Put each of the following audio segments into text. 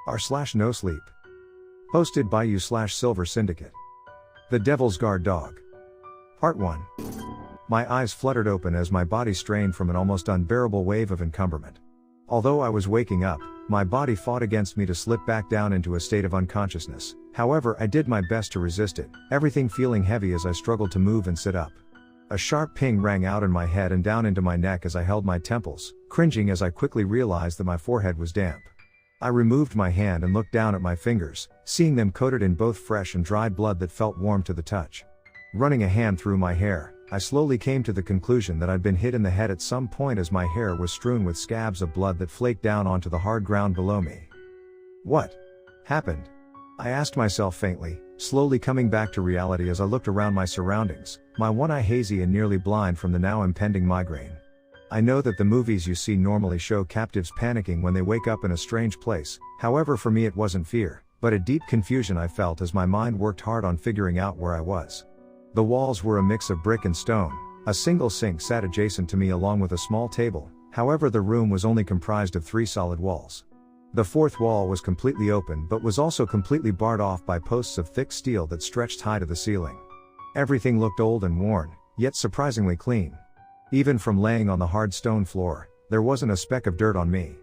r/no sleep. Hosted by you/Silver-Syndicate. The Devil's Guard Dog. Part 1. My eyes fluttered open as my body strained from an almost unbearable wave of encumberment. Although I was waking up, my body fought against me to slip back down into a state of unconsciousness. However, I did my best to resist it, everything feeling heavy as I struggled to move and sit up. A sharp ping rang out in my head and down into my neck as I held my temples, cringing as I quickly realized that my forehead was damp. I removed my hand and looked down at my fingers, seeing them coated in both fresh and dried blood that felt warm to the touch. Running a hand through my hair, I slowly came to the conclusion that I'd been hit in the head at some point as my hair was strewn with scabs of blood that flaked down onto the hard ground below me. What happened? I asked myself faintly, slowly coming back to reality as I looked around my surroundings, my one eye hazy and nearly blind from the now impending migraine. I know that the movies you see normally show captives panicking when they wake up in a strange place, however for me it wasn't fear, but a deep confusion I felt as my mind worked hard on figuring out where I was. The walls were a mix of brick and stone, a single sink sat adjacent to me along with a small table, however the room was only comprised of 3 solid walls. The fourth wall was completely open but was also completely barred off by posts of thick steel that stretched high to the ceiling. Everything looked old and worn, yet surprisingly clean. Even from laying on the hard stone floor, there wasn't a speck of dirt on me.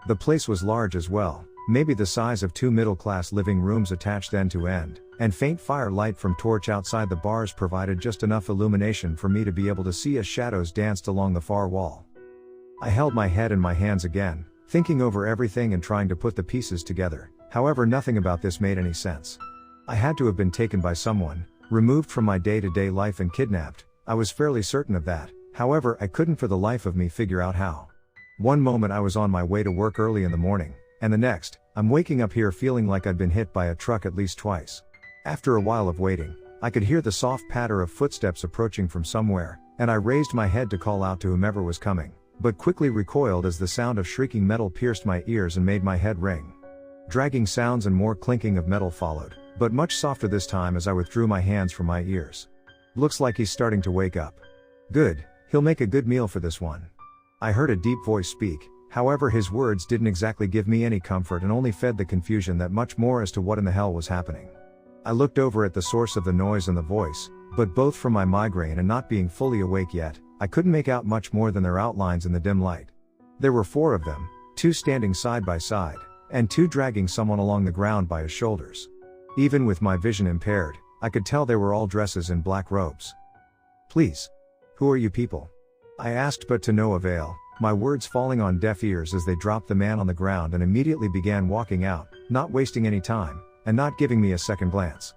The place was large as well, maybe the size of 2 middle-class living rooms attached end to end, and faint firelight from torch outside the bars provided just enough illumination for me to be able to see as shadows danced along the far wall. I held my head in my hands again, thinking over everything and trying to put the pieces together, however nothing about this made any sense. I had to have been taken by someone, removed from my day-to-day life and kidnapped, I was fairly certain of that, however I couldn't for the life of me figure out how. One moment I was on my way to work early in the morning, and the next, I'm waking up here feeling like I'd been hit by a truck at least twice. After a while of waiting, I could hear the soft patter of footsteps approaching from somewhere, and I raised my head to call out to whomever was coming, but quickly recoiled as the sound of shrieking metal pierced my ears and made my head ring. Dragging sounds and more clinking of metal followed, but much softer this time as I withdrew my hands from my ears. Looks like he's starting to wake up. Good, he'll make a good meal for this one. I heard a deep voice speak, however his words didn't exactly give me any comfort and only fed the confusion that much more as to what in the hell was happening. I looked over at the source of the noise and the voice, but both from my migraine and not being fully awake yet, I couldn't make out much more than their outlines in the dim light. There were 4 of them, 2 standing side by side, and 2 dragging someone along the ground by his shoulders. Even with my vision impaired, I could tell they were all dresses in black robes. Please. Who are you people? I asked but to no avail, my words falling on deaf ears as they dropped the man on the ground and immediately began walking out, not wasting any time, and not giving me a second glance.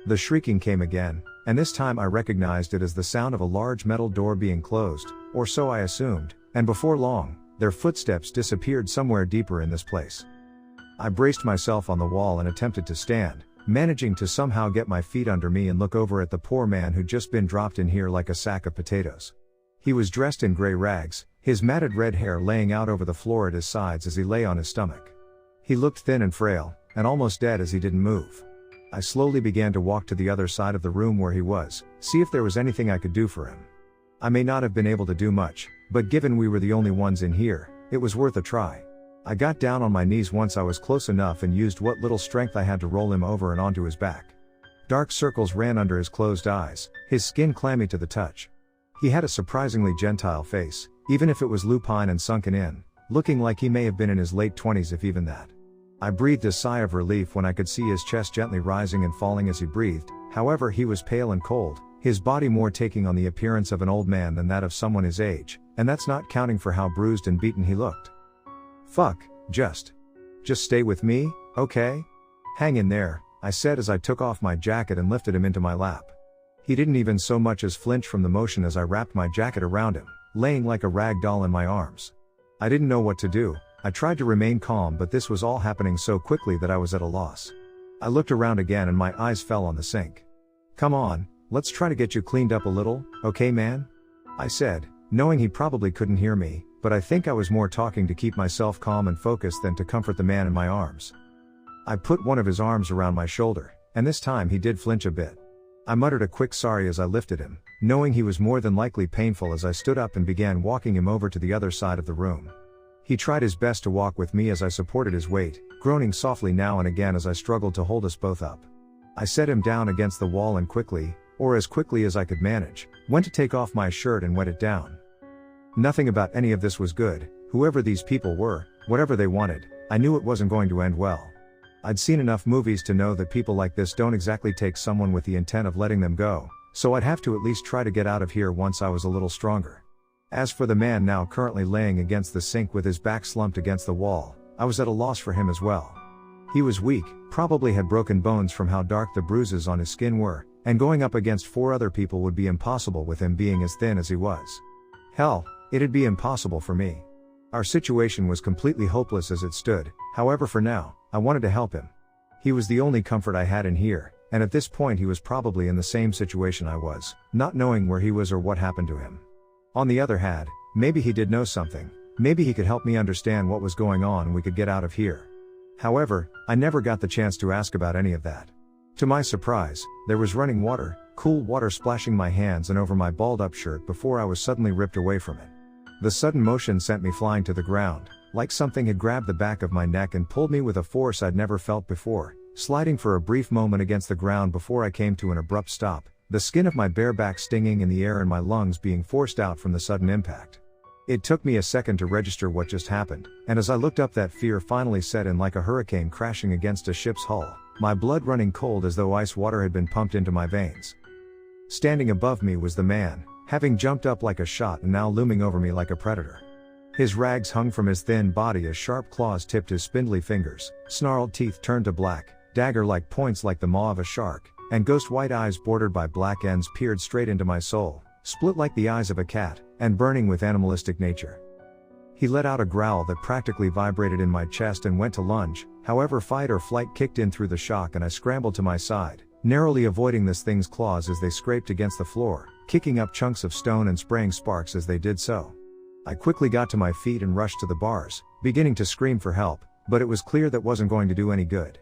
The shrieking came again, and this time I recognized it as the sound of a large metal door being closed, or so I assumed, and before long, their footsteps disappeared somewhere deeper in this place. I braced myself on the wall and attempted to stand, managing to somehow get my feet under me and look over at the poor man who'd just been dropped in here like a sack of potatoes. He was dressed in gray rags, his matted red hair laying out over the floor at his sides as he lay on his stomach. He looked thin and frail, and almost dead as he didn't move. I slowly began to walk to the other side of the room where he was, see if there was anything I could do for him. I may not have been able to do much, but given we were the only ones in here, it was worth a try. I got down on my knees once I was close enough and used what little strength I had to roll him over and onto his back. Dark circles ran under his closed eyes, his skin clammy to the touch. He had a surprisingly gentile face, even if it was lupine and sunken in, looking like he may have been in his late 20s if even that. I breathed a sigh of relief when I could see his chest gently rising and falling as he breathed, however he was pale and cold, his body more taking on the appearance of an old man than that of someone his age, and that's not counting for how bruised and beaten he looked. Fuck, just stay with me, okay? Hang in there, I said as I took off my jacket and lifted him into my lap. He didn't even so much as flinch from the motion as I wrapped my jacket around him, laying like a rag doll in my arms. I didn't know what to do. I tried to remain calm but this was all happening so quickly that I was at a loss. I looked around again and my eyes fell on the sink. Come on, let's try to get you cleaned up a little, okay man? I said, knowing he probably couldn't hear me, but I think I was more talking to keep myself calm and focused than to comfort the man in my arms. I put one of his arms around my shoulder, and this time he did flinch a bit. I muttered a quick sorry as I lifted him, knowing he was more than likely painful as I stood up and began walking him over to the other side of the room. He tried his best to walk with me as I supported his weight, groaning softly now and again as I struggled to hold us both up. I set him down against the wall and quickly, or as quickly as I could manage, went to take off my shirt and wet it down. Nothing about any of this was good. Whoever these people were, whatever they wanted, I knew it wasn't going to end well. I'd seen enough movies to know that people like this don't exactly take someone with the intent of letting them go, so I'd have to at least try to get out of here once I was a little stronger. As for the man now currently laying against the sink with his back slumped against the wall, I was at a loss for him as well. He was weak, probably had broken bones from how dark the bruises on his skin were, and going up against 4 other people would be impossible with him being as thin as he was. Hell, it'd be impossible for me. Our situation was completely hopeless as it stood, however for now, I wanted to help him. He was the only comfort I had in here, and at this point he was probably in the same situation I was, not knowing where he was or what happened to him. On the other hand, maybe he did know something, maybe he could help me understand what was going on and we could get out of here. However, I never got the chance to ask about any of that. To my surprise, there was running water, cool water splashing my hands and over my balled up shirt before I was suddenly ripped away from it. The sudden motion sent me flying to the ground, like something had grabbed the back of my neck and pulled me with a force I'd never felt before, sliding for a brief moment against the ground before I came to an abrupt stop, the skin of my bare back stinging in the air and my lungs being forced out from the sudden impact. It took me a second to register what just happened, and as I looked up that fear finally set in like a hurricane crashing against a ship's hull, my blood running cold as though ice water had been pumped into my veins. Standing above me was the man, having jumped up like a shot and now looming over me like a predator. His rags hung from his thin body as sharp claws tipped his spindly fingers, snarled teeth turned to black, dagger-like points like the maw of a shark, and ghost-white eyes bordered by black ends peered straight into my soul, split like the eyes of a cat, and burning with animalistic nature. He let out a growl that practically vibrated in my chest and went to lunge, however fight or flight kicked in through the shock and I scrambled to my side, narrowly avoiding this thing's claws as they scraped against the floor, kicking up chunks of stone and spraying sparks as they did so. I quickly got to my feet and rushed to the bars, beginning to scream for help, but it was clear that wasn't going to do any good.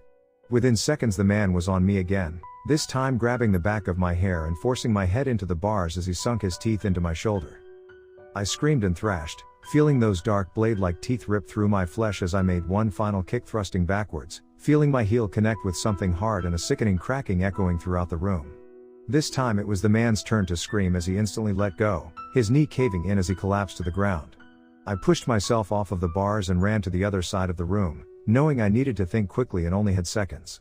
Within seconds the man was on me again, this time grabbing the back of my hair and forcing my head into the bars as he sunk his teeth into my shoulder. I screamed and thrashed, feeling those dark blade-like teeth rip through my flesh as I made one final kick thrusting backwards, feeling my heel connect with something hard and a sickening cracking echoing throughout the room. This time it was the man's turn to scream as he instantly let go, his knee caving in as he collapsed to the ground. I pushed myself off of the bars and ran to the other side of the room, knowing I needed to think quickly and only had seconds.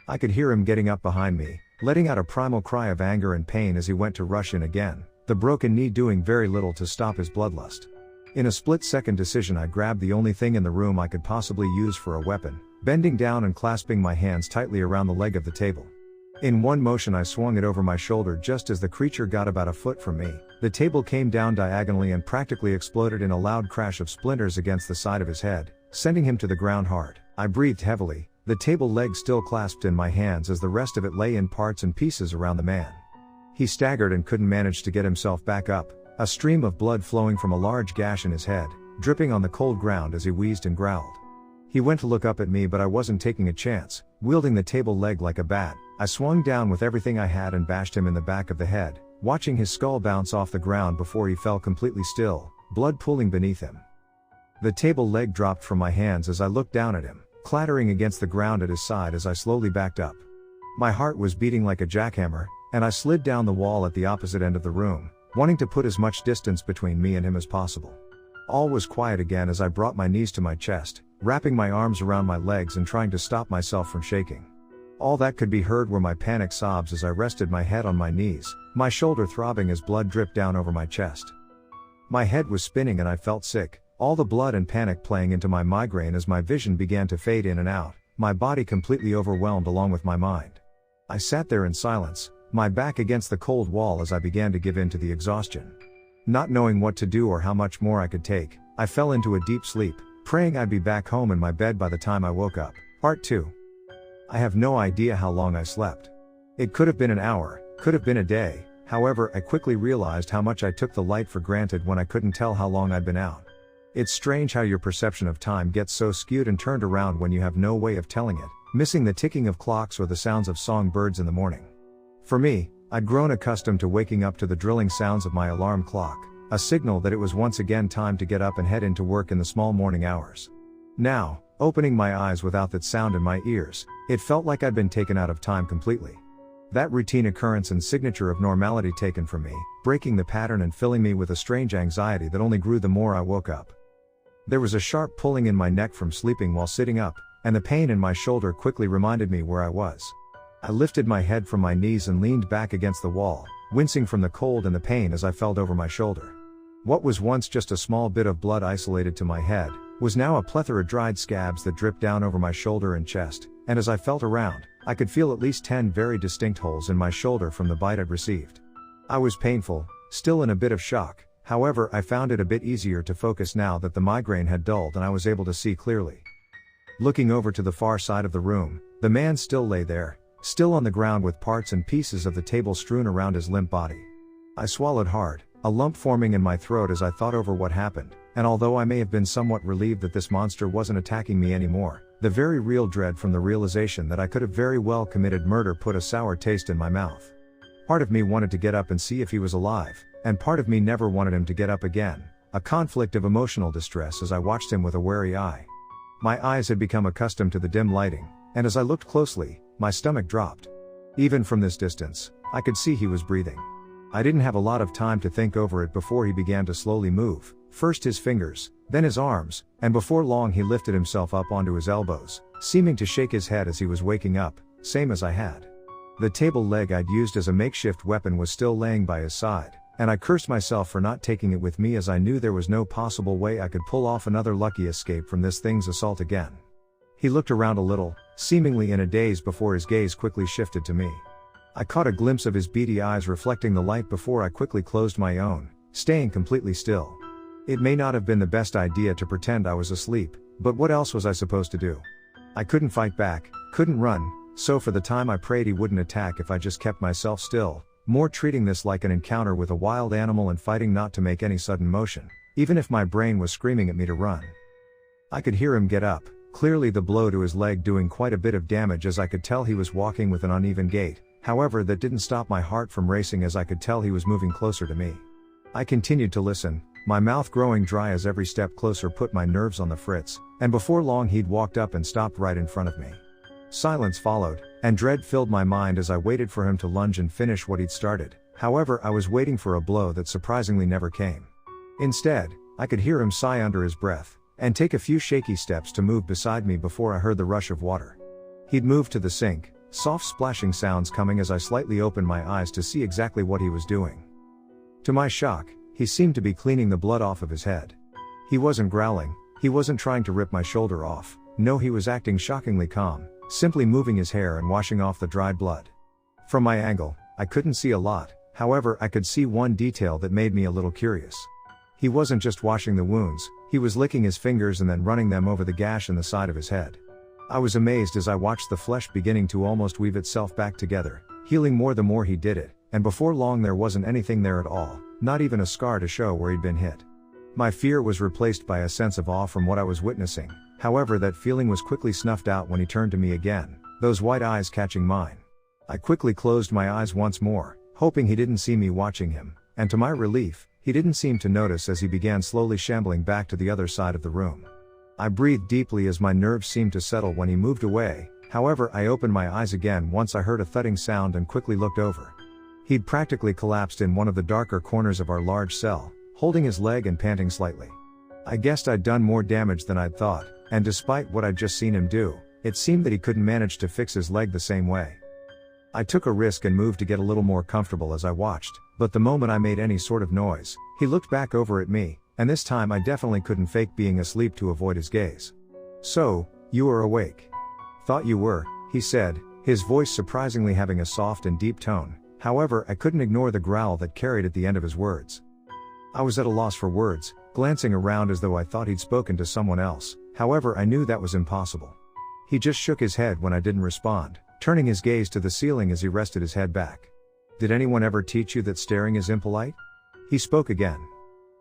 I could hear him getting up behind me, letting out a primal cry of anger and pain as he went to rush in again, the broken knee doing very little to stop his bloodlust. In a split-second decision I grabbed the only thing in the room I could possibly use for a weapon, bending down and clasping my hands tightly around the leg of the table. In one motion I swung it over my shoulder just as the creature got about a foot from me. The table came down diagonally and practically exploded in a loud crash of splinters against the side of his head, sending him to the ground hard. I breathed heavily, the table leg still clasped in my hands as the rest of it lay in parts and pieces around the man. He staggered and couldn't manage to get himself back up, a stream of blood flowing from a large gash in his head, dripping on the cold ground as he wheezed and growled. He went to look up at me but I wasn't taking a chance, wielding the table leg like a bat. I swung down with everything I had and bashed him in the back of the head, watching his skull bounce off the ground before he fell completely still, blood pooling beneath him. The table leg dropped from my hands as I looked down at him, clattering against the ground at his side as I slowly backed up. My heart was beating like a jackhammer, and I slid down the wall at the opposite end of the room, wanting to put as much distance between me and him as possible. All was quiet again as I brought my knees to my chest, wrapping my arms around my legs and trying to stop myself from shaking. All that could be heard were my panic sobs as I rested my head on my knees, my shoulder throbbing as blood dripped down over my chest. My head was spinning and I felt sick, all the blood and panic playing into my migraine as my vision began to fade in and out, my body completely overwhelmed along with my mind. I sat there in silence, my back against the cold wall as I began to give in to the exhaustion. Not knowing what to do or how much more I could take, I fell into a deep sleep, praying I'd be back home in my bed by the time I woke up. Part 2. I have no idea how long I slept. It could have been an hour, could have been a day, however I quickly realized how much I took the light for granted when I couldn't tell how long I'd been out. It's strange how your perception of time gets so skewed and turned around when you have no way of telling it, missing the ticking of clocks or the sounds of songbirds in the morning. For me, I'd grown accustomed to waking up to the drilling sounds of my alarm clock, a signal that it was once again time to get up and head into work in the small morning hours. Now, opening my eyes without that sound in my ears, it felt like I'd been taken out of time completely. That routine occurrence and signature of normality taken from me, breaking the pattern and filling me with a strange anxiety that only grew the more I woke up. There was a sharp pulling in my neck from sleeping while sitting up, and the pain in my shoulder quickly reminded me where I was. I lifted my head from my knees and leaned back against the wall, wincing from the cold and the pain as I felt over my shoulder. What was once just a small bit of blood isolated to my head, was now a plethora of dried scabs that dripped down over my shoulder and chest, and as I felt around, I could feel at least 10 very distinct holes in my shoulder from the bite I'd received. I was painful, still in a bit of shock, however I found it a bit easier to focus now that the migraine had dulled and I was able to see clearly. Looking over to the far side of the room, the man still lay there, still on the ground with parts and pieces of the table strewn around his limp body. I swallowed hard, a lump forming in my throat as I thought over what happened, and although I may have been somewhat relieved that this monster wasn't attacking me anymore, the very real dread from the realization that I could have very well committed murder put a sour taste in my mouth. Part of me wanted to get up and see if he was alive, and part of me never wanted him to get up again, a conflict of emotional distress as I watched him with a wary eye. My eyes had become accustomed to the dim lighting, and as I looked closely, my stomach dropped. Even from this distance, I could see he was breathing. I didn't have a lot of time to think over it before he began to slowly move, first his fingers, then his arms, and before long he lifted himself up onto his elbows, seeming to shake his head as he was waking up, same as I had. The table leg I'd used as a makeshift weapon was still laying by his side, and I cursed myself for not taking it with me as I knew there was no possible way I could pull off another lucky escape from this thing's assault again. He looked around a little, seemingly in a daze before his gaze quickly shifted to me. I caught a glimpse of his beady eyes reflecting the light before I quickly closed my own, staying completely still. It may not have been the best idea to pretend I was asleep, but what else was I supposed to do? I couldn't fight back, couldn't run, so for the time I prayed he wouldn't attack if I just kept myself still, more treating this like an encounter with a wild animal and fighting not to make any sudden motion, even if my brain was screaming at me to run. I could hear him get up, clearly the blow to his leg doing quite a bit of damage as I could tell he was walking with an uneven gait, however that didn't stop my heart from racing as I could tell he was moving closer to me. I continued to listen, my mouth growing dry as every step closer put my nerves on the fritz, and before long he'd walked up and stopped right in front of me. Silence followed, and dread filled my mind as I waited for him to lunge and finish what he'd started, however I was waiting for a blow that surprisingly never came. Instead, I could hear him sigh under his breath, and take a few shaky steps to move beside me before I heard the rush of water. He'd moved to the sink, soft splashing sounds coming as I slightly opened my eyes to see exactly what he was doing. To my shock, he seemed to be cleaning the blood off of his head. He wasn't growling, he wasn't trying to rip my shoulder off, no he was acting shockingly calm, simply moving his hair and washing off the dried blood. From my angle, I couldn't see a lot, however I could see one detail that made me a little curious. He wasn't just washing the wounds, he was licking his fingers and then running them over the gash in the side of his head. I was amazed as I watched the flesh beginning to almost weave itself back together, healing more the more he did it, and before long there wasn't anything there at all, not even a scar to show where he'd been hit. My fear was replaced by a sense of awe from what I was witnessing, however that feeling was quickly snuffed out when he turned to me again, those white eyes catching mine. I quickly closed my eyes once more, hoping he didn't see me watching him, and to my relief, he didn't seem to notice as he began slowly shambling back to the other side of the room. I breathed deeply as my nerves seemed to settle when he moved away, however I opened my eyes again once I heard a thudding sound and quickly looked over. He'd practically collapsed in one of the darker corners of our large cell, holding his leg and panting slightly. I guessed I'd done more damage than I'd thought, and despite what I'd just seen him do, it seemed that he couldn't manage to fix his leg the same way. I took a risk and moved to get a little more comfortable as I watched, but the moment I made any sort of noise, he looked back over at me, and this time I definitely couldn't fake being asleep to avoid his gaze. "So, you are awake." "Thought you were," he said, his voice surprisingly having a soft and deep tone, however I couldn't ignore the growl that carried at the end of his words. I was at a loss for words, glancing around as though I thought he'd spoken to someone else, however I knew that was impossible. He just shook his head when I didn't respond, turning his gaze to the ceiling as he rested his head back. "Did anyone ever teach you that staring is impolite?" He spoke again.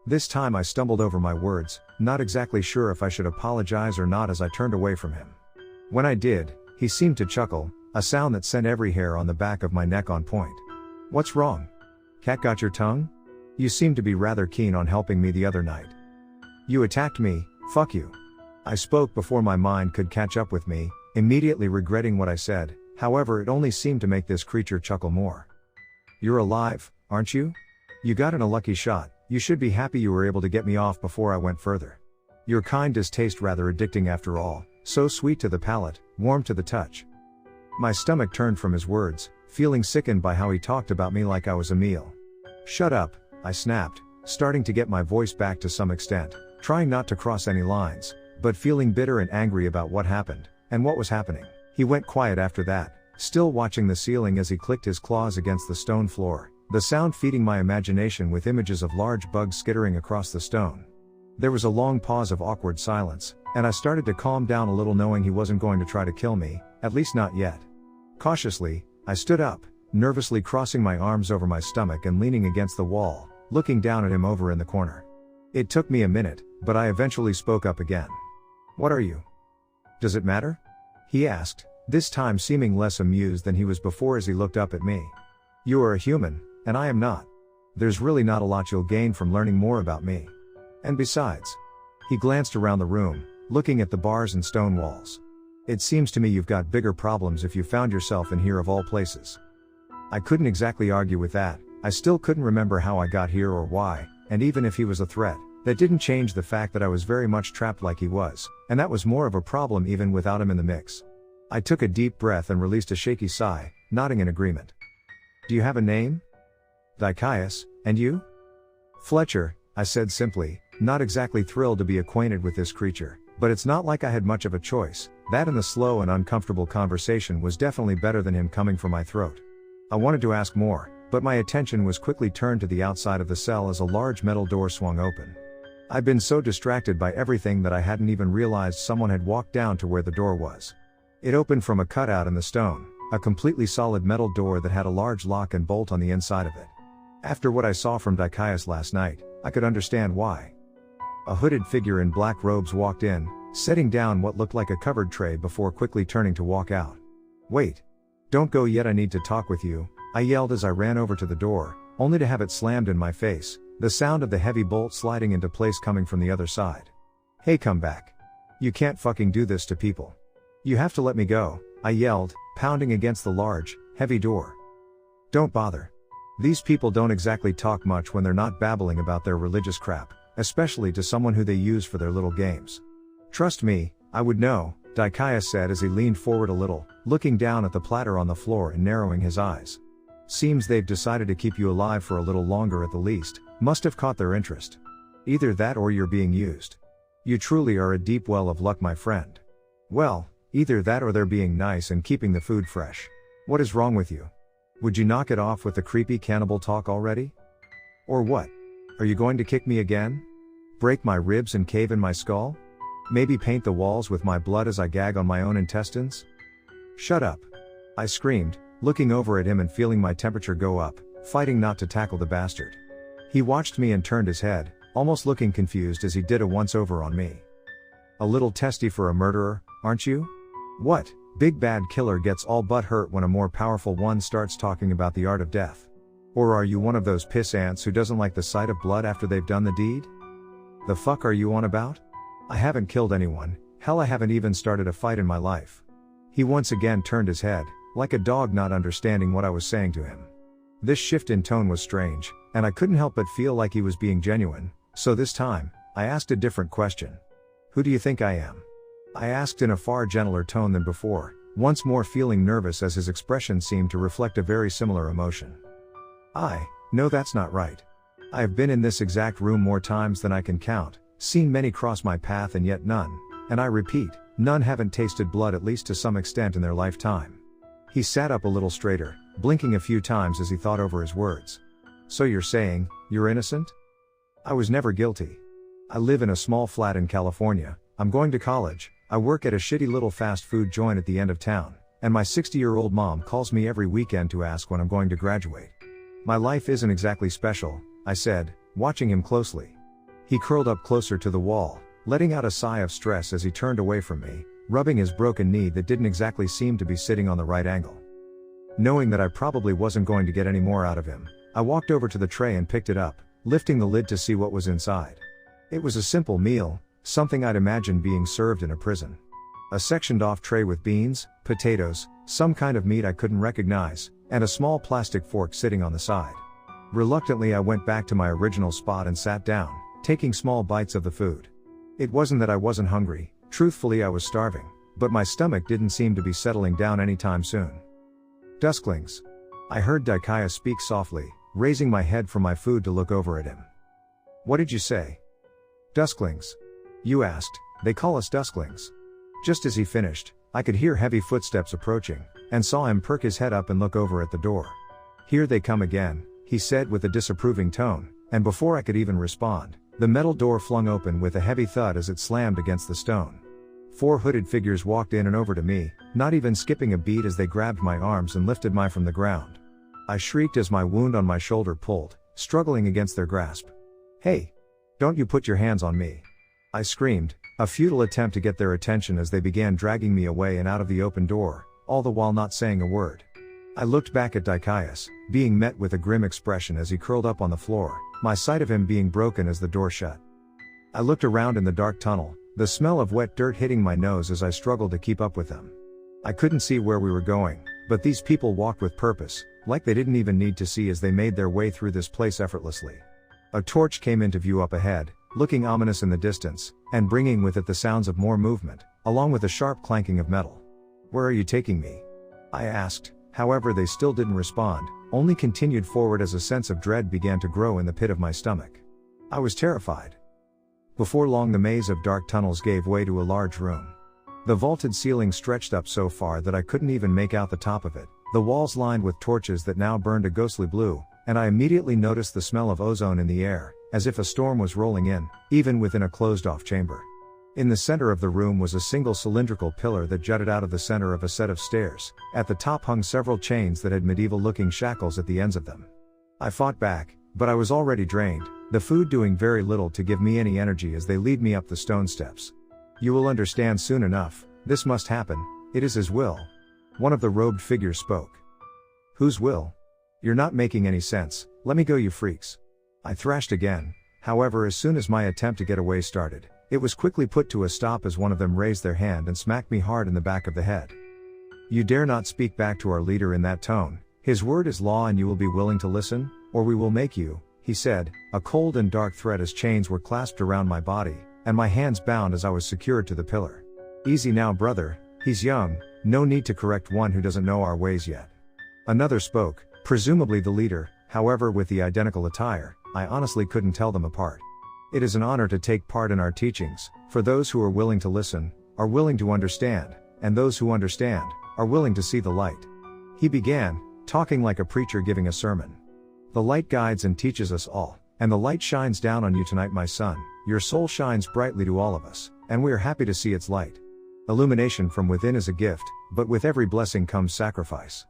This time I stumbled over my words, not exactly sure if I should apologize or not as I turned away from him. When I did, he seemed to chuckle, a sound that sent every hair on the back of my neck on point. "What's wrong? Cat got your tongue?" You seemed to be rather keen on helping me the other night. You attacked me, fuck you. I spoke before my mind could catch up with me, immediately regretting what I said, however it only seemed to make this creature chuckle more. You're alive, aren't you? You got in a lucky shot, you should be happy you were able to get me off before I went further. Your kind does taste rather addicting after all, so sweet to the palate, warm to the touch. My stomach turned from his words, feeling sickened by how he talked about me like I was a meal. Shut up, I snapped, starting to get my voice back to some extent, trying not to cross any lines, but feeling bitter and angry about what happened, and what was happening. He went quiet after that, still watching the ceiling as he clicked his claws against the stone floor, the sound feeding my imagination with images of large bugs skittering across the stone. There was a long pause of awkward silence, and I started to calm down a little knowing he wasn't going to try to kill me, at least not yet. Cautiously, I stood up, nervously crossing my arms over my stomach and leaning against the wall, looking down at him over in the corner. It took me a minute, but I eventually spoke up again. What are you? Does it matter? He asked, this time seeming less amused than he was before as he looked up at me. You are a human, and I am not. There's really not a lot you'll gain from learning more about me. And besides, he glanced around the room, looking at the bars and stone walls. It seems to me you've got bigger problems if you found yourself in here of all places. I couldn't exactly argue with that, I still couldn't remember how I got here or why, and even if he was a threat, that didn't change the fact that I was very much trapped like he was, and that was more of a problem even without him in the mix. I took a deep breath and released a shaky sigh, nodding in agreement. Do you have a name? Dicaius, and you? Fletcher, I said simply, not exactly thrilled to be acquainted with this creature, but it's not like I had much of a choice. That and the slow and uncomfortable conversation was definitely better than him coming from my throat. I wanted to ask more, but my attention was quickly turned to the outside of the cell as a large metal door swung open. I'd been so distracted by everything that I hadn't even realized someone had walked down to where the door was. It opened from a cutout in the stone, a completely solid metal door that had a large lock and bolt on the inside of it. After what I saw from Dicaius last night, I could understand why. A hooded figure in black robes walked in, setting down what looked like a covered tray before quickly turning to walk out. Wait. Don't go yet, I need to talk with you, I yelled as I ran over to the door, only to have it slammed in my face, the sound of the heavy bolt sliding into place coming from the other side. Hey, come back. You can't fucking do this to people. You have to let me go, I yelled, pounding against the large, heavy door. Don't bother. These people don't exactly talk much when they're not babbling about their religious crap, especially to someone who they use for their little games. Trust me, I would know, Dicaius said as he leaned forward a little, looking down at the platter on the floor and narrowing his eyes. Seems they've decided to keep you alive for a little longer at the least, must have caught their interest. Either that or you're being used. You truly are a deep well of luck, my friend. Well, either that or they're being nice and keeping the food fresh. What is wrong with you? Would you knock it off with the creepy cannibal talk already? Or what? Are you going to kick me again? Break my ribs and cave in my skull? Maybe paint the walls with my blood as I gag on my own intestines? Shut up. I screamed, looking over at him and feeling my temperature go up, fighting not to tackle the bastard. He watched me and turned his head, almost looking confused as he did a once-over on me. A little testy for a murderer, aren't you? What, big bad killer gets all but hurt when a more powerful one starts talking about the art of death? Or are you one of those piss ants who doesn't like the sight of blood after they've done the deed? The fuck are you on about? I haven't killed anyone, hell I haven't even started a fight in my life. He once again turned his head, like a dog not understanding what I was saying to him. This shift in tone was strange, and I couldn't help but feel like he was being genuine, so this time, I asked a different question. Who do you think I am? I asked in a far gentler tone than before, once more feeling nervous as his expression seemed to reflect a very similar emotion. No, that's not right. I have been in this exact room more times than I can count, seen many cross my path and yet none, and I repeat, none haven't tasted blood at least to some extent in their lifetime. He sat up a little straighter, blinking a few times as he thought over his words. So you're saying, you're innocent? I was never guilty. I live in a small flat in California, I'm going to college, I work at a shitty little fast food joint at the end of town, and my 60-year-old mom calls me every weekend to ask when I'm going to graduate. My life isn't exactly special, I said, watching him closely. He curled up closer to the wall, letting out a sigh of stress as he turned away from me, rubbing his broken knee that didn't exactly seem to be sitting on the right angle. Knowing that I probably wasn't going to get any more out of him, I walked over to the tray and picked it up, lifting the lid to see what was inside. It was a simple meal, something I'd imagined being served in a prison. A sectioned off tray with beans, potatoes, some kind of meat I couldn't recognize, and a small plastic fork sitting on the side. Reluctantly I went back to my original spot and sat down, taking small bites of the food. It wasn't that I wasn't hungry, truthfully I was starving, but my stomach didn't seem to be settling down anytime soon. Dusklings. I heard Dikaya speak softly, raising my head from my food to look over at him. What did you say? Dusklings. You asked, they call us dusklings. Just as he finished, I could hear heavy footsteps approaching, and saw him perk his head up and look over at the door. Here they come again, he said with a disapproving tone, and before I could even respond, the metal door flung open with a heavy thud as it slammed against the stone. 4 hooded figures walked in and over to me, not even skipping a beat as they grabbed my arms and lifted me from the ground. I shrieked as my wound on my shoulder pulled, struggling against their grasp. Hey! Don't you put your hands on me! I screamed, a futile attempt to get their attention as they began dragging me away and out of the open door, all the while not saying a word. I looked back at Dikaias, being met with a grim expression as he curled up on the floor, my sight of him being broken as the door shut. I looked around in the dark tunnel, the smell of wet dirt hitting my nose as I struggled to keep up with them. I couldn't see where we were going, but these people walked with purpose, like they didn't even need to see as they made their way through this place effortlessly. A torch came into view up ahead, looking ominous in the distance, and bringing with it the sounds of more movement, along with a sharp clanking of metal. Where are you taking me? I asked, however they still didn't respond, only continued forward as a sense of dread began to grow in the pit of my stomach. I was terrified. Before long the maze of dark tunnels gave way to a large room. The vaulted ceiling stretched up so far that I couldn't even make out the top of it, the walls lined with torches that now burned a ghostly blue, and I immediately noticed the smell of ozone in the air, as if a storm was rolling in, even within a closed-off chamber. In the center of the room was a single cylindrical pillar that jutted out of the center of a set of stairs. At the top hung several chains that had medieval-looking shackles at the ends of them. I fought back, but I was already drained, the food doing very little to give me any energy as they lead me up the stone steps. You will understand soon enough, this must happen, it is his will. One of the robed figures spoke. Whose will? You're not making any sense, let me go you freaks. I thrashed again, however as soon as my attempt to get away started, it was quickly put to a stop as one of them raised their hand and smacked me hard in the back of the head. You dare not speak back to our leader in that tone, his word is law and you will be willing to listen, or we will make you, he said, a cold and dark threat as chains were clasped around my body, and my hands bound as I was secured to the pillar. Easy now brother, he's young, no need to correct one who doesn't know our ways yet. Another spoke, presumably the leader, however with the identical attire, I honestly couldn't tell them apart. It is an honor to take part in our teachings, for those who are willing to listen, are willing to understand, and those who understand, are willing to see the light. He began, talking like a preacher giving a sermon. The light guides and teaches us all, and the light shines down on you tonight my son, your soul shines brightly to all of us, and we are happy to see its light. Illumination from within is a gift, but with every blessing comes sacrifice.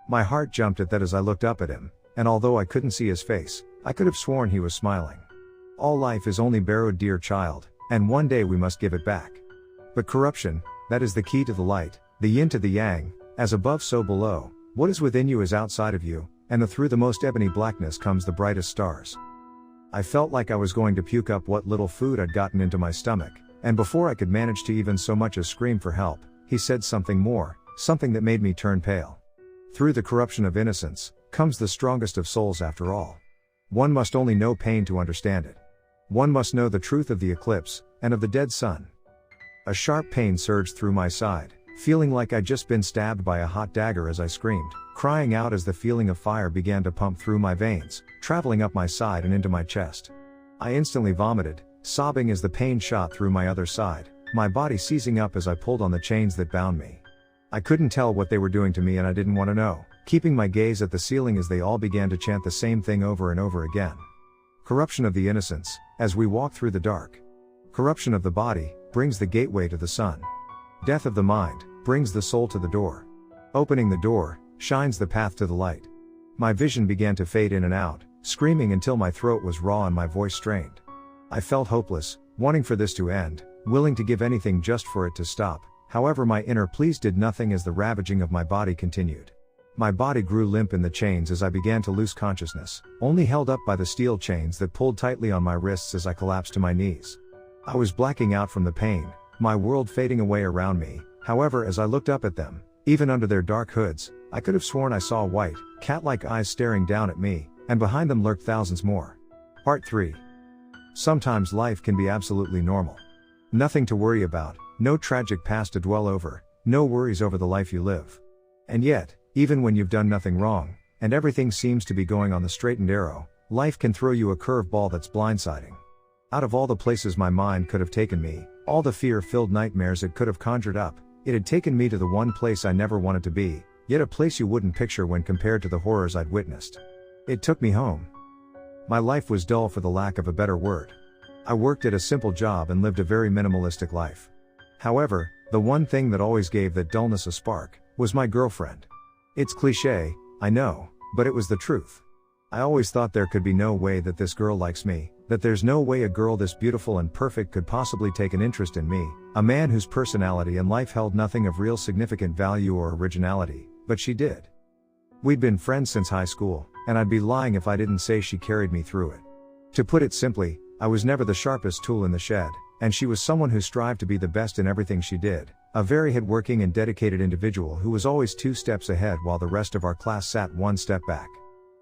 My heart jumped at that as I looked up at him, and although I couldn't see his face, I could have sworn he was smiling. All life is only borrowed dear child, and one day we must give it back. But corruption, that is the key to the light, the yin to the yang, as above so below, what is within you is outside of you, and through the most ebony blackness comes the brightest stars. I felt like I was going to puke up what little food I'd gotten into my stomach, and before I could manage to even so much as scream for help, he said something more, something that made me turn pale. Through the corruption of innocence, comes the strongest of souls after all. One must only know pain to understand it. One must know the truth of the eclipse, and of the dead sun. A sharp pain surged through my side, feeling like I'd just been stabbed by a hot dagger as I screamed, crying out as the feeling of fire began to pump through my veins, traveling up my side and into my chest. I instantly vomited, sobbing as the pain shot through my other side, my body seizing up as I pulled on the chains that bound me. I couldn't tell what they were doing to me and I didn't want to know, keeping my gaze at the ceiling as they all began to chant the same thing over and over again. Corruption of the innocence, as we walk through the dark. Corruption of the body, brings the gateway to the sun. Death of the mind, brings the soul to the door. Opening the door, shines the path to the light. My vision began to fade in and out, screaming until my throat was raw and my voice strained. I felt hopeless, wanting for this to end, willing to give anything just for it to stop, however my inner pleas did nothing as the ravaging of my body continued. My body grew limp in the chains as I began to lose consciousness, only held up by the steel chains that pulled tightly on my wrists as I collapsed to my knees. I was blacking out from the pain, my world fading away around me. However, as I looked up at them, even under their dark hoods, I could have sworn I saw white, cat-like eyes staring down at me, and behind them lurked thousands more. Part 3. Sometimes life can be absolutely normal. Nothing to worry about, no tragic past to dwell over, no worries over the life you live. And yet, even when you've done nothing wrong, and everything seems to be going on the straight and narrow, life can throw you a curveball that's blindsiding. Out of all the places my mind could have taken me, all the fear-filled nightmares it could have conjured up, it had taken me to the one place I never wanted to be, yet a place you wouldn't picture when compared to the horrors I'd witnessed. It took me home. My life was dull for the lack of a better word. I worked at a simple job and lived a very minimalistic life. However, the one thing that always gave that dullness a spark was my girlfriend. It's cliché, I know, but it was the truth. I always thought there could be no way that this girl likes me, that there's no way a girl this beautiful and perfect could possibly take an interest in me, a man whose personality and life held nothing of real significant value or originality, but she did. We'd been friends since high school, and I'd be lying if I didn't say she carried me through it. To put it simply, I was never the sharpest tool in the shed, and she was someone who strived to be the best in everything she did, a very hardworking and dedicated individual who was always 2 steps ahead while the rest of our class sat 1 step back.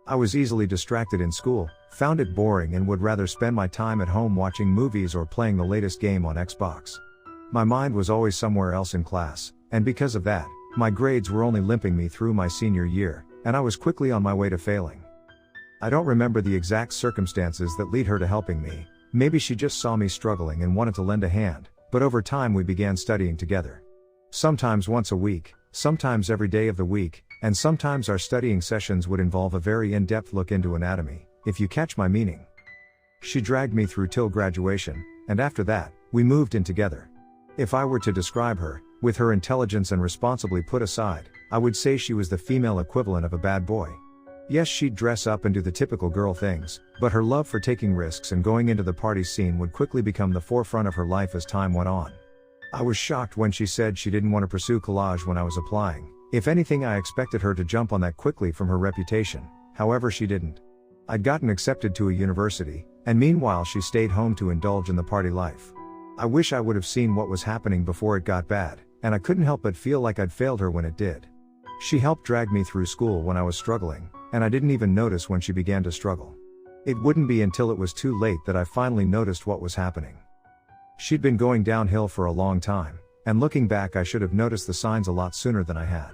I was easily distracted in school, found it boring and would rather spend my time at home watching movies or playing the latest game on Xbox. My mind was always somewhere else in class, and because of that, my grades were only limping me through my senior year, and I was quickly on my way to failing. I don't remember the exact circumstances that lead her to helping me, maybe she just saw me struggling and wanted to lend a hand, but over time we began studying together. Sometimes once a week, sometimes every day of the week, and sometimes our studying sessions would involve a very in-depth look into anatomy, if you catch my meaning. She dragged me through till graduation, and after that, we moved in together. If I were to describe her, with her intelligence and responsibly put aside, I would say she was the female equivalent of a bad boy. Yes, she'd dress up and do the typical girl things, but her love for taking risks and going into the party scene would quickly become the forefront of her life as time went on. I was shocked when she said she didn't want to pursue college when I was applying. If anything, I expected her to jump on that quickly from her reputation, however she didn't. I'd gotten accepted to a university, and meanwhile she stayed home to indulge in the party life. I wish I would have seen what was happening before it got bad, and I couldn't help but feel like I'd failed her when it did. She helped drag me through school when I was struggling, and I didn't even notice when she began to struggle. It wouldn't be until it was too late that I finally noticed what was happening. She'd been going downhill for a long time, and looking back I should have noticed the signs a lot sooner than I had.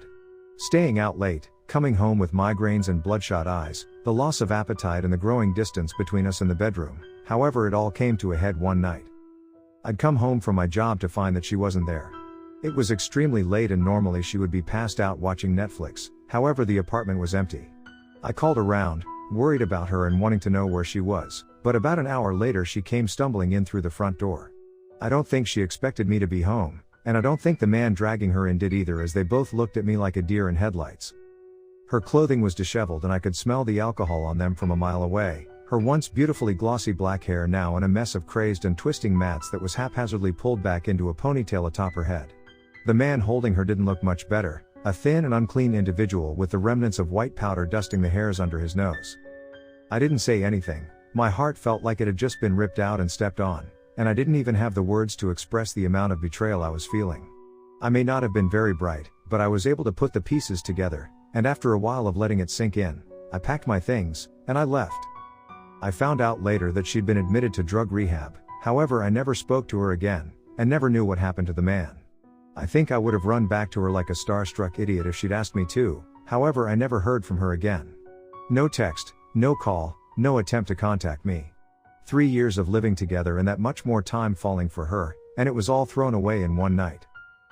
Staying out late, coming home with migraines and bloodshot eyes, the loss of appetite and the growing distance between us in the bedroom. However, it all came to a head one night. I'd come home from my job to find that she wasn't there. It was extremely late and normally she would be passed out watching Netflix, however the apartment was empty. I called around, worried about her and wanting to know where she was, but about an hour later she came stumbling in through the front door. I don't think she expected me to be home, and I don't think the man dragging her in did either, as they both looked at me like a deer in headlights. Her clothing was disheveled and I could smell the alcohol on them from a mile away, her once beautifully glossy black hair now in a mess of crazed and twisting mats that was haphazardly pulled back into a ponytail atop her head. The man holding her didn't look much better, a thin and unclean individual with the remnants of white powder dusting the hairs under his nose. I didn't say anything, my heart felt like it had just been ripped out and stepped on, and I didn't even have the words to express the amount of betrayal I was feeling. I may not have been very bright, but I was able to put the pieces together, and after a while of letting it sink in, I packed my things, and I left. I found out later that she'd been admitted to drug rehab, however I never spoke to her again, and never knew what happened to the man. I think I would have run back to her like a starstruck idiot if she'd asked me to, however I never heard from her again. No text, no call, no attempt to contact me. 3 years of living together and that much more time falling for her, and it was all thrown away in one night.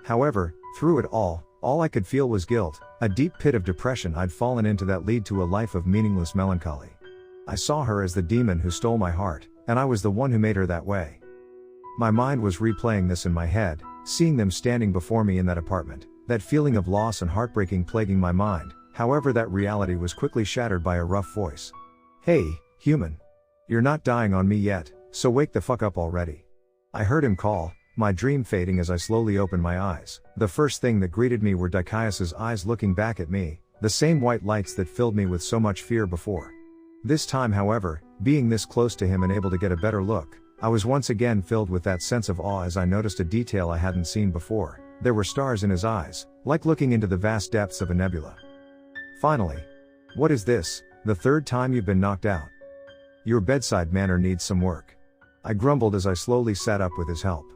However, through it all I could feel was guilt, a deep pit of depression I'd fallen into that led to a life of meaningless melancholy. I saw her as the demon who stole my heart, and I was the one who made her that way. My mind was replaying this in my head, seeing them standing before me in that apartment, that feeling of loss and heartbreaking plaguing my mind. However, that reality was quickly shattered by a rough voice. "Hey, human. You're not dying on me yet, so wake the fuck up already." I heard him call, my dream fading as I slowly opened my eyes. The first thing that greeted me were Dicaius's eyes looking back at me, The same white lights that filled me with so much fear before. This time, however, being this close to him and able to get a better look, I was once again filled with that sense of awe as I noticed a detail I hadn't seen before. There were stars in his eyes, like looking into the vast depths of a nebula. Finally. What is this, the third time you've been knocked out? Your bedside manner needs some work. I grumbled as I slowly sat up with his help.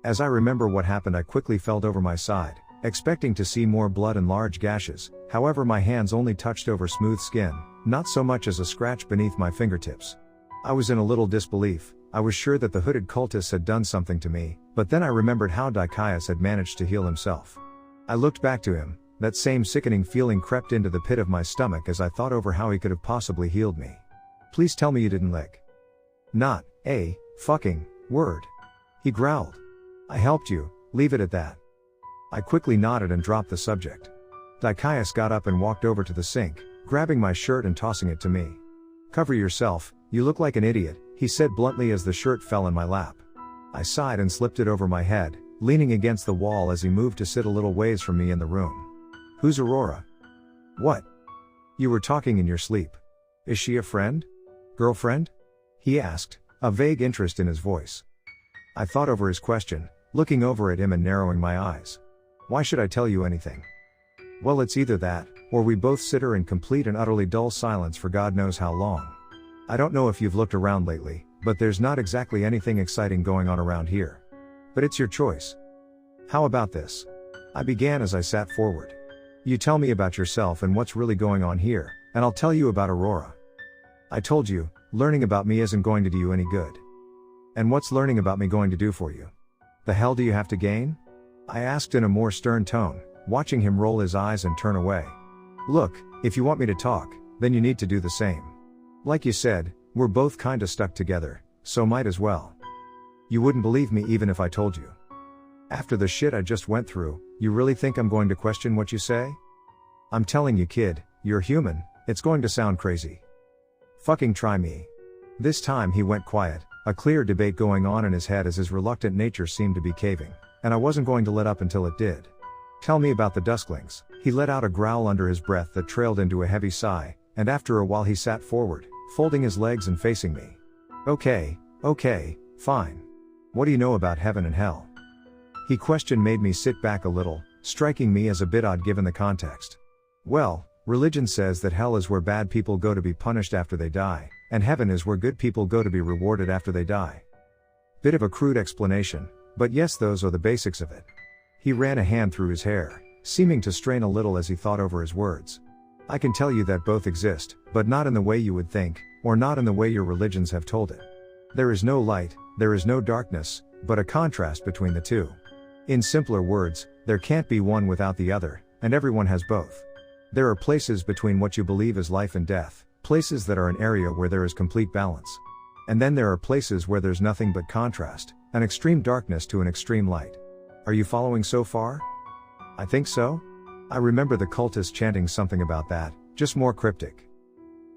As I remember what happened, I quickly felt over my side, expecting to see more blood and large gashes. However, my hands only touched over smooth skin, not so much as a scratch beneath my fingertips. I was in a little disbelief. I was sure that the hooded cultists had done something to me, but then I remembered how Dicaius had managed to heal himself. I looked back to him. That same sickening feeling crept into the pit of my stomach as I thought over how he could have possibly healed me. Please tell me you didn't lick. Not a fucking word. He growled. I helped you, leave it at that. I quickly nodded and dropped the subject. Dicaius got up and walked over to the sink, grabbing my shirt and tossing it to me. Cover yourself, you look like an idiot, he said bluntly as the shirt fell in my lap. I sighed and slipped it over my head, leaning against the wall as he moved to sit a little ways from me in the room. Who's Aurora? What? You were talking in your sleep. Is she a friend? Girlfriend? He asked, a vague interest in his voice. I thought over his question, looking over at him and narrowing my eyes. Why should I tell you anything? Well, it's either that, or we both sit here in complete and utterly dull silence for God knows how long. I don't know if you've looked around lately, but there's not exactly anything exciting going on around here. But it's your choice. How about this? I began as I sat forward. You tell me about yourself and what's really going on here, and I'll tell you about Aurora. I told you, learning about me isn't going to do you any good. And what's learning about me going to do for you? The hell do you have to gain? I asked in a more stern tone, watching him roll his eyes and turn away. Look, if you want me to talk, then you need to do the same. Like you said, we're both kinda stuck together, so might as well. You wouldn't believe me even if I told you. After the shit I just went through, you really think I'm going to question what you say? I'm telling you, kid, you're human, it's going to sound crazy. Fucking try me. This time he went quiet, a clear debate going on in his head as his reluctant nature seemed to be caving, and I wasn't going to let up until it did. Tell me about the Dusklings. He let out a growl under his breath that trailed into a heavy sigh, and after a while he sat forward, folding his legs and facing me. Okay, fine. What do you know about heaven and hell? He question made me sit back a little, striking me as a bit odd given the context. Well, religion says that hell is where bad people go to be punished after they die, and heaven is where good people go to be rewarded after they die. Bit of a crude explanation, but yes, those are the basics of it. He ran a hand through his hair, seeming to strain a little as he thought over his words. I can tell you that both exist, but not in the way you would think, or not in the way your religions have told it. There is no light, there is no darkness, but a contrast between the two. In simpler words, there can't be one without the other, and everyone has both. There are places between what you believe is life and death, places that are an area where there is complete balance. And then there are places where there's nothing but contrast, an extreme darkness to an extreme light. Are you following so far? I think so. I remember the cultists chanting something about that, just more cryptic.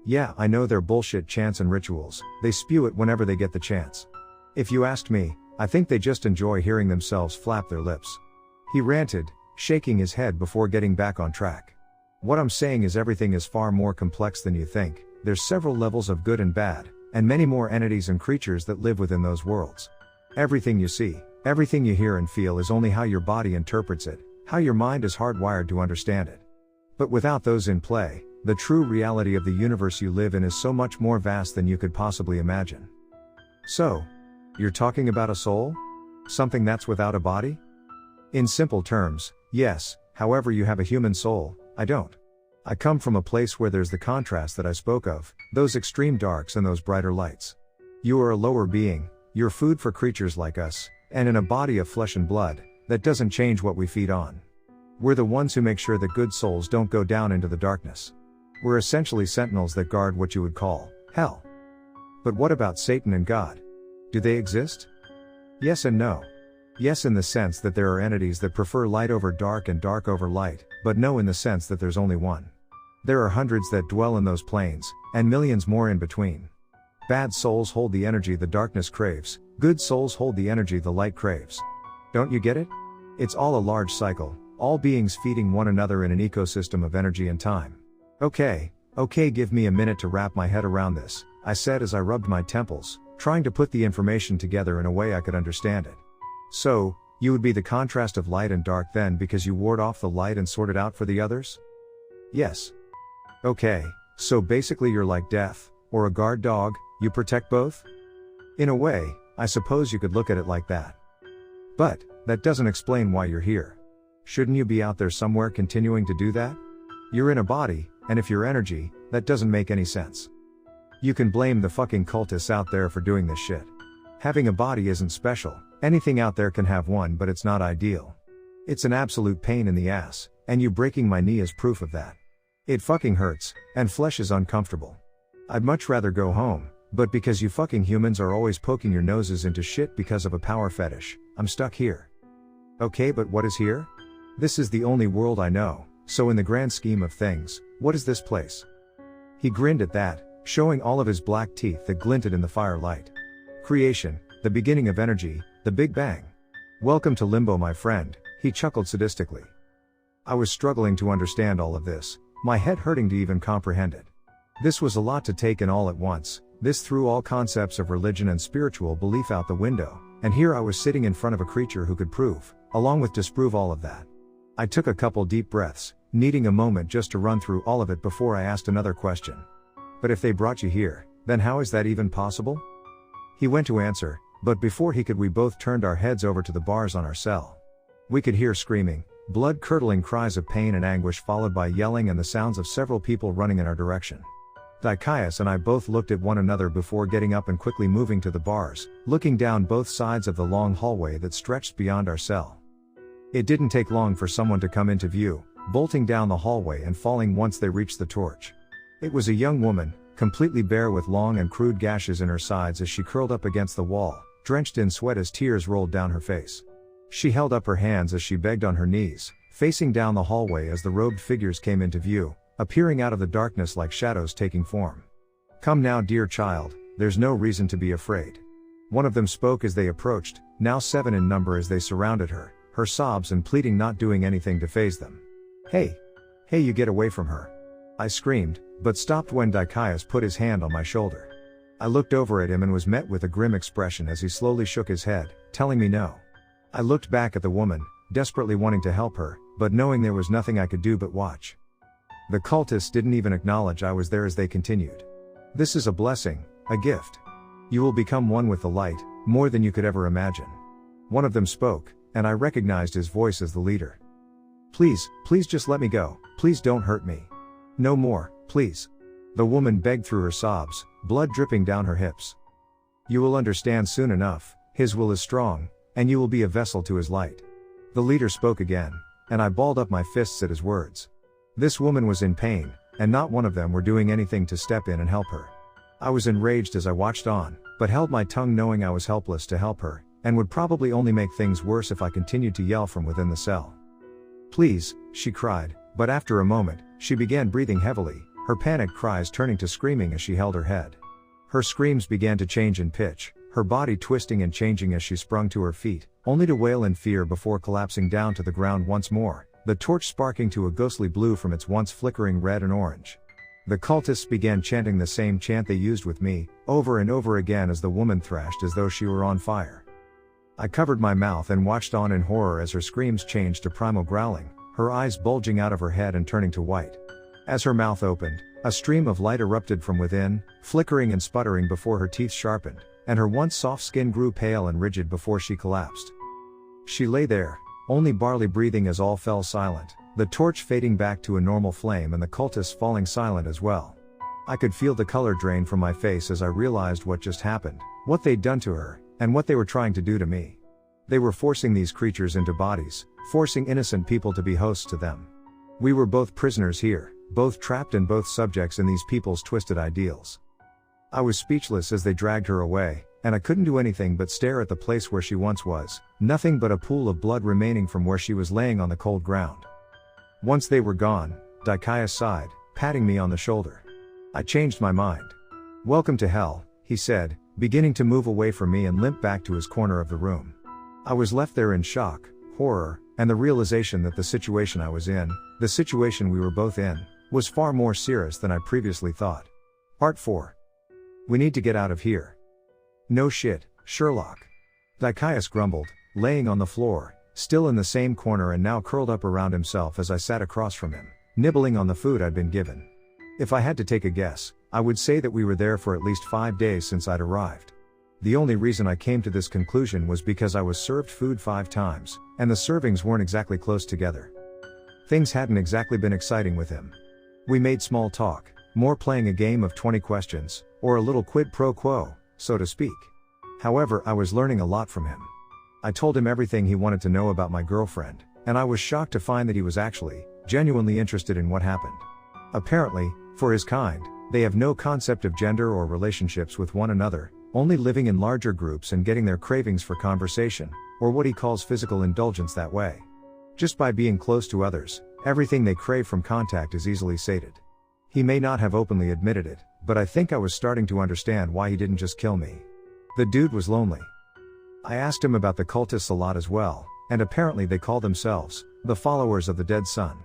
Yeah, I know they're bullshit chants and rituals, they spew it whenever they get the chance. If you asked me, I think they just enjoy hearing themselves flap their lips. He ranted, shaking his head before getting back on track. What I'm saying is everything is far more complex than you think, there's several levels of good and bad, and many more entities and creatures that live within those worlds. Everything you see, everything you hear and feel is only how your body interprets it, how your mind is hardwired to understand it. But without those in play, the true reality of the universe you live in is so much more vast than you could possibly imagine. So, you're talking about a soul? Something that's without a body? In simple terms, yes, however you have a human soul, I don't. I come from a place where there's the contrast that I spoke of, those extreme darks and those brighter lights. You are a lower being, you're food for creatures like us, and in a body of flesh and blood, that doesn't change what we feed on. We're the ones who make sure that good souls don't go down into the darkness. We're essentially sentinels that guard what you would call hell. But what about Satan and God? Do they exist? Yes and no. Yes, in the sense that there are entities that prefer light over dark and dark over light, but no in the sense that there's only one. There are hundreds that dwell in those planes, and millions more in between. Bad souls hold the energy the darkness craves, good souls hold the energy the light craves. Don't you get it? It's all a large cycle, all beings feeding one another in an ecosystem of energy and time. Okay, give me a minute to wrap my head around this, I said as I rubbed my temples, trying to put the information together in a way I could understand it. So, you would be the contrast of light and dark then because you ward off the light and sort it out for the others? Yes. Okay, so basically you're like death, or a guard dog, you protect both? In a way, I suppose you could look at it like that. But, that doesn't explain why you're here. Shouldn't you be out there somewhere continuing to do that? You're in a body, and if you're energy, that doesn't make any sense. You can blame the fucking cultists out there for doing this shit. Having a body isn't special, anything out there can have one, but it's not ideal. It's an absolute pain in the ass, and you breaking my knee is proof of that. It fucking hurts, and flesh is uncomfortable. I'd much rather go home, but because you fucking humans are always poking your noses into shit because of a power fetish, I'm stuck here. Okay, but what is here? This is the only world I know, so in the grand scheme of things, what is this place? He grinned at that, showing all of his black teeth that glinted in the firelight. Creation, the beginning of energy, the Big Bang. Welcome to limbo, my friend, he chuckled sadistically. I was struggling to understand all of this, my head hurting to even comprehend it. This was a lot to take in all at once. This threw all concepts of religion and spiritual belief out the window, and here I was sitting in front of a creature who could prove, along with disprove all of that. I took a couple deep breaths, needing a moment just to run through all of it before I asked another question. But if they brought you here, then how is that even possible? He went to answer, but before he could we both turned our heads over to the bars on our cell. We could hear screaming, blood-curdling cries of pain and anguish followed by yelling and the sounds of several people running in our direction. Dicaius and I both looked at one another before getting up and quickly moving to the bars, looking down both sides of the long hallway that stretched beyond our cell. It didn't take long for someone to come into view, bolting down the hallway and falling once they reached the torch. It was a young woman, completely bare with long and crude gashes in her sides as she curled up against the wall, drenched in sweat as tears rolled down her face. She held up her hands as she begged on her knees, facing down the hallway as the robed figures came into view, appearing out of the darkness like shadows taking form. Come now, dear child, there's no reason to be afraid. One of them spoke as they approached, now 7 in number as they surrounded her, her sobs and pleading not doing anything to faze them. Hey, you get away from her. I screamed, but stopped when Dicaius put his hand on my shoulder. I looked over at him and was met with a grim expression as he slowly shook his head, telling me no. I looked back at the woman, desperately wanting to help her, but knowing there was nothing I could do but watch. The cultists didn't even acknowledge I was there as they continued. This is a blessing, a gift. You will become one with the light, more than you could ever imagine. One of them spoke, and I recognized his voice as the leader. Please just let me go, please don't hurt me. No more, please. The woman begged through her sobs, blood dripping down her hips. You will understand soon enough, his will is strong, and you will be a vessel to his light. The leader spoke again, and I balled up my fists at his words. This woman was in pain, and not one of them were doing anything to step in and help her. I was enraged as I watched on, but held my tongue knowing I was helpless to help her, and would probably only make things worse if I continued to yell from within the cell. Please, she cried, but after a moment, she began breathing heavily, her panicked cries turning to screaming as she held her head. Her screams began to change in pitch, her body twisting and changing as she sprung to her feet, only to wail in fear before collapsing down to the ground once more, the torch sparking to a ghostly blue from its once flickering red and orange. The cultists began chanting the same chant they used with me, over and over again as the woman thrashed as though she were on fire. I covered my mouth and watched on in horror as her screams changed to primal growling, her eyes bulging out of her head and turning to white. As her mouth opened, a stream of light erupted from within, flickering and sputtering before her teeth sharpened, and her once soft skin grew pale and rigid before she collapsed. She lay there, only barely breathing as all fell silent, the torch fading back to a normal flame and the cultists falling silent as well. I could feel the color drain from my face as I realized what just happened, what they'd done to her, and what they were trying to do to me. They were forcing these creatures into bodies, forcing innocent people to be hosts to them. We were both prisoners here, both trapped and both subjects in these people's twisted ideals. I was speechless as they dragged her away, and I couldn't do anything but stare at the place where she once was, nothing but a pool of blood remaining from where she was laying on the cold ground. Once they were gone, Dicaius sighed, patting me on the shoulder. I changed my mind. Welcome to hell, he said, beginning to move away from me and limp back to his corner of the room. I was left there in shock, horror, and the realization that the situation I was in, the situation we were both in, was far more serious than I previously thought. Part 4. We need to get out of here. No shit, Sherlock. Dicaius grumbled, laying on the floor, still in the same corner and now curled up around himself as I sat across from him, nibbling on the food I'd been given. If I had to take a guess, I would say that we were there for at least 5 days since I'd arrived. The only reason I came to this conclusion was because I was served food 5 times, and the servings weren't exactly close together. Things hadn't exactly been exciting with him. We made small talk, more playing a game of 20 questions, or a little quid pro quo, so to speak. However, I was learning a lot from him. I told him everything he wanted to know about my girlfriend, and I was shocked to find that he was actually, genuinely interested in what happened. Apparently, for his kind, they have no concept of gender or relationships with one another, only living in larger groups and getting their cravings for conversation, or what he calls physical indulgence that way. Just by being close to others, everything they crave from contact is easily sated. He may not have openly admitted it, but I think I was starting to understand why he didn't just kill me. The dude was lonely. I asked him about the cultists a lot as well, and apparently they call themselves the followers of the dead sun.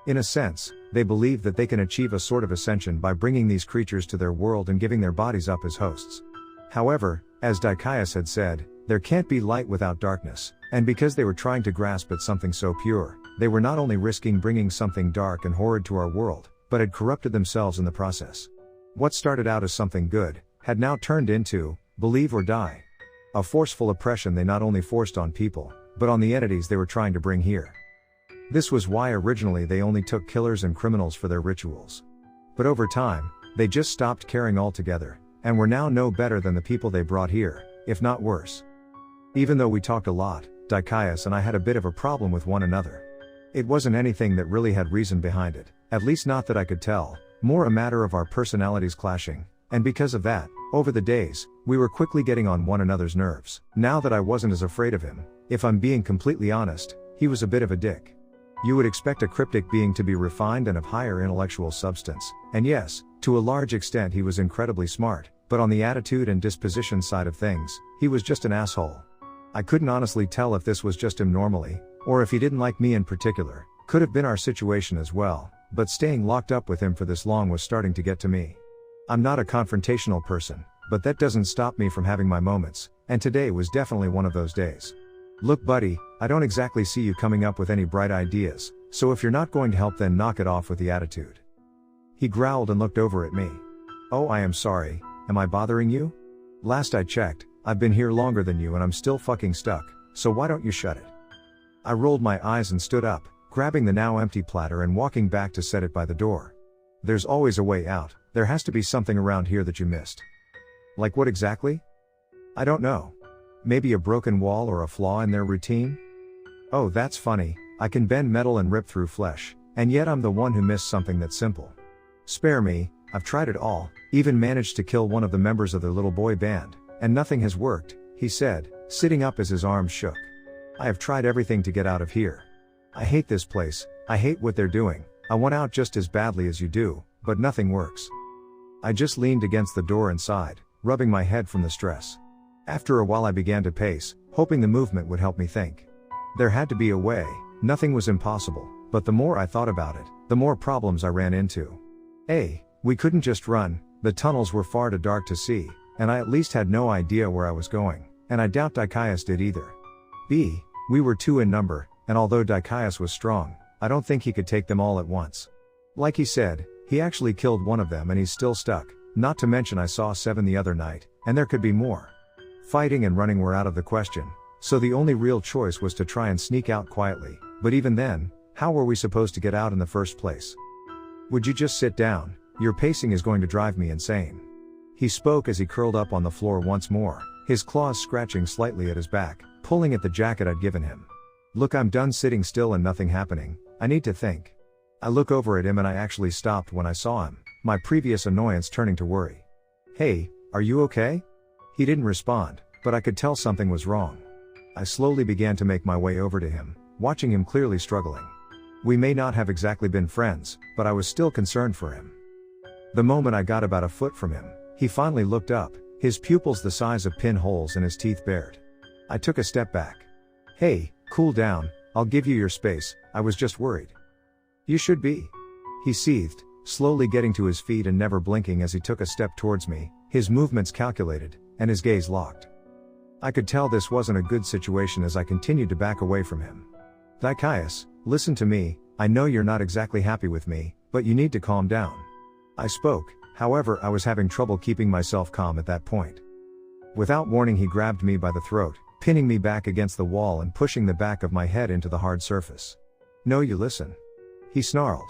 In a sense, they believe that they can achieve a sort of ascension by bringing these creatures to their world and giving their bodies up as hosts. However, as Dicaius had said, there can't be light without darkness, and because they were trying to grasp at something so pure, they were not only risking bringing something dark and horrid to our world, but had corrupted themselves in the process. What started out as something good, had now turned into, believe or die. A forceful oppression they not only forced on people, but on the entities they were trying to bring here. This was why originally they only took killers and criminals for their rituals. But over time, they just stopped caring altogether, and were now no better than the people they brought here, if not worse. Even though we talked a lot, Dicaius and I had a bit of a problem with one another. It wasn't anything that really had reason behind it, at least not that I could tell, more a matter of our personalities clashing, and because of that, over the days, we were quickly getting on one another's nerves. Now that I wasn't as afraid of him, if I'm being completely honest, he was a bit of a dick. You would expect a cryptic being to be refined and of higher intellectual substance, and yes, to a large extent he was incredibly smart, but on the attitude and disposition side of things, he was just an asshole. I couldn't honestly tell if this was just him normally, or if he didn't like me in particular. Could have been our situation as well, but staying locked up with him for this long was starting to get to me. I'm not a confrontational person, but that doesn't stop me from having my moments, and today was definitely one of those days. Look buddy, I don't exactly see you coming up with any bright ideas, so if you're not going to help then knock it off with the attitude. He growled and looked over at me. Oh, I am sorry, am I bothering you? Last I checked, I've been here longer than you and I'm still fucking stuck, so why don't you shut it? I rolled my eyes and stood up, grabbing the now empty platter and walking back to set it by the door. There's always a way out, there has to be something around here that you missed. Like what exactly? I don't know. Maybe a broken wall or a flaw in their routine? Oh, that's funny, I can bend metal and rip through flesh, and yet I'm the one who missed something that simple. Spare me, I've tried it all, even managed to kill one of the members of their little boy band, and nothing has worked, he said, sitting up as his arms shook. I have tried everything to get out of here. I hate this place, I hate what they're doing, I want out just as badly as you do, but nothing works. I just leaned against the door and sighed, rubbing my head from the stress. After a while I began to pace, hoping the movement would help me think. There had to be a way, nothing was impossible, but the more I thought about it, the more problems I ran into. A. We couldn't just run, the tunnels were far too dark to see, and I at least had no idea where I was going, and I doubt Dicaius did either. B. We were 2 in number, and although Dicaius was strong, I don't think he could take them all at once. Like he said, he actually killed one of them and he's still stuck, not to mention I saw 7 the other night, and there could be more. Fighting and running were out of the question, so the only real choice was to try and sneak out quietly, but even then, how were we supposed to get out in the first place? Would you just sit down? Your pacing is going to drive me insane. He spoke as he curled up on the floor once more, his claws scratching slightly at his back, pulling at the jacket I'd given him. Look, I'm done sitting still and nothing happening, I need to think. I look over at him and I actually stopped when I saw him, my previous annoyance turning to worry. Hey, are you okay? He didn't respond, but I could tell something was wrong. I slowly began to make my way over to him, watching him clearly struggling. We may not have exactly been friends, but I was still concerned for him. The moment I got about a foot from him, he finally looked up, his pupils the size of pinholes and his teeth bared. I took a step back. Hey, Cool down, I'll give you your space, I was just worried. You should be. He seethed, slowly getting to his feet and never blinking as he took a step towards me, his movements calculated, and his gaze locked. I could tell this wasn't a good situation as I continued to back away from him. Zacchaeus, listen to me, I know you're not exactly happy with me, but you need to calm down. I spoke, however I was having trouble keeping myself calm at that point. Without warning he grabbed me by the throat, pinning me back against the wall and pushing the back of my head into the hard surface. No, you listen. He snarled.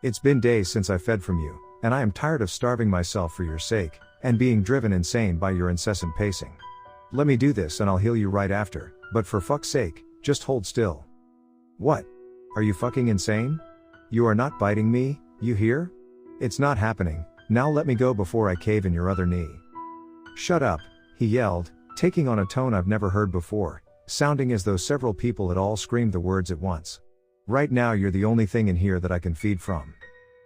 It's been days since I fed from you, and I am tired of starving myself for your sake, and being driven insane by your incessant pacing. Let me do this and I'll heal you right after, but for fuck's sake, just hold still. What? Are you fucking insane? You are not biting me, you hear? It's not happening, now let me go before I cave in your other knee. Shut up, he yelled, taking on a tone I've never heard before, sounding as though several people had all screamed the words at once. Right now you're the only thing in here that I can feed from.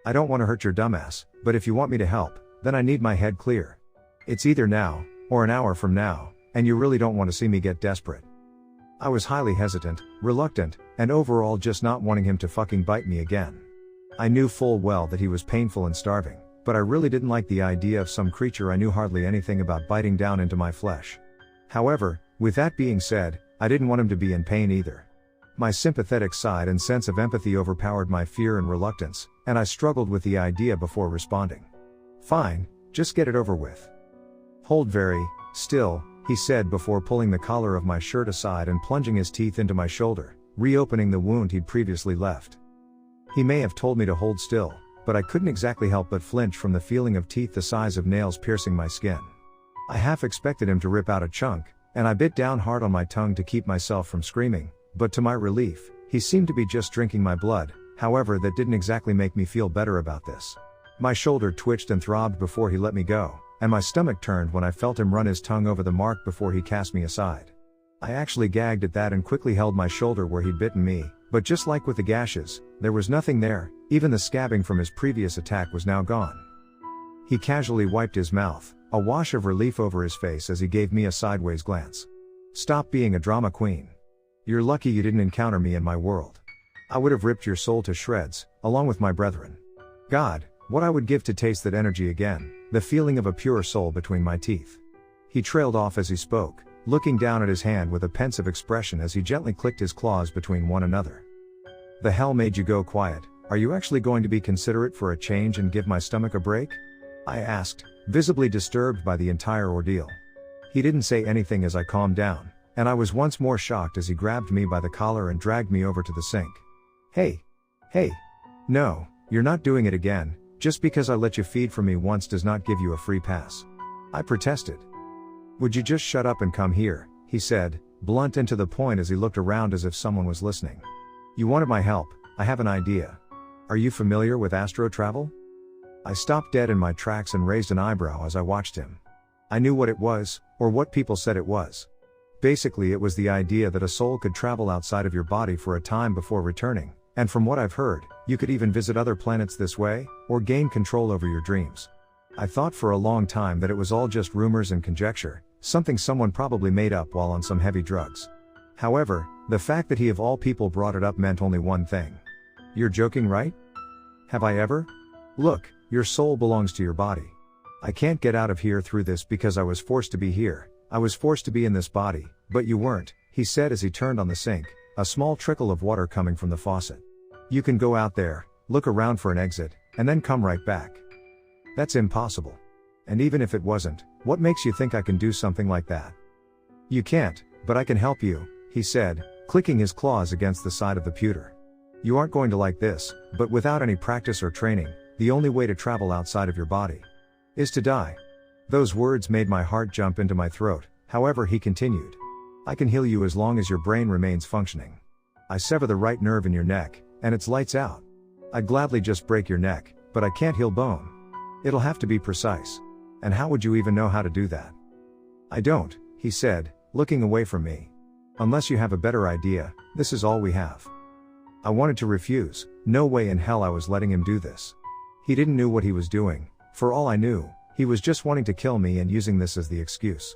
I don't want to hurt your dumbass, but if you want me to help, then I need my head clear. It's either now, or an hour from now, and you really don't want to see me get desperate. I was highly hesitant, reluctant, and overall just not wanting him to fucking bite me again. I knew full well that he was painful and starving, but I really didn't like the idea of some creature I knew hardly anything about biting down into my flesh. However, with that being said, I didn't want him to be in pain either. My sympathetic side and sense of empathy overpowered my fear and reluctance, and I struggled with the idea before responding. Fine, just get it over with. Hold very still, he said before pulling the collar of my shirt aside and plunging his teeth into my shoulder, reopening the wound he'd previously left. He may have told me to hold still, but I couldn't exactly help but flinch from the feeling of teeth the size of nails piercing my skin. I half expected him to rip out a chunk, and I bit down hard on my tongue to keep myself from screaming, but to my relief, he seemed to be just drinking my blood. However, that didn't exactly make me feel better about this. My shoulder twitched and throbbed before he let me go, and my stomach turned when I felt him run his tongue over the mark before he cast me aside. I actually gagged at that and quickly held my shoulder where he'd bitten me, but just like with the gashes, there was nothing there, even the scabbing from his previous attack was now gone. He casually wiped his mouth, a wash of relief over his face as he gave me a sideways glance. Stop being a drama queen. You're lucky you didn't encounter me in my world. I would have ripped your soul to shreds, along with my brethren. God, what I would give to taste that energy again, the feeling of a pure soul between my teeth. He trailed off as he spoke, looking down at his hand with a pensive expression as he gently clicked his claws between one another. The hell made you go quiet? Are you actually going to be considerate for a change and give my stomach a break? I asked, visibly disturbed by the entire ordeal. He didn't say anything as I calmed down, and I was once more shocked as he grabbed me by the collar and dragged me over to the sink. Hey! No, you're not doing it again, just because I let you feed from me once does not give you a free pass. I protested. Would you just shut up and come here, he said, blunt and to the point as he looked around as if someone was listening. You wanted my help, I have an idea. Are you familiar with astro travel? I stopped dead in my tracks and raised an eyebrow as I watched him. I knew what it was, or what people said it was. Basically it was the idea that a soul could travel outside of your body for a time before returning, and from what I've heard, you could even visit other planets this way, or gain control over your dreams. I thought for a long time that it was all just rumors and conjecture, something someone probably made up while on some heavy drugs. However, the fact that he of all people brought it up meant only one thing. You're joking, right? Have I ever? Look, your soul belongs to your body. I can't get out of here through this because I was forced to be here. I was forced to be in this body, but you weren't, he said as he turned on the sink, a small trickle of water coming from the faucet. You can go out there, look around for an exit, and then come right back. That's impossible. And even if it wasn't, what makes you think I can do something like that? You can't, but I can help you, he said, clicking his claws against the side of the pewter. You aren't going to like this, but without any practice or training, the only way to travel outside of your body is to die. Those words made my heart jump into my throat. However, he continued. I can heal you as long as your brain remains functioning. I sever the right nerve in your neck, and it's lights out. I'd gladly just break your neck, but I can't heal bone. It'll have to be precise. And how would you even know how to do that? I don't, he said, looking away from me. Unless you have a better idea, this is all we have. I wanted to refuse. No way in hell I was letting him do this. He didn't know what he was doing. For all I knew, he was just wanting to kill me and using this as the excuse.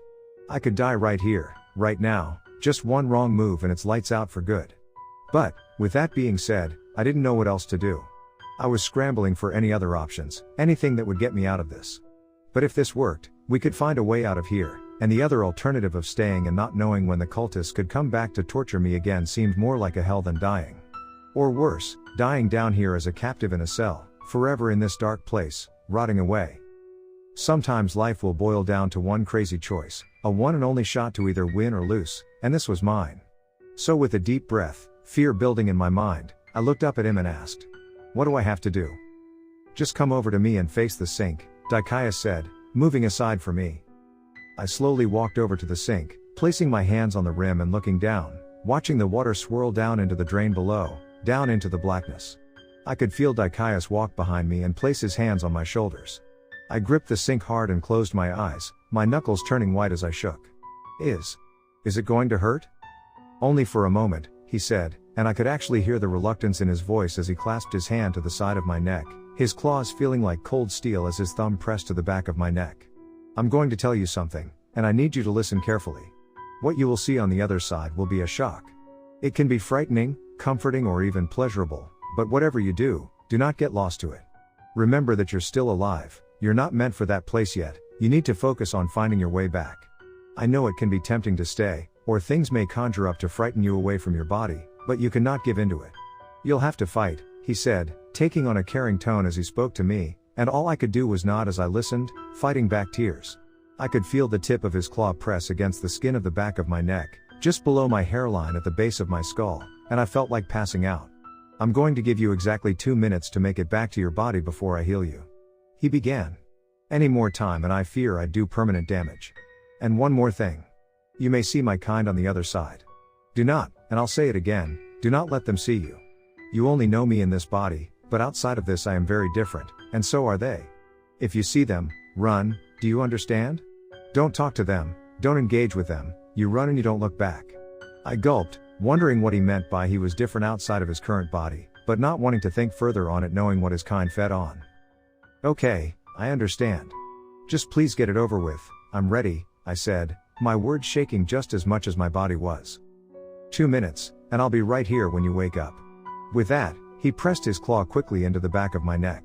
I could die right here, right now, Just one wrong move and it's lights out for good. But, with that being said, I didn't know what else to do. I was scrambling for any other options, anything that would get me out of this. But if this worked, we could find a way out of here, and the other alternative of staying and not knowing when the cultists could come back to torture me again seemed more like a hell than dying. Or worse, dying down here as a captive in a cell, forever in this dark place, rotting away. Sometimes life will boil down to one crazy choice, a one and only shot to either win or lose, and this was mine. So with a deep breath, fear building in my mind, I looked up at him and asked, "What do I have to do?" "Just come over to me and face the sink," Dicaius said, moving aside for me. I slowly walked over to the sink, placing my hands on the rim and looking down, watching the water swirl down into the drain below, down into the blackness. I could feel Dicaius walk behind me and place his hands on my shoulders. I gripped the sink hard and closed my eyes, my knuckles turning white as I shook. Is it going to hurt?" "Only for a moment," he said, and I could actually hear the reluctance in his voice as he clasped his hand to the side of my neck, his claws feeling like cold steel as his thumb pressed to the back of my neck. "I'm going to tell you something, and I need you to listen carefully. What you will see on the other side will be a shock. It can be frightening, comforting, or even pleasurable, but whatever you do, do not get lost to it. Remember that you're still alive, you're not meant for that place yet, you need to focus on finding your way back. I know it can be tempting to stay, or things may conjure up to frighten you away from your body, but you cannot give into it. You'll have to fight," he said, taking on a caring tone as he spoke to me, and all I could do was nod as I listened, fighting back tears. I could feel the tip of his claw press against the skin of the back of my neck, just below my hairline at the base of my skull, and I felt like passing out. "I'm going to give you exactly 2 minutes to make it back to your body before I heal you," he began. "Any more time and I fear I'd do permanent damage. And one more thing. You may see my kind on the other side. Do not, and I'll say it again, do not let them see you. You only know me in this body, but outside of this I am very different, and so are they. If you see them, run, do you understand? Don't talk to them, don't engage with them, you run and you don't look back." I gulped, wondering what he meant by he was different outside of his current body, but not wanting to think further on it knowing what his kind fed on. "Okay, I understand. Just please get it over with, I'm ready," I said, my words shaking just as much as my body was. 2 minutes, and I'll be right here when you wake up." With that, he pressed his claw quickly into the back of my neck.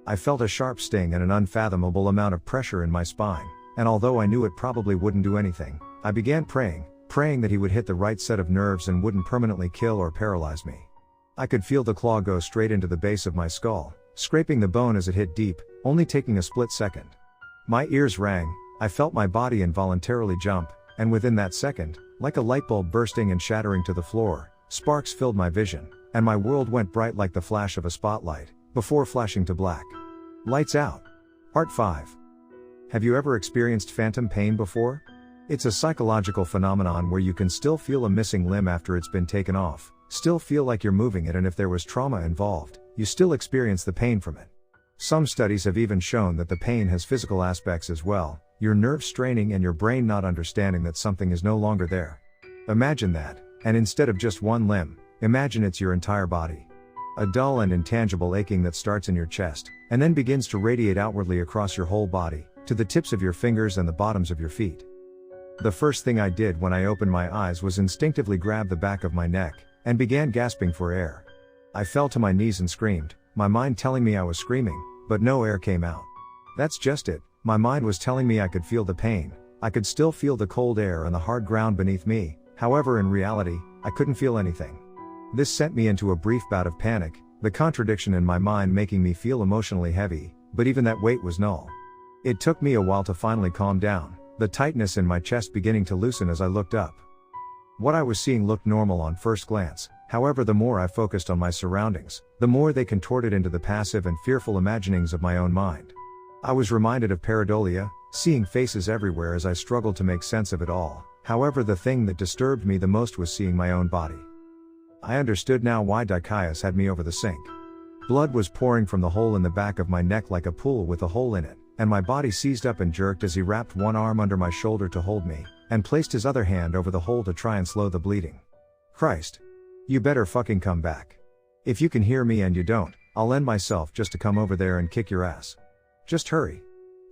I felt a sharp sting and an unfathomable amount of pressure in my spine, and although I knew it probably wouldn't do anything, I began praying that he would hit the right set of nerves and wouldn't permanently kill or paralyze me. I could feel the claw go straight into the base of my skull, scraping the bone as it hit deep, only taking a split second. My ears rang, I felt my body involuntarily jump, and within that second, like a light bulb bursting and shattering to the floor, sparks filled my vision, and my world went bright like the flash of a spotlight, before flashing to black. Lights out. Part 5. Have you ever experienced phantom pain before? It's a psychological phenomenon where you can still feel a missing limb after it's been taken off, still feel like you're moving it, and if there was trauma involved, you still experience the pain from it. Some studies have even shown that the pain has physical aspects as well, your nerves straining and your brain not understanding that something is no longer there. Imagine that, and instead of just one limb, imagine it's your entire body. A dull and intangible aching that starts in your chest, and then begins to radiate outwardly across your whole body, to the tips of your fingers and the bottoms of your feet. The first thing I did when I opened my eyes was instinctively grab the back of my neck, and began gasping for air. I fell to my knees and screamed, my mind telling me I was screaming, but no air came out. That's just it, my mind was telling me I could feel the pain, I could still feel the cold air and the hard ground beneath me, however in reality, I couldn't feel anything. This sent me into a brief bout of panic, the contradiction in my mind making me feel emotionally heavy, but even that weight was null. It took me a while to finally calm down, the tightness in my chest beginning to loosen as I looked up. What I was seeing looked normal on first glance, however the more I focused on my surroundings, the more they contorted into the passive and fearful imaginings of my own mind. I was reminded of pareidolia, seeing faces everywhere as I struggled to make sense of it all, however the thing that disturbed me the most was seeing my own body. I understood now why Dicaius had me over the sink. Blood was pouring from the hole in the back of my neck like a pool with a hole in it, and my body seized up and jerked as he wrapped one arm under my shoulder to hold me, and placed his other hand over the hole to try and slow the bleeding. Christ. You better fucking come back. If you can hear me and you don't, I'll end myself just to come over there and kick your ass. Just hurry.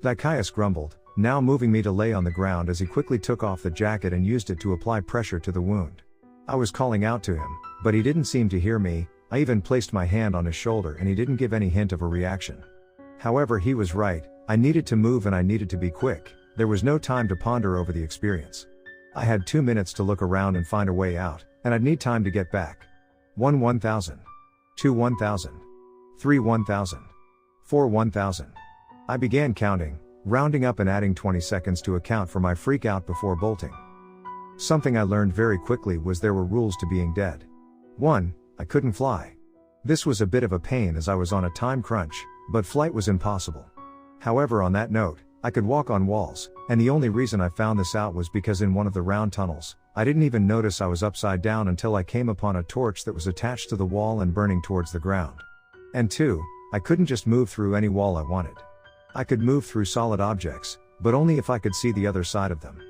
Dicaius grumbled, now moving me to lay on the ground as he quickly took off the jacket and used it to apply pressure to the wound. I was calling out to him, but he didn't seem to hear me. I even placed my hand on his shoulder and he didn't give any hint of a reaction. However, he was right. I needed to move and I needed to be quick. There was no time to ponder over the experience. I had 2 minutes to look around and find a way out, and I'd need time to get back. 1,000. 2,000. 3,000. 4,000. I began counting, rounding up and adding 20 seconds to account for my freak out before bolting. Something I learned very quickly was there were rules to being dead. 1. I couldn't fly. This was a bit of a pain as I was on a time crunch, but flight was impossible. However, on that note, I could walk on walls, and the only reason I found this out was because in one of the round tunnels, I didn't even notice I was upside down until I came upon a torch that was attached to the wall and burning towards the ground. And 2, I couldn't just move through any wall I wanted. I could move through solid objects, but only if I could see the other side of them.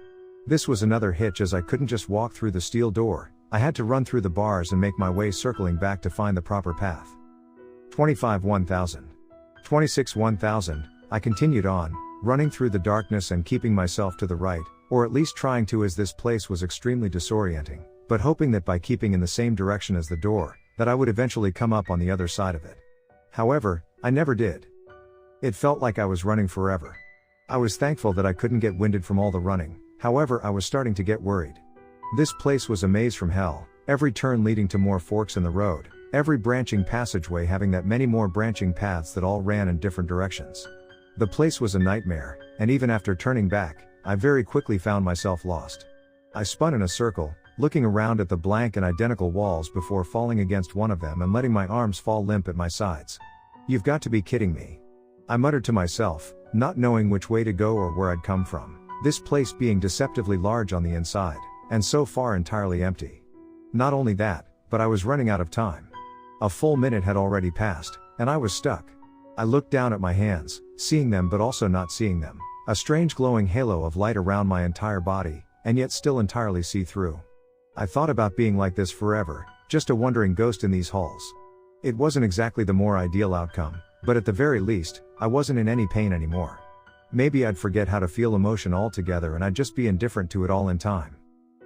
This was another hitch as I couldn't just walk through the steel door. I had to run through the bars and make my way circling back to find the proper path. 25 1,000. 26 1,000, I continued on, running through the darkness and keeping myself to the right, or at least trying to, as this place was extremely disorienting, but hoping that by keeping in the same direction as the door, that I would eventually come up on the other side of it. However, I never did. It felt like I was running forever. I was thankful that I couldn't get winded from all the running, however I was starting to get worried. This place was a maze from hell, every turn leading to more forks in the road, every branching passageway having that many more branching paths that all ran in different directions. The place was a nightmare, and even after turning back, I very quickly found myself lost. I spun in a circle, looking around at the blank and identical walls before falling against one of them and letting my arms fall limp at my sides. "You've got to be kidding me," I muttered to myself, not knowing which way to go or where I'd come from, this place being deceptively large on the inside, and so far entirely empty. Not only that, but I was running out of time. A full minute had already passed, and I was stuck. I looked down at my hands, seeing them but also not seeing them, a strange glowing halo of light around my entire body, and yet still entirely see-through. I thought about being like this forever, just a wandering ghost in these halls. It wasn't exactly the more ideal outcome, but at the very least, I wasn't in any pain anymore. Maybe I'd forget how to feel emotion altogether and I'd just be indifferent to it all in time.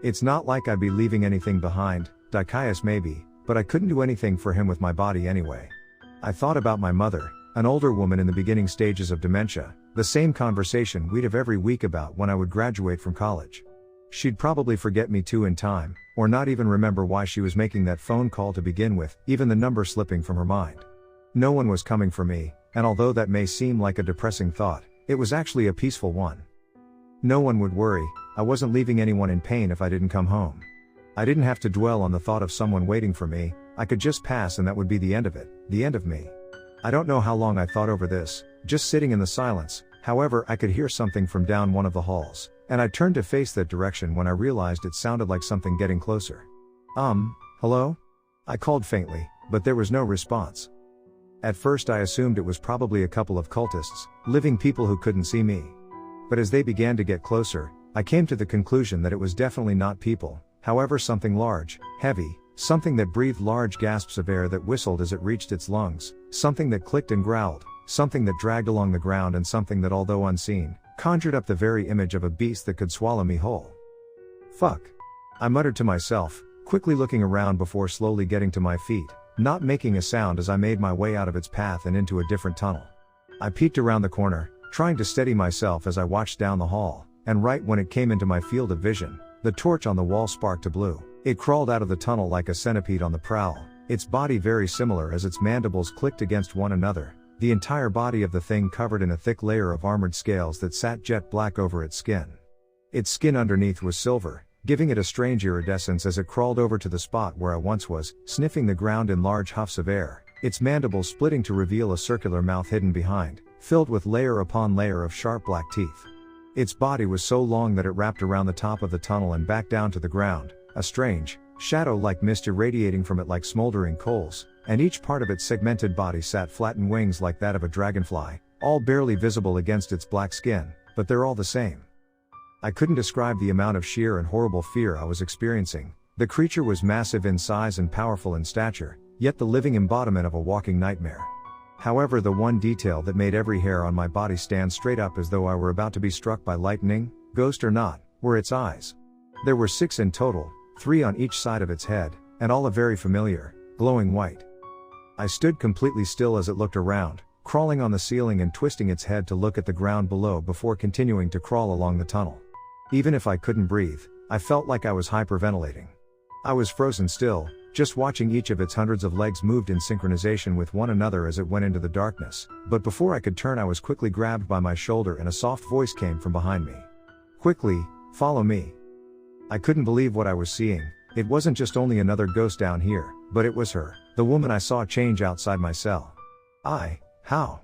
It's not like I'd be leaving anything behind, Dicaius maybe, but I couldn't do anything for him with my body anyway. I thought about my mother, an older woman in the beginning stages of dementia, the same conversation we'd have every week about when I would graduate from college. She'd probably forget me too in time, or not even remember why she was making that phone call to begin with, even the number slipping from her mind. No one was coming for me, and although that may seem like a depressing thought, it was actually a peaceful one. No one would worry, I wasn't leaving anyone in pain if I didn't come home. I didn't have to dwell on the thought of someone waiting for me, I could just pass and that would be the end of it, the end of me. I don't know how long I thought over this, just sitting in the silence. However, I could hear something from down one of the halls, and I turned to face that direction when I realized it sounded like something getting closer. Hello? I called faintly, but there was no response. At first I assumed it was probably a couple of cultists, living people who couldn't see me. But as they began to get closer, I came to the conclusion that it was definitely not people, however something large, heavy, something that breathed large gasps of air that whistled as it reached its lungs, something that clicked and growled, something that dragged along the ground and something that although unseen, conjured up the very image of a beast that could swallow me whole. Fuck. I muttered to myself, quickly looking around before slowly getting to my feet, not making a sound as I made my way out of its path and into a different tunnel. I peeked around the corner, trying to steady myself as I watched down the hall, and right when it came into my field of vision, the torch on the wall sparked to blue. It crawled out of the tunnel like a centipede on the prowl, its body very similar as its mandibles clicked against one another, the entire body of the thing covered in a thick layer of armored scales that sat jet black over its skin. Its skin underneath was silver, giving it a strange iridescence as it crawled over to the spot where I once was, sniffing the ground in large huffs of air, its mandibles splitting to reveal a circular mouth hidden behind, filled with layer upon layer of sharp black teeth. Its body was so long that it wrapped around the top of the tunnel and back down to the ground, a strange, shadow-like mist irradiating from it like smoldering coals, and each part of its segmented body sat flattened wings like that of a dragonfly, all barely visible against its black skin, but they're all the same. I couldn't describe the amount of sheer and horrible fear I was experiencing. The creature was massive in size and powerful in stature, yet the living embodiment of a walking nightmare. However, the one detail that made every hair on my body stand straight up as though I were about to be struck by lightning, ghost or not, were its eyes. There were 6 in total, 3 on each side of its head, and all a very familiar, glowing white. I stood completely still as it looked around, crawling on the ceiling and twisting its head to look at the ground below before continuing to crawl along the tunnel. Even if I couldn't breathe, I felt like I was hyperventilating. I was frozen still, just watching each of its hundreds of legs moved in synchronization with one another as it went into the darkness, but before I could turn I was quickly grabbed by my shoulder and a soft voice came from behind me. "Quickly, follow me." I couldn't believe what I was seeing. It wasn't just only another ghost down here, but it was her, the woman I saw change outside my cell. How?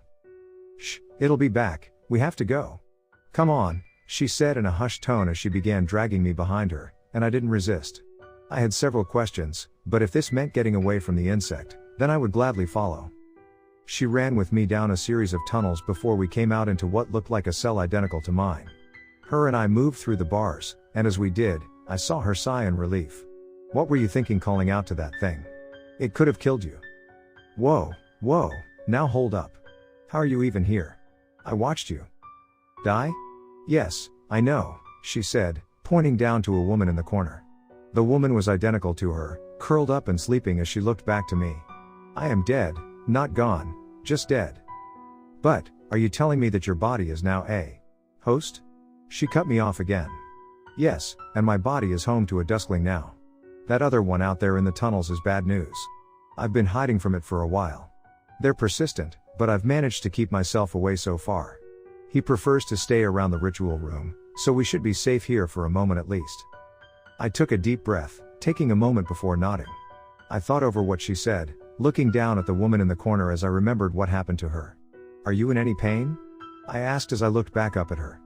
"Shh, it'll be back, we have to go." "Come on," she said in a hushed tone as she began dragging me behind her, and I didn't resist. I had several questions, but if this meant getting away from the insect, then I would gladly follow. She ran with me down a series of tunnels before we came out into what looked like a cell identical to mine. Her and I moved through the bars, and as we did, I saw her sigh in relief. "What were you thinking calling out to that thing? It could have killed you." Whoa, now hold up. How are you even here? I watched you die?" "Yes, I know," she said, pointing down to a woman in the corner. The woman was identical to her, curled up and sleeping as she looked back to me. "I am dead, not gone, just dead." "But, are you telling me that your body is now a host?" She cut me off again. "Yes, and my body is home to a duskling now. That other one out there in the tunnels is bad news. I've been hiding from it for a while. They're persistent, but I've managed to keep myself away so far. He prefers to stay around the ritual room, so we should be safe here for a moment at least." I took a deep breath, taking a moment before nodding. I thought over what she said, looking down at the woman in the corner as I remembered what happened to her. "Are you in any pain?" I asked as I looked back up at her.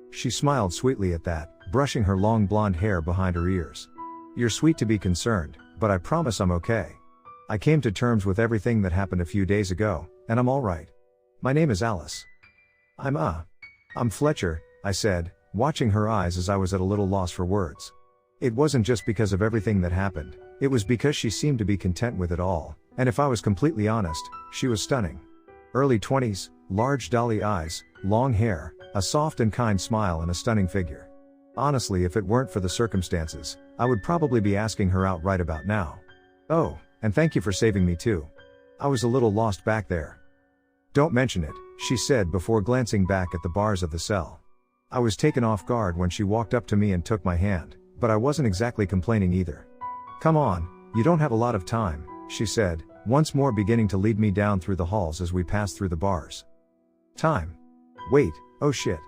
She smiled sweetly at that, brushing her long blonde hair behind her ears. "You're sweet to be concerned, but I promise I'm okay. I came to terms with everything that happened a few days ago, and I'm alright. My name is Alice." I'm Fletcher," I said, watching her eyes as I was at a little loss for words. It wasn't just because of everything that happened, it was because she seemed to be content with it all, and if I was completely honest, she was stunning. Early 20s, large dolly eyes, long hair, a soft and kind smile and a stunning figure. Honestly, if it weren't for the circumstances, I would probably be asking her out right about now. "Oh, and thank you for saving me too. I was a little lost back there." "Don't mention it," she said before glancing back at the bars of the cell. I was taken off guard when she walked up to me and took my hand, but I wasn't exactly complaining either. "Come on, you don't have a lot of time," she said, once more beginning to lead me down through the halls as we passed through the bars. "Time? Wait, oh shit.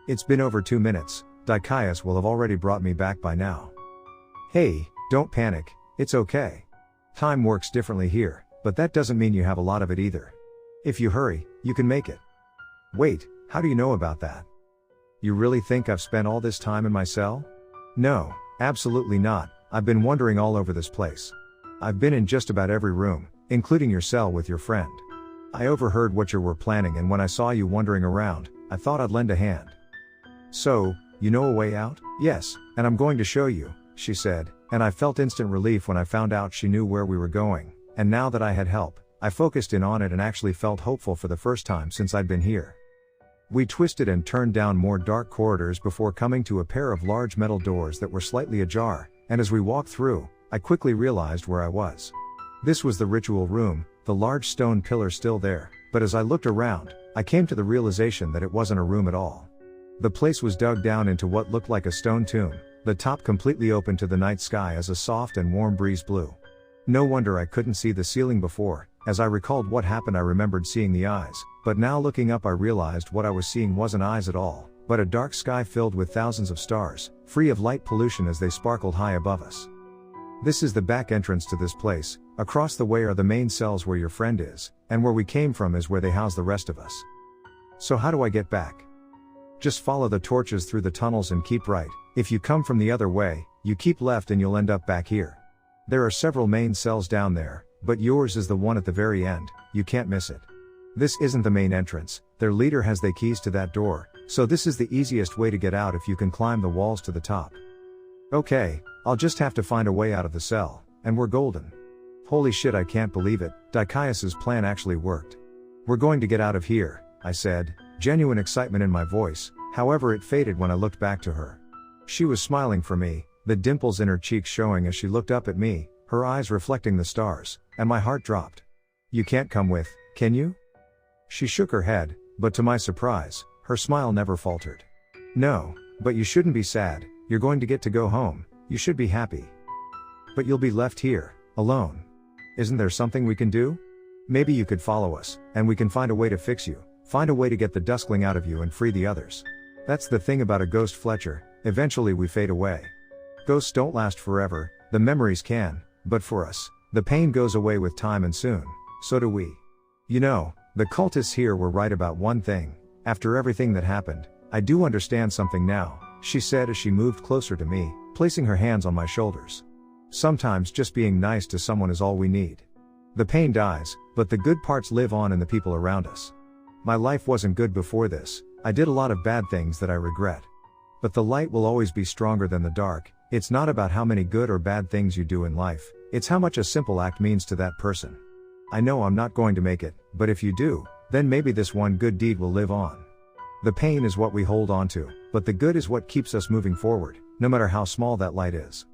It's been over 2 minutes, Dicaius will have already brought me back by now." "Hey, don't panic, it's okay. Time works differently here, but that doesn't mean you have a lot of it either. If you hurry, you can make it." "Wait, how do you know about that? You really think I've spent all this time in my cell?" "No, absolutely not, I've been wandering all over this place. I've been in just about every room, including your cell with your friend. I overheard what you were planning and when I saw you wandering around, I thought I'd lend a hand." "So, you know a way out?" "Yes, and I'm going to show you," she said, and I felt instant relief when I found out she knew where we were going, and now that I had help, I focused in on it and actually felt hopeful for the first time since I'd been here. We twisted and turned down more dark corridors before coming to a pair of large metal doors that were slightly ajar, and as we walked through, I quickly realized where I was. This was the ritual room, the large stone pillar still there, but as I looked around, I came to the realization that it wasn't a room at all. The place was dug down into what looked like a stone tomb, the top completely open to the night sky as a soft and warm breeze blew. No wonder I couldn't see the ceiling before. As I recalled what happened, I remembered seeing the eyes, but now looking up I realized what I was seeing wasn't eyes at all, but a dark sky filled with thousands of stars, free of light pollution as they sparkled high above us. "This is the back entrance to this place. Across the way are the main cells where your friend is, and where we came from is where they house the rest of us. So how do I get back?" "Just follow the torches through the tunnels and keep right. If you come from the other way, you keep left and you'll end up back here. There are several main cells down there, but yours is the one at the very end, you can't miss it. This isn't the main entrance, their leader has the keys to that door, so this is the easiest way to get out if you can climb the walls to the top." "Okay, I'll just have to find a way out of the cell, and we're golden." Holy shit, I can't believe it, Dicaius's plan actually worked. "We're going to get out of here," I said, genuine excitement in my voice, however it faded when I looked back to her. She was smiling for me, the dimples in her cheeks showing as she looked up at me, her eyes reflecting the stars, and my heart dropped. "You can't come with, can you?" She shook her head, but to my surprise, her smile never faltered. "No, but you shouldn't be sad, you're going to get to go home, you should be happy. But you'll be left here, alone. Isn't there something we can do? Maybe you could follow us, and we can find a way to fix you, find a way to get the duskling out of you and free the others. That's the thing about a ghost, Fletcher, eventually we fade away. Ghosts don't last forever, the memories can, but for us, the pain goes away with time and soon, so do we. You know, the cultists here were right about one thing, after everything that happened, I do understand something now," she said as she moved closer to me, placing her hands on my shoulders. "Sometimes just being nice to someone is all we need. The pain dies, but the good parts live on in the people around us. My life wasn't good before this, I did a lot of bad things that I regret. But the light will always be stronger than the dark. It's not about how many good or bad things you do in life, it's how much a simple act means to that person. I know I'm not going to make it, but if you do, then maybe this one good deed will live on. The pain is what we hold on to, but the good is what keeps us moving forward, no matter how small that light is."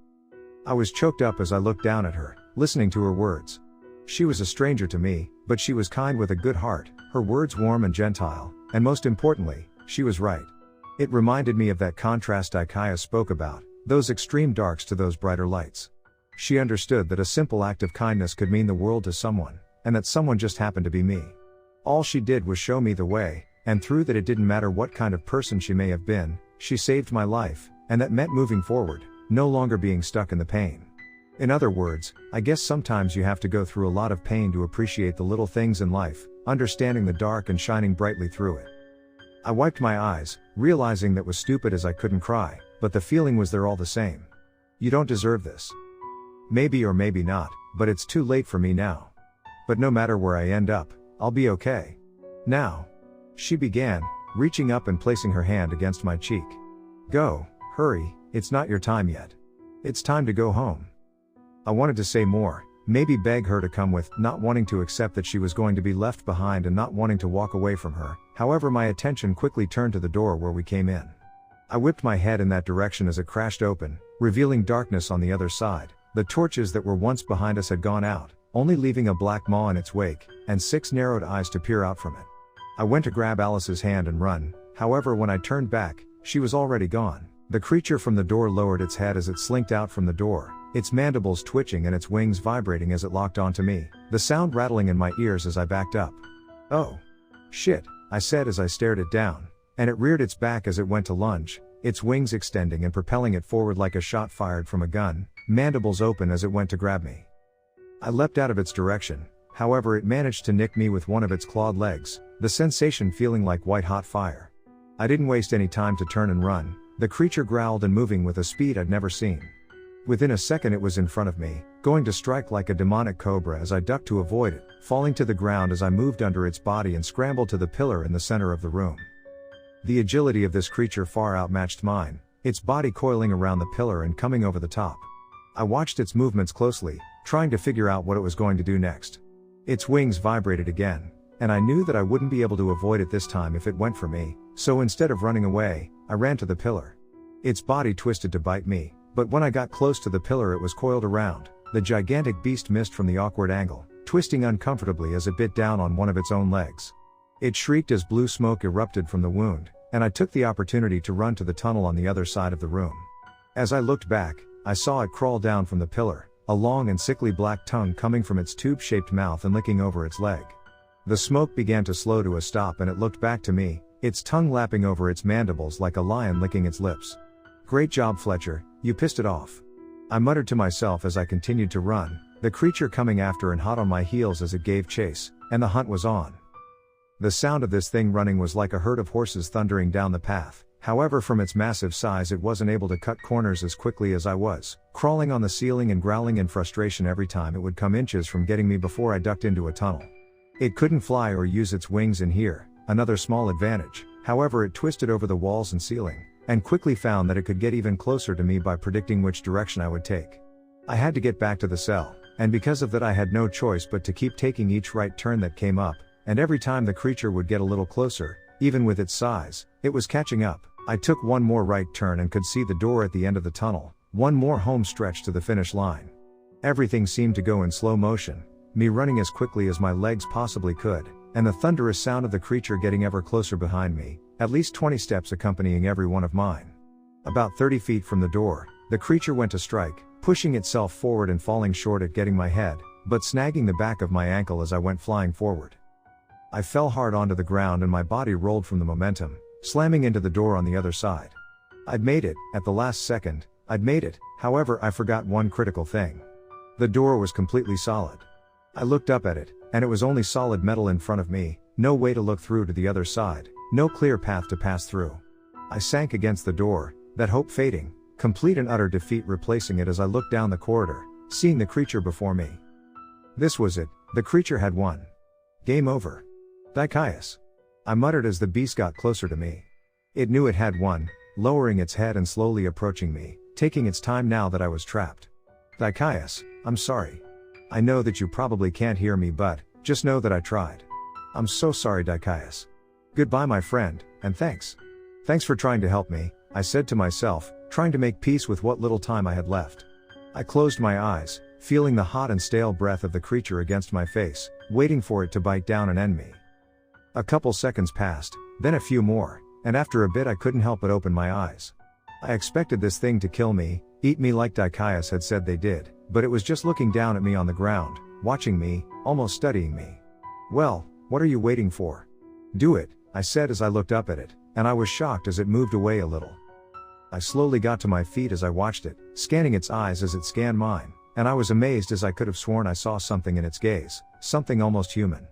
I was choked up as I looked down at her, listening to her words. She was a stranger to me, but she was kind with a good heart, her words warm and gentile, and most importantly, she was right. It reminded me of that contrast Ikaya spoke about, those extreme darks to those brighter lights. She understood that a simple act of kindness could mean the world to someone, and that someone just happened to be me. All she did was show me the way, and through that it didn't matter what kind of person she may have been, she saved my life, and that meant moving forward, no longer being stuck in the pain. In other words, I guess sometimes you have to go through a lot of pain to appreciate the little things in life, understanding the dark and shining brightly through it. I wiped my eyes, realizing that was stupid as I couldn't cry, but the feeling was there all the same. "You don't deserve this. Maybe or maybe not, but it's too late for me now. But no matter where I end up, I'll be okay. Now," she began, reaching up and placing her hand against my cheek. "Go, hurry, it's not your time yet. It's time to go home." I wanted to say more, maybe beg her to come with, not wanting to accept that she was going to be left behind and not wanting to walk away from her, however my attention quickly turned to the door where we came in. I whipped my head in that direction as it crashed open, revealing darkness on the other side. The torches that were once behind us had gone out, only leaving a black maw in its wake, and 6 narrowed eyes to peer out from it. I went to grab Alice's hand and run, however when I turned back, she was already gone. The creature from the door lowered its head as it slinked out from the door, its mandibles twitching and its wings vibrating as it locked onto me, the sound rattling in my ears as I backed up. "Oh. Shit," I said as I stared it down, and it reared its back as it went to lunge, its wings extending and propelling it forward like a shot fired from a gun, mandibles open as it went to grab me. I leapt out of its direction, however it managed to nick me with one of its clawed legs, the sensation feeling like white-hot fire. I didn't waste any time to turn and run, the creature growled and moving with a speed I'd never seen. Within a second it was in front of me, going to strike like a demonic cobra as I ducked to avoid it, falling to the ground as I moved under its body and scrambled to the pillar in the center of the room. The agility of this creature far outmatched mine, its body coiling around the pillar and coming over the top. I watched its movements closely, trying to figure out what it was going to do next. Its wings vibrated again, and I knew that I wouldn't be able to avoid it this time if it went for me, so instead of running away, I ran to the pillar. Its body twisted to bite me, but when I got close to the pillar it was coiled around. The gigantic beast missed from the awkward angle, twisting uncomfortably as it bit down on one of its own legs. It shrieked as blue smoke erupted from the wound, and I took the opportunity to run to the tunnel on the other side of the room. As I looked back, I saw it crawl down from the pillar, a long and sickly black tongue coming from its tube-shaped mouth and licking over its leg. The smoke began to slow to a stop and it looked back to me, its tongue lapping over its mandibles like a lion licking its lips. "Great job, Fletcher, you pissed it off," I muttered to myself as I continued to run, the creature coming after and hot on my heels as it gave chase, and the hunt was on. The sound of this thing running was like a herd of horses thundering down the path. However, from its massive size it wasn't able to cut corners as quickly as I was, crawling on the ceiling and growling in frustration every time it would come inches from getting me before I ducked into a tunnel. It couldn't fly or use its wings in here, another small advantage. However, it twisted over the walls and ceiling, and quickly found that it could get even closer to me by predicting which direction I would take. I had to get back to the cell, and because of that I had no choice but to keep taking each right turn that came up, and every time the creature would get a little closer, even with its size, it was catching up. I took one more right turn and could see the door at the end of the tunnel, one more home stretch to the finish line. Everything seemed to go in slow motion, me running as quickly as my legs possibly could, and the thunderous sound of the creature getting ever closer behind me, at least 20 steps accompanying every one of mine. About 30 feet from the door, the creature went to strike, pushing itself forward and falling short at getting my head, but snagging the back of my ankle as I went flying forward. I fell hard onto the ground and my body rolled from the momentum, slamming into the door on the other side. I'd made it, at the last second, I'd made it, however I forgot one critical thing. The door was completely solid. I looked up at it, and it was only solid metal in front of me, no way to look through to the other side, no clear path to pass through. I sank against the door, that hope fading, complete and utter defeat replacing it as I looked down the corridor, seeing the creature before me. This was it, the creature had won. Game over. Dicaius. I muttered as the beast got closer to me. It knew it had won, lowering its head and slowly approaching me, taking its time now that I was trapped. Dicaius, I'm sorry. I know that you probably can't hear me, but just know that I tried. I'm so sorry, Dicaius. Goodbye, my friend, and thanks. Thanks for trying to help me, I said to myself, trying to make peace with what little time I had left. I closed my eyes, feeling the hot and stale breath of the creature against my face, waiting for it to bite down and end me. A couple seconds passed, then a few more, and after a bit I couldn't help but open my eyes. I expected this thing to kill me, eat me like Dicaius had said they did, but it was just looking down at me on the ground, watching me, almost studying me. Well, what are you waiting for? Do it, I said as I looked up at it, and I was shocked as it moved away a little. I slowly got to my feet as I watched it, scanning its eyes as it scanned mine, and I was amazed as I could have sworn I saw something in its gaze, something almost human.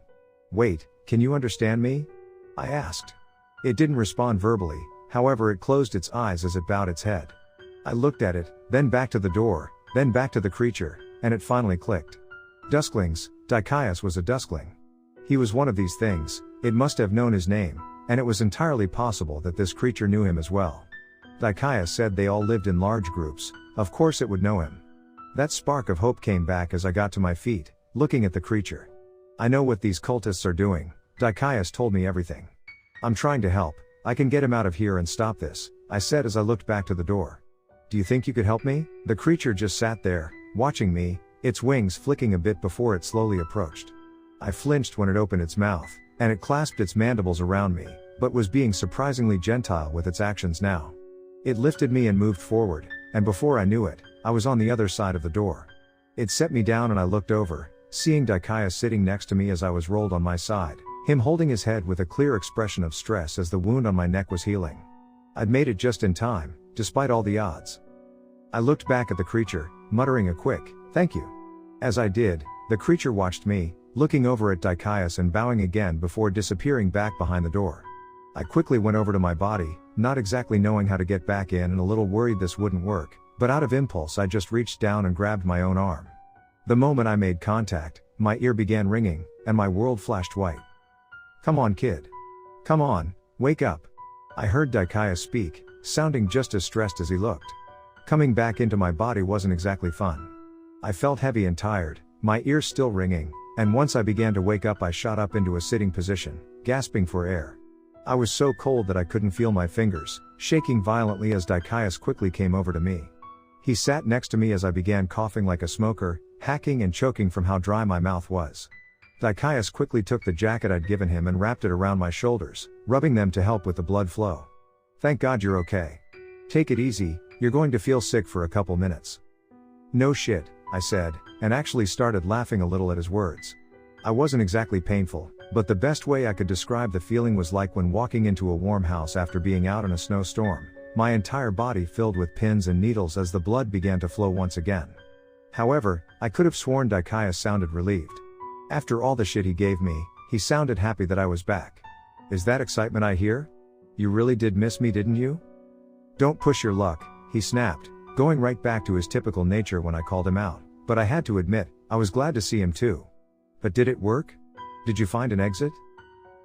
Wait, can you understand me? I asked. It didn't respond verbally, however it closed its eyes as it bowed its head. I looked at it, then back to the door, then back to the creature, and it finally clicked. Dusklings, Dicaius was a duskling. He was one of these things, it must have known his name, and it was entirely possible that this creature knew him as well. Dicaius said they all lived in large groups, of course it would know him. That spark of hope came back as I got to my feet, looking at the creature. I know what these cultists are doing, Dicaius told me everything. I'm trying to help, I can get him out of here and stop this, I said as I looked back to the door. Do you think you could help me? The creature just sat there, watching me, its wings flicking a bit before it slowly approached. I flinched when it opened its mouth, and it clasped its mandibles around me, but was being surprisingly gentle with its actions now. It lifted me and moved forward, and before I knew it, I was on the other side of the door. It set me down and I looked over, seeing Dicaius sitting next to me as I was rolled on my side, him holding his head with a clear expression of stress as the wound on my neck was healing. I'd made it just in time, despite all the odds. I looked back at the creature, muttering a quick, "Thank you." As I did, the creature watched me, looking over at Dicaius and bowing again before disappearing back behind the door. I quickly went over to my body, not exactly knowing how to get back in and a little worried this wouldn't work, but out of impulse I just reached down and grabbed my own arm. The moment I made contact, my ear began ringing, and my world flashed white. "Come on, kid. Come on, wake up." I heard Dicaius speak, sounding just as stressed as he looked. Coming back into my body wasn't exactly fun. I felt heavy and tired, my ears still ringing, and once I began to wake up I shot up into a sitting position, gasping for air. I was so cold that I couldn't feel my fingers, shaking violently as Dicaius quickly came over to me. He sat next to me as I began coughing like a smoker, hacking and choking from how dry my mouth was. Dicaius quickly took the jacket I'd given him and wrapped it around my shoulders, rubbing them to help with the blood flow. "Thank God you're okay. Take it easy, you're going to feel sick for a couple minutes." "No shit," I said, and actually started laughing a little at his words. I wasn't exactly painful, but the best way I could describe the feeling was like when walking into a warm house after being out in a snowstorm, my entire body filled with pins and needles as the blood began to flow once again. However, I could have sworn Dicaius sounded relieved. After all the shit he gave me, he sounded happy that I was back. "Is that excitement I hear? You really did miss me, didn't you?" "Don't push your luck," he snapped, going right back to his typical nature when I called him out, but I had to admit, I was glad to see him too. "But did it work? Did you find an exit?"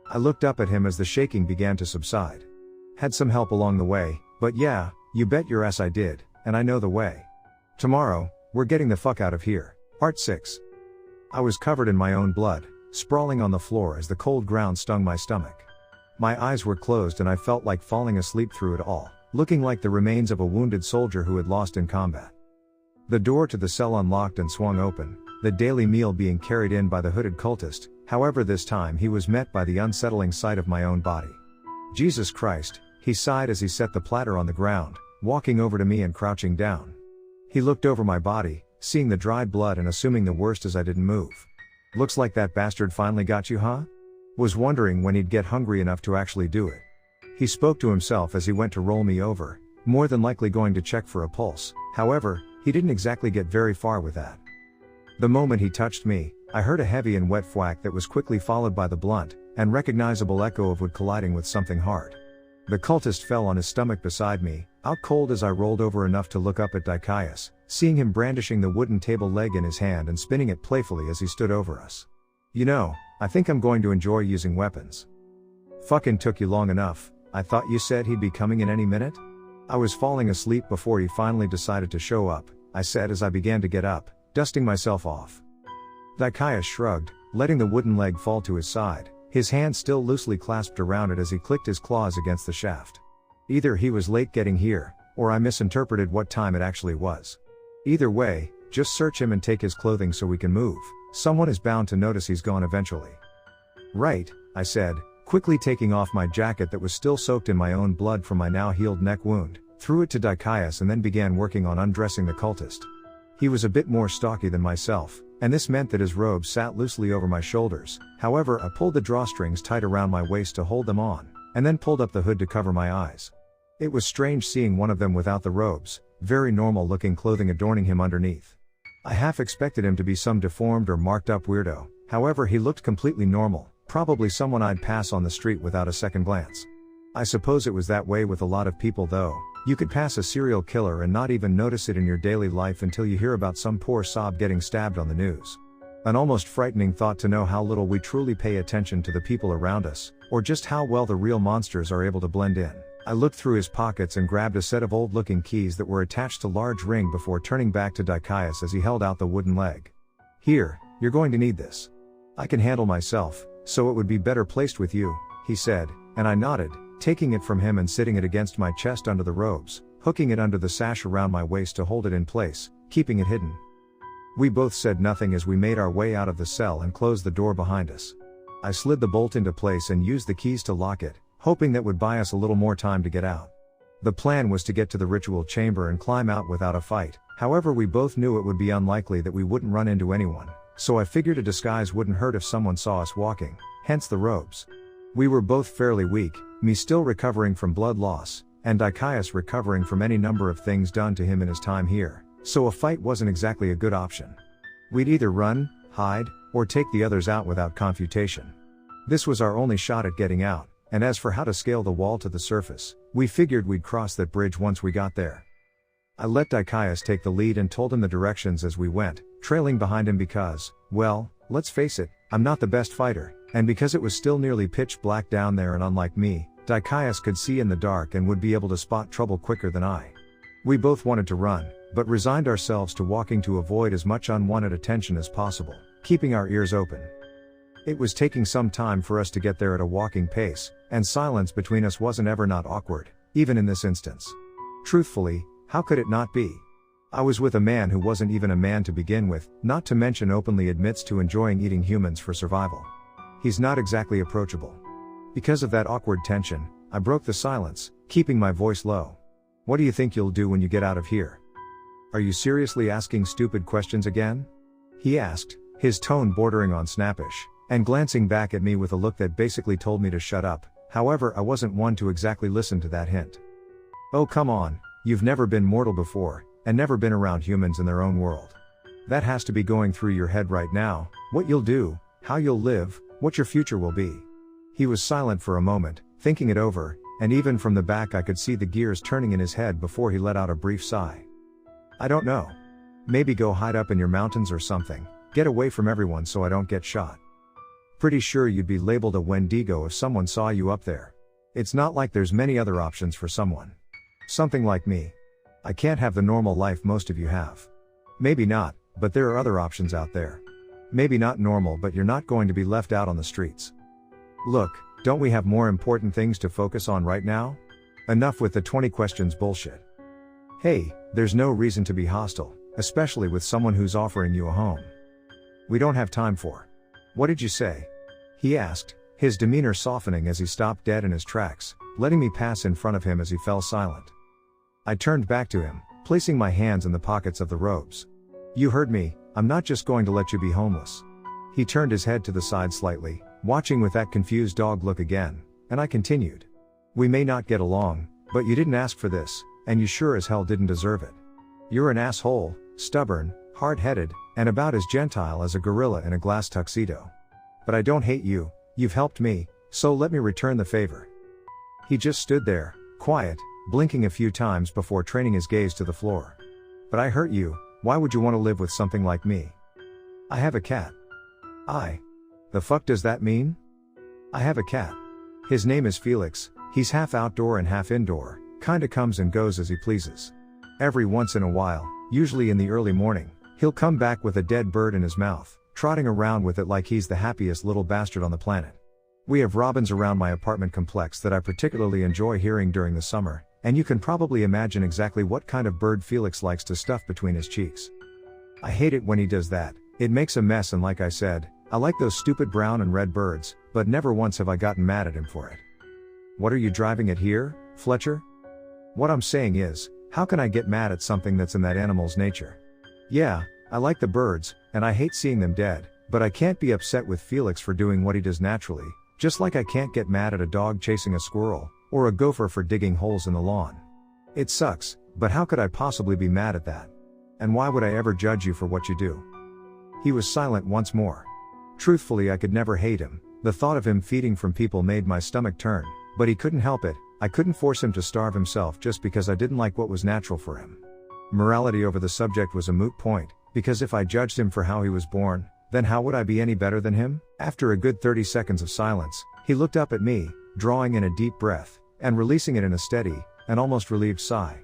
I looked up at him as the shaking began to subside. "Had some help along the way, but yeah, you bet your ass I did, and I know the way. Tomorrow, we're getting the fuck out of here." Part 6. I was covered in my own blood, sprawling on the floor as the cold ground stung my stomach. My eyes were closed and I felt like falling asleep through it all, looking like the remains of a wounded soldier who had lost in combat. The door to the cell unlocked and swung open, the daily meal being carried in by the hooded cultist. However, this time he was met by the unsettling sight of my own body. Jesus Christ, he sighed as he set the platter on the ground, walking over to me and crouching down. He looked over my body, seeing the dried blood and assuming the worst as I didn't move. Looks like that bastard finally got you, huh? Was wondering when he'd get hungry enough to actually do it. He spoke to himself as he went to roll me over, more than likely going to check for a pulse. However, he didn't exactly get very far with that. The moment he touched me, I heard a heavy and wet thwack that was quickly followed by the blunt and recognizable echo of wood colliding with something hard. The cultist fell on his stomach beside me, out cold as I rolled over enough to look up at Dicaius, seeing him brandishing the wooden table leg in his hand and spinning it playfully as he stood over us. You know, I think I'm going to enjoy using weapons. Fucking took you long enough. I thought you said he'd be coming in any minute? I was falling asleep before he finally decided to show up, I said as I began to get up, dusting myself off. Dicaius shrugged, letting the wooden leg fall to his side, his hand still loosely clasped around it as he clicked his claws against the shaft. Either he was late getting here, or I misinterpreted what time it actually was. Either way, just search him and take his clothing so we can move. Someone is bound to notice he's gone eventually. Right, I said, quickly taking off my jacket that was still soaked in my own blood from my now healed neck wound, threw it to Dicaius and then began working on undressing the cultist. He was a bit more stocky than myself, and this meant that his robe sat loosely over my shoulders. However, I pulled the drawstrings tight around my waist to hold them on, and then pulled up the hood to cover my eyes. It was strange seeing one of them without the robes, very normal looking clothing adorning him underneath. I half expected him to be some deformed or marked up weirdo, however he looked completely normal, probably someone I'd pass on the street without a second glance. I suppose it was that way with a lot of people though. You could pass a serial killer and not even notice it in your daily life until you hear about some poor sob getting stabbed on the news. An almost frightening thought to know how little we truly pay attention to the people around us, or just how well the real monsters are able to blend in. I looked through his pockets and grabbed a set of old-looking keys that were attached to a large ring before turning back to Dicaius as he held out the wooden leg. Here, you're going to need this. I can handle myself, so it would be better placed with you, he said, and I nodded, taking it from him and sitting it against my chest under the robes, hooking it under the sash around my waist to hold it in place, keeping it hidden. We both said nothing as we made our way out of the cell and closed the door behind us. I slid the bolt into place and used the keys to lock it, hoping that would buy us a little more time to get out. The plan was to get to the ritual chamber and climb out without a fight. However, we both knew it would be unlikely that we wouldn't run into anyone, so I figured a disguise wouldn't hurt if someone saw us walking, hence the robes. We were both fairly weak, me still recovering from blood loss, and Dicaius recovering from any number of things done to him in his time here, so a fight wasn't exactly a good option. We'd either run, hide, or take the others out without confutation. This was our only shot at getting out, and as for how to scale the wall to the surface, we figured we'd cross that bridge once we got there. I let Dicaius take the lead and told him the directions as we went, trailing behind him because, well, let's face it, I'm not the best fighter, and because it was still nearly pitch black down there and unlike me, Dicaius could see in the dark and would be able to spot trouble quicker than I. We both wanted to run, but resigned ourselves to walking to avoid as much unwanted attention as possible, keeping our ears open. It was taking some time for us to get there at a walking pace, and silence between us wasn't ever not awkward, even in this instance. Truthfully, how could it not be? I was with a man who wasn't even a man to begin with, not to mention openly admits to enjoying eating humans for survival. He's not exactly approachable. Because of that awkward tension, I broke the silence, keeping my voice low. What do you think you'll do when you get out of here? Are you seriously asking stupid questions again? He asked, his tone bordering on snappish, and glancing back at me with a look that basically told me to shut up. However, I wasn't one to exactly listen to that hint. Oh come on, you've never been mortal before, and never been around humans in their own world. That has to be going through your head right now, what you'll do, how you'll live, what your future will be. He was silent for a moment, thinking it over, and even from the back I could see the gears turning in his head before he let out a brief sigh. I don't know. Maybe go hide up in your mountains or something, get away from everyone so I don't get shot. Pretty sure you'd be labeled a Wendigo if someone saw you up there. It's not like there's many other options for someone. Something like me. I can't have the normal life most of you have. Maybe not, but there are other options out there. Maybe not normal, but you're not going to be left out on the streets. Look, don't we have more important things to focus on right now? Enough with the 20 questions bullshit. Hey, there's no reason to be hostile, especially with someone who's offering you a home. We don't have time for. What did you say? He asked, his demeanor softening as he stopped dead in his tracks, letting me pass in front of him as he fell silent. I turned back to him, placing my hands in the pockets of the robes. You heard me, I'm not just going to let you be homeless. He turned his head to the side slightly, watching with that confused dog look again, and I continued. We may not get along, but you didn't ask for this, and you sure as hell didn't deserve it. You're an asshole, stubborn, hard-headed, and about as gentile as a gorilla in a glass tuxedo. But I don't hate you, you've helped me, so let me return the favor. He just stood there, quiet, blinking a few times before training his gaze to the floor. But I hurt you, why would you want to live with something like me? I have a cat. The fuck does that mean? I have a cat. His name is Felix, he's half outdoor and half indoor, kinda comes and goes as he pleases. Every once in a while, usually in the early morning, he'll come back with a dead bird in his mouth, trotting around with it like he's the happiest little bastard on the planet. We have robins around my apartment complex that I particularly enjoy hearing during the summer, and you can probably imagine exactly what kind of bird Felix likes to stuff between his cheeks. I hate it when he does that, it makes a mess, and like I said, I like those stupid brown and red birds, but never once have I gotten mad at him for it. What are you driving at here, Fletcher? What I'm saying is, how can I get mad at something that's in that animal's nature? Yeah, I like the birds, and I hate seeing them dead, but I can't be upset with Felix for doing what he does naturally, just like I can't get mad at a dog chasing a squirrel, or a gopher for digging holes in the lawn. It sucks, but how could I possibly be mad at that? And why would I ever judge you for what you do? He was silent once more. Truthfully, I could never hate him, the thought of him feeding from people made my stomach turn, but he couldn't help it, I couldn't force him to starve himself just because I didn't like what was natural for him. Morality over the subject was a moot point, because if I judged him for how he was born, then how would I be any better than him? After a good 30 seconds of silence, he looked up at me, drawing in a deep breath, and releasing it in a steady, and almost relieved sigh.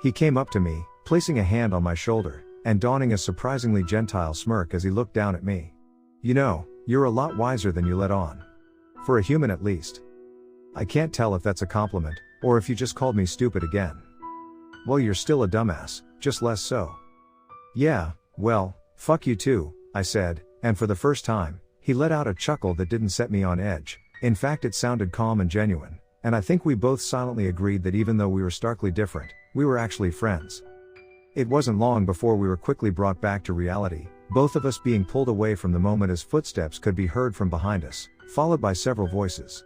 He came up to me, placing a hand on my shoulder, and donning a surprisingly gentile smirk as he looked down at me. You know, you're a lot wiser than you let on. For a human at least. I can't tell if that's a compliment, or if you just called me stupid again. Well, you're still a dumbass, just less so. Yeah, well, fuck you too, I said, and for the first time, he let out a chuckle that didn't set me on edge. In fact, it sounded calm and genuine, and I think we both silently agreed that even though we were starkly different, we were actually friends. It wasn't long before we were quickly brought back to reality, both of us being pulled away from the moment as footsteps could be heard from behind us, followed by several voices.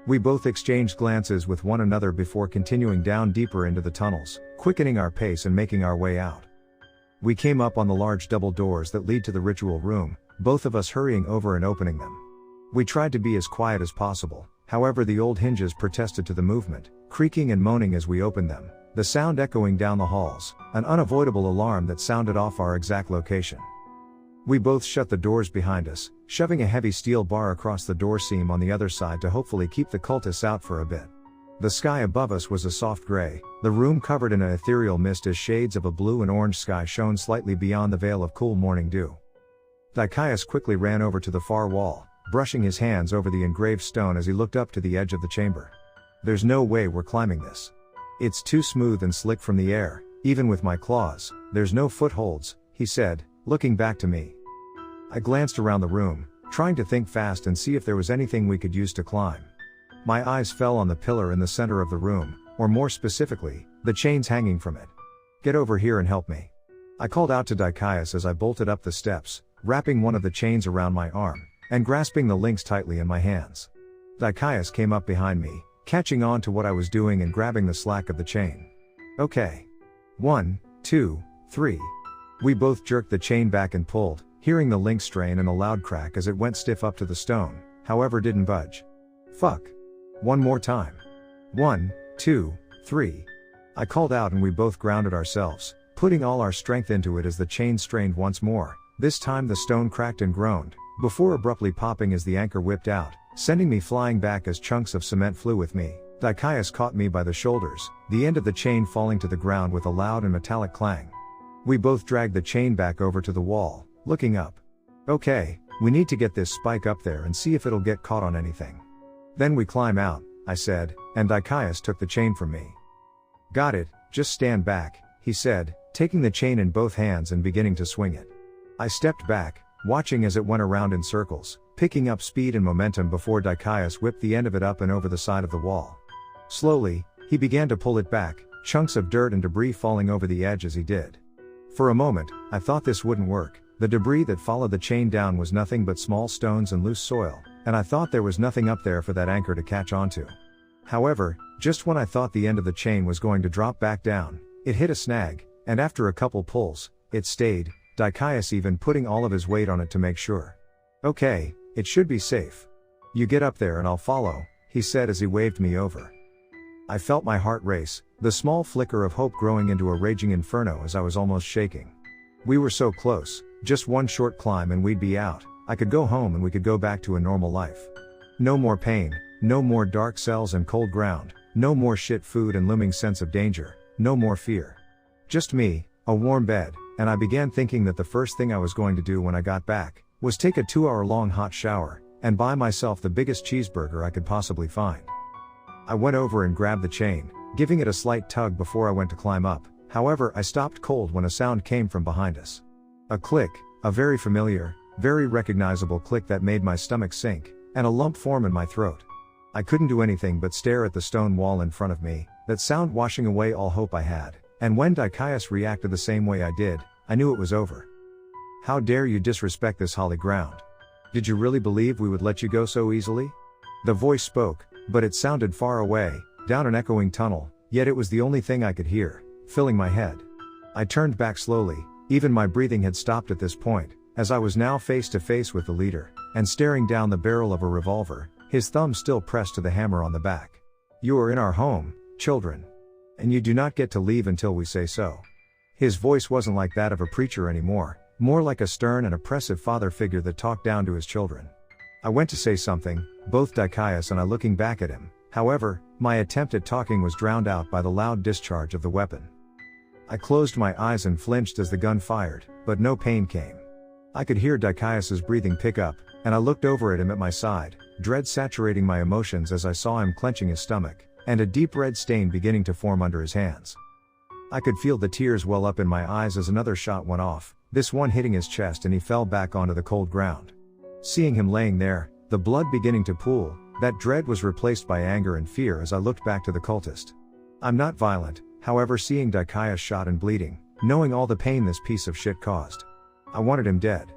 We both exchanged glances with one another before continuing down deeper into the tunnels, quickening our pace and making our way out. We came up on the large double doors that lead to the ritual room, both of us hurrying over and opening them. We tried to be as quiet as possible, however the old hinges protested to the movement, creaking and moaning as we opened them, the sound echoing down the halls, an unavoidable alarm that sounded off our exact location. We both shut the doors behind us, shoving a heavy steel bar across the door seam on the other side to hopefully keep the cultists out for a bit. The sky above us was a soft gray, the room covered in an ethereal mist as shades of a blue and orange sky shone slightly beyond the veil of cool morning dew. Dicaius quickly ran over to the far wall, brushing his hands over the engraved stone as he looked up to the edge of the chamber. There's no way we're climbing this. It's too smooth and slick from the air, even with my claws, there's no footholds, he said, looking back to me. I glanced around the room, trying to think fast and see if there was anything we could use to climb. My eyes fell on the pillar in the center of the room, or more specifically, the chains hanging from it. Get over here and help me. I called out to Dicaius as I bolted up the steps, wrapping one of the chains around my arm, and grasping the links tightly in my hands. Dicaius came up behind me, catching on to what I was doing and grabbing the slack of the chain. Okay. 1, 2, 3. We both jerked the chain back and pulled, hearing the link strain and a loud crack as it went stiff up to the stone, however didn't budge. Fuck. One more time. 1, 2, 3. I called out and we both grounded ourselves, putting all our strength into it as the chain strained once more. This time the stone cracked and groaned, before abruptly popping as the anchor whipped out, sending me flying back as chunks of cement flew with me. Dicaius caught me by the shoulders, the end of the chain falling to the ground with a loud and metallic clang. We both dragged the chain back over to the wall, looking up. Okay, we need to get this spike up there and see if it'll get caught on anything. Then we climb out, I said, and Dicaius took the chain from me. Got it, just stand back, he said, taking the chain in both hands and beginning to swing it. I stepped back, watching as it went around in circles, picking up speed and momentum before Dicaius whipped the end of it up and over the side of the wall. Slowly, he began to pull it back, chunks of dirt and debris falling over the edge as he did. For a moment, I thought this wouldn't work. The debris that followed the chain down was nothing but small stones and loose soil, and I thought there was nothing up there for that anchor to catch onto. However, just when I thought the end of the chain was going to drop back down, it hit a snag, and after a couple pulls, it stayed, Dicaius even putting all of his weight on it to make sure. Okay, it should be safe. You get up there and I'll follow, he said as he waved me over. I felt my heart race, the small flicker of hope growing into a raging inferno as I was almost shaking. We were so close, just one short climb and we'd be out. I could go home and we could go back to a normal life. No more pain, no more dark cells and cold ground, no more shit food and looming sense of danger, no more fear. Just me, a warm bed, and I began thinking that the first thing I was going to do when I got back was take a 2-hour-long hot shower and buy myself the biggest cheeseburger I could possibly find. I went over and grabbed the chain, giving it a slight tug before I went to climb up. However, I stopped cold when a sound came from behind us. A click, a very familiar, very recognizable click that made my stomach sink, and a lump form in my throat. I couldn't do anything but stare at the stone wall in front of me, that sound washing away all hope I had, and when Dicaius reacted the same way I did, I knew it was over. How dare you disrespect this holy ground? Did you really believe we would let you go so easily? The voice spoke, but it sounded far away, down an echoing tunnel, yet it was the only thing I could hear, filling my head. I turned back slowly, even my breathing had stopped at this point, as I was now face to face with the leader, and staring down the barrel of a revolver, his thumb still pressed to the hammer on the back. You are in our home, children. And you do not get to leave until we say so. His voice wasn't like that of a preacher anymore, more like a stern and oppressive father figure that talked down to his children. I went to say something, both Dicaius and I looking back at him. However, my attempt at talking was drowned out by the loud discharge of the weapon. I closed my eyes and flinched as the gun fired, but no pain came. I could hear Dicaius's breathing pick up, and I looked over at him at my side, dread saturating my emotions as I saw him clenching his stomach, and a deep red stain beginning to form under his hands. I could feel the tears well up in my eyes as another shot went off, this one hitting his chest and he fell back onto the cold ground. Seeing him laying there, the blood beginning to pool, that dread was replaced by anger and fear as I looked back to the cultist. I'm not violent, however, seeing Dicaius shot and bleeding, knowing all the pain this piece of shit caused, I wanted him dead.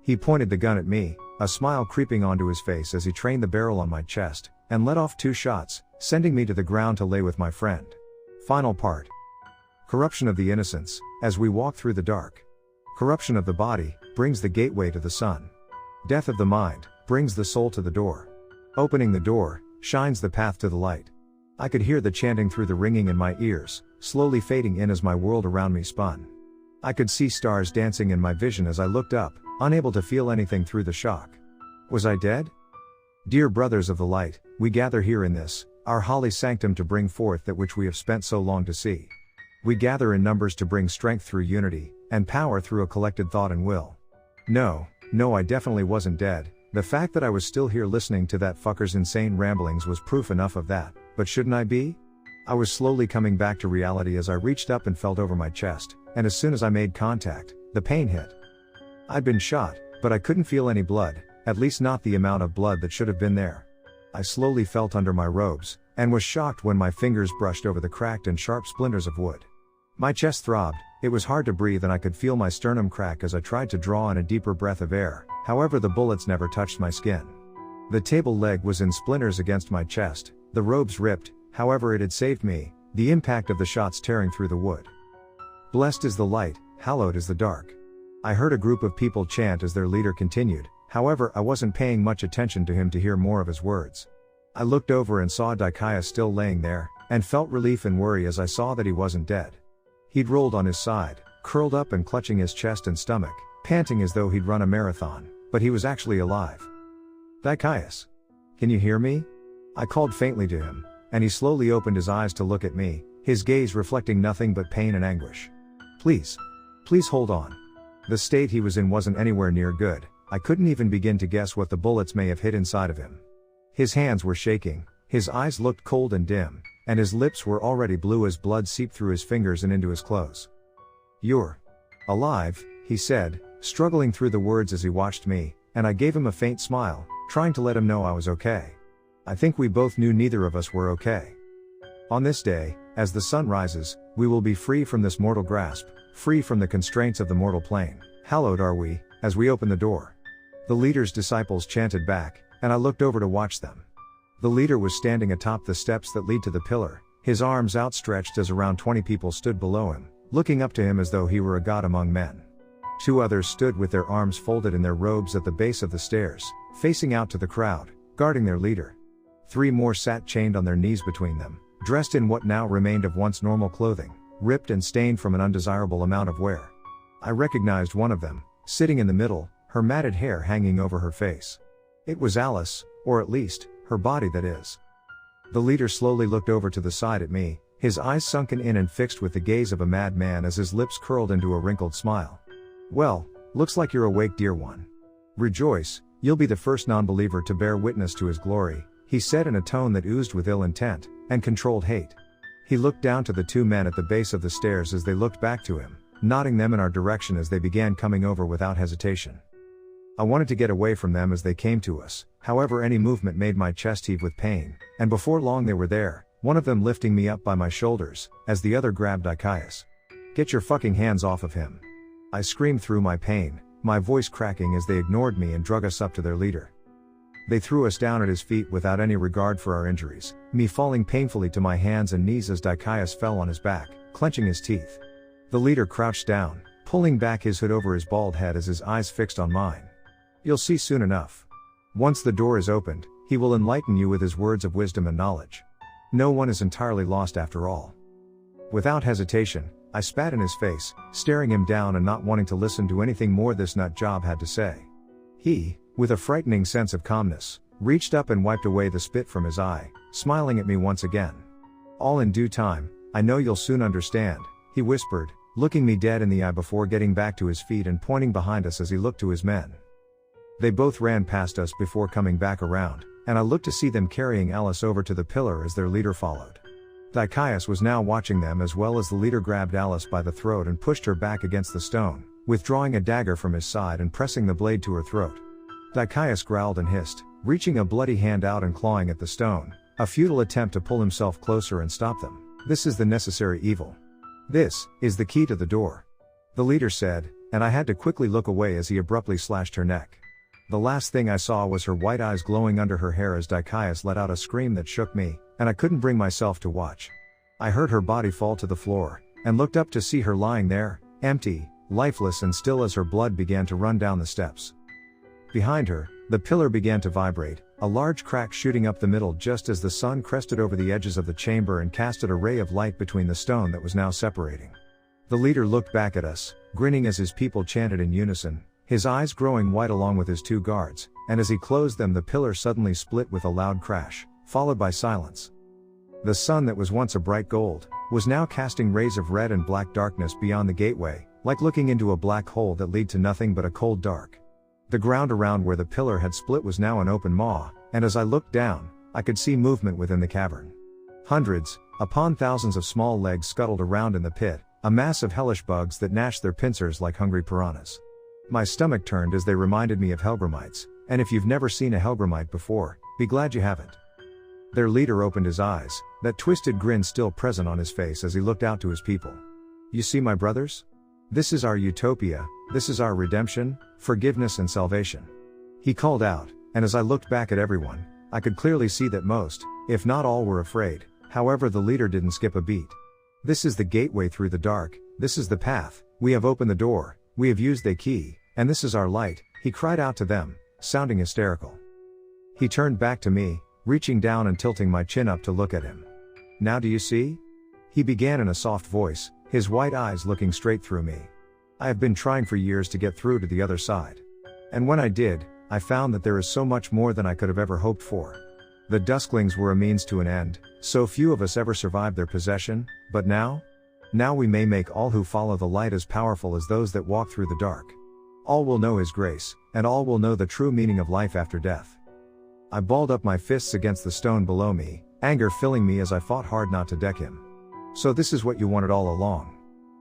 He pointed the gun at me, a smile creeping onto his face as he trained the barrel on my chest, and let off 2 shots, sending me to the ground to lay with my friend. Final part. Corruption of the innocence, as we walk through the dark. Corruption of the body, brings the gateway to the sun. Death of the mind, brings the soul to the door. Opening the door, shines the path to the light. I could hear the chanting through the ringing in my ears, slowly fading in as my world around me spun. I could see stars dancing in my vision as I looked up, unable to feel anything through the shock. Was I dead? Dear brothers of the light, we gather here in this, our holy sanctum to bring forth that which we have spent so long to see. We gather in numbers to bring strength through unity, and power through a collected thought and will. No, I definitely wasn't dead. The fact that I was still here listening to that fucker's insane ramblings was proof enough of that, but shouldn't I be? I was slowly coming back to reality as I reached up and felt over my chest, and as soon as I made contact, the pain hit. I'd been shot, but I couldn't feel any blood, at least not the amount of blood that should have been there. I slowly felt under my robes, and was shocked when my fingers brushed over the cracked and sharp splinters of wood. My chest throbbed, it was hard to breathe and I could feel my sternum crack as I tried to draw in a deeper breath of air, however the bullets never touched my skin. The table leg was in splinters against my chest, the robes ripped, however it had saved me, the impact of the shots tearing through the wood. Blessed is the light, hallowed is the dark. I heard a group of people chant as their leader continued, however I wasn't paying much attention to him to hear more of his words. I looked over and saw Dicaius still laying there, and felt relief and worry as I saw that he wasn't dead. He'd rolled on his side, curled up and clutching his chest and stomach, panting as though he'd run a marathon, but he was actually alive. Dicaius. Can you hear me? I called faintly to him, and he slowly opened his eyes to look at me, his gaze reflecting nothing but pain and anguish. Please hold on. The state he was in wasn't anywhere near good, I couldn't even begin to guess what the bullets may have hit inside of him. His hands were shaking, his eyes looked cold and dim, and his lips were already blue as blood seeped through his fingers and into his clothes. "You're alive," he said, struggling through the words as he watched me, and I gave him a faint smile, trying to let him know I was okay. I think we both knew neither of us were okay. On this day, as the sun rises, we will be free from this mortal grasp, free from the constraints of the mortal plane. Hallowed are we, as we open the door. The leader's disciples chanted back, and I looked over to watch them. The leader was standing atop the steps that lead to the pillar, his arms outstretched as around 20 people stood below him, looking up to him as though he were a god among men. 2 others stood with their arms folded in their robes at the base of the stairs, facing out to the crowd, guarding their leader. 3 more sat chained on their knees between them, dressed in what now remained of once normal clothing, ripped and stained from an undesirable amount of wear. I recognized one of them, sitting in the middle, her matted hair hanging over her face. It was Alice, or at least, her body that is. The leader slowly looked over to the side at me, his eyes sunken in and fixed with the gaze of a madman as his lips curled into a wrinkled smile. "Well, looks like you're awake, dear one. Rejoice, you'll be the first non-believer to bear witness to his glory," he said in a tone that oozed with ill intent and controlled hate. He looked down to the 2 men at the base of the stairs as they looked back to him, nodding them in our direction as they began coming over without hesitation. I wanted to get away from them as they came to us, however any movement made my chest heave with pain, and before long they were there, one of them lifting me up by my shoulders, as the other grabbed Dicaius. "Get your fucking hands off of him!" I screamed through my pain, my voice cracking as they ignored me and drug us up to their leader. They threw us down at his feet without any regard for our injuries, me falling painfully to my hands and knees as Dicaius fell on his back, clenching his teeth. The leader crouched down, pulling back his hood over his bald head as his eyes fixed on mine. "You'll see soon enough. Once the door is opened, he will enlighten you with his words of wisdom and knowledge. No one is entirely lost after all." Without hesitation, I spat in his face, staring him down and not wanting to listen to anything more this nut job had to say. He, with a frightening sense of calmness, reached up and wiped away the spit from his eye, smiling at me once again. "All in due time, I know you'll soon understand," he whispered, looking me dead in the eye before getting back to his feet and pointing behind us as he looked to his men. They both ran past us before coming back around, and I looked to see them carrying Alice over to the pillar as their leader followed. Dicaius was now watching them as well as the leader grabbed Alice by the throat and pushed her back against the stone, withdrawing a dagger from his side and pressing the blade to her throat. Dicaius growled and hissed, reaching a bloody hand out and clawing at the stone, a futile attempt to pull himself closer and stop them. "This is the necessary evil. This is the key to the door," the leader said, and I had to quickly look away as he abruptly slashed her neck. The last thing I saw was her white eyes glowing under her hair as Dicaius let out a scream that shook me, and I couldn't bring myself to watch. I heard her body fall to the floor, and looked up to see her lying there, empty, lifeless and still as her blood began to run down the steps. Behind her, the pillar began to vibrate, a large crack shooting up the middle just as the sun crested over the edges of the chamber and casted a ray of light between the stone that was now separating. The leader looked back at us, grinning as his people chanted in unison, his eyes growing white along with his 2 guards, and as he closed them the pillar suddenly split with a loud crash, followed by silence. The sun that was once a bright gold, was now casting rays of red and black darkness beyond the gateway, like looking into a black hole that led to nothing but a cold dark. The ground around where the pillar had split was now an open maw, and as I looked down, I could see movement within the cavern. Hundreds, upon thousands of small legs scuttled around in the pit, a mass of hellish bugs that gnashed their pincers like hungry piranhas. My stomach turned as they reminded me of Helgramites, and if you've never seen a Helgramite before, be glad you haven't. Their leader opened his eyes, that twisted grin still present on his face as he looked out to his people. "You see, my brothers? This is our utopia, this is our redemption, forgiveness and salvation," he called out, and as I looked back at everyone, I could clearly see that most, if not all, were afraid. However, the leader didn't skip a beat. "This is the gateway through the dark, this is the path, we have opened the door, we have used the key, and this is our light," he cried out to them, sounding hysterical. He turned back to me, reaching down and tilting my chin up to look at him. "Now do you see?" he began in a soft voice, his white eyes looking straight through me. "I have been trying for years to get through to the other side. And when I did, I found that there is so much more than I could have ever hoped for. The Dusklings were a means to an end, so few of us ever survived their possession, but now we may make all who follow the light as powerful as those that walk through the dark. All will know his grace, and all will know the true meaning of life after death. I balled up my fists against the stone below me, anger filling me as I fought hard not to deck him. So this is what you wanted all along.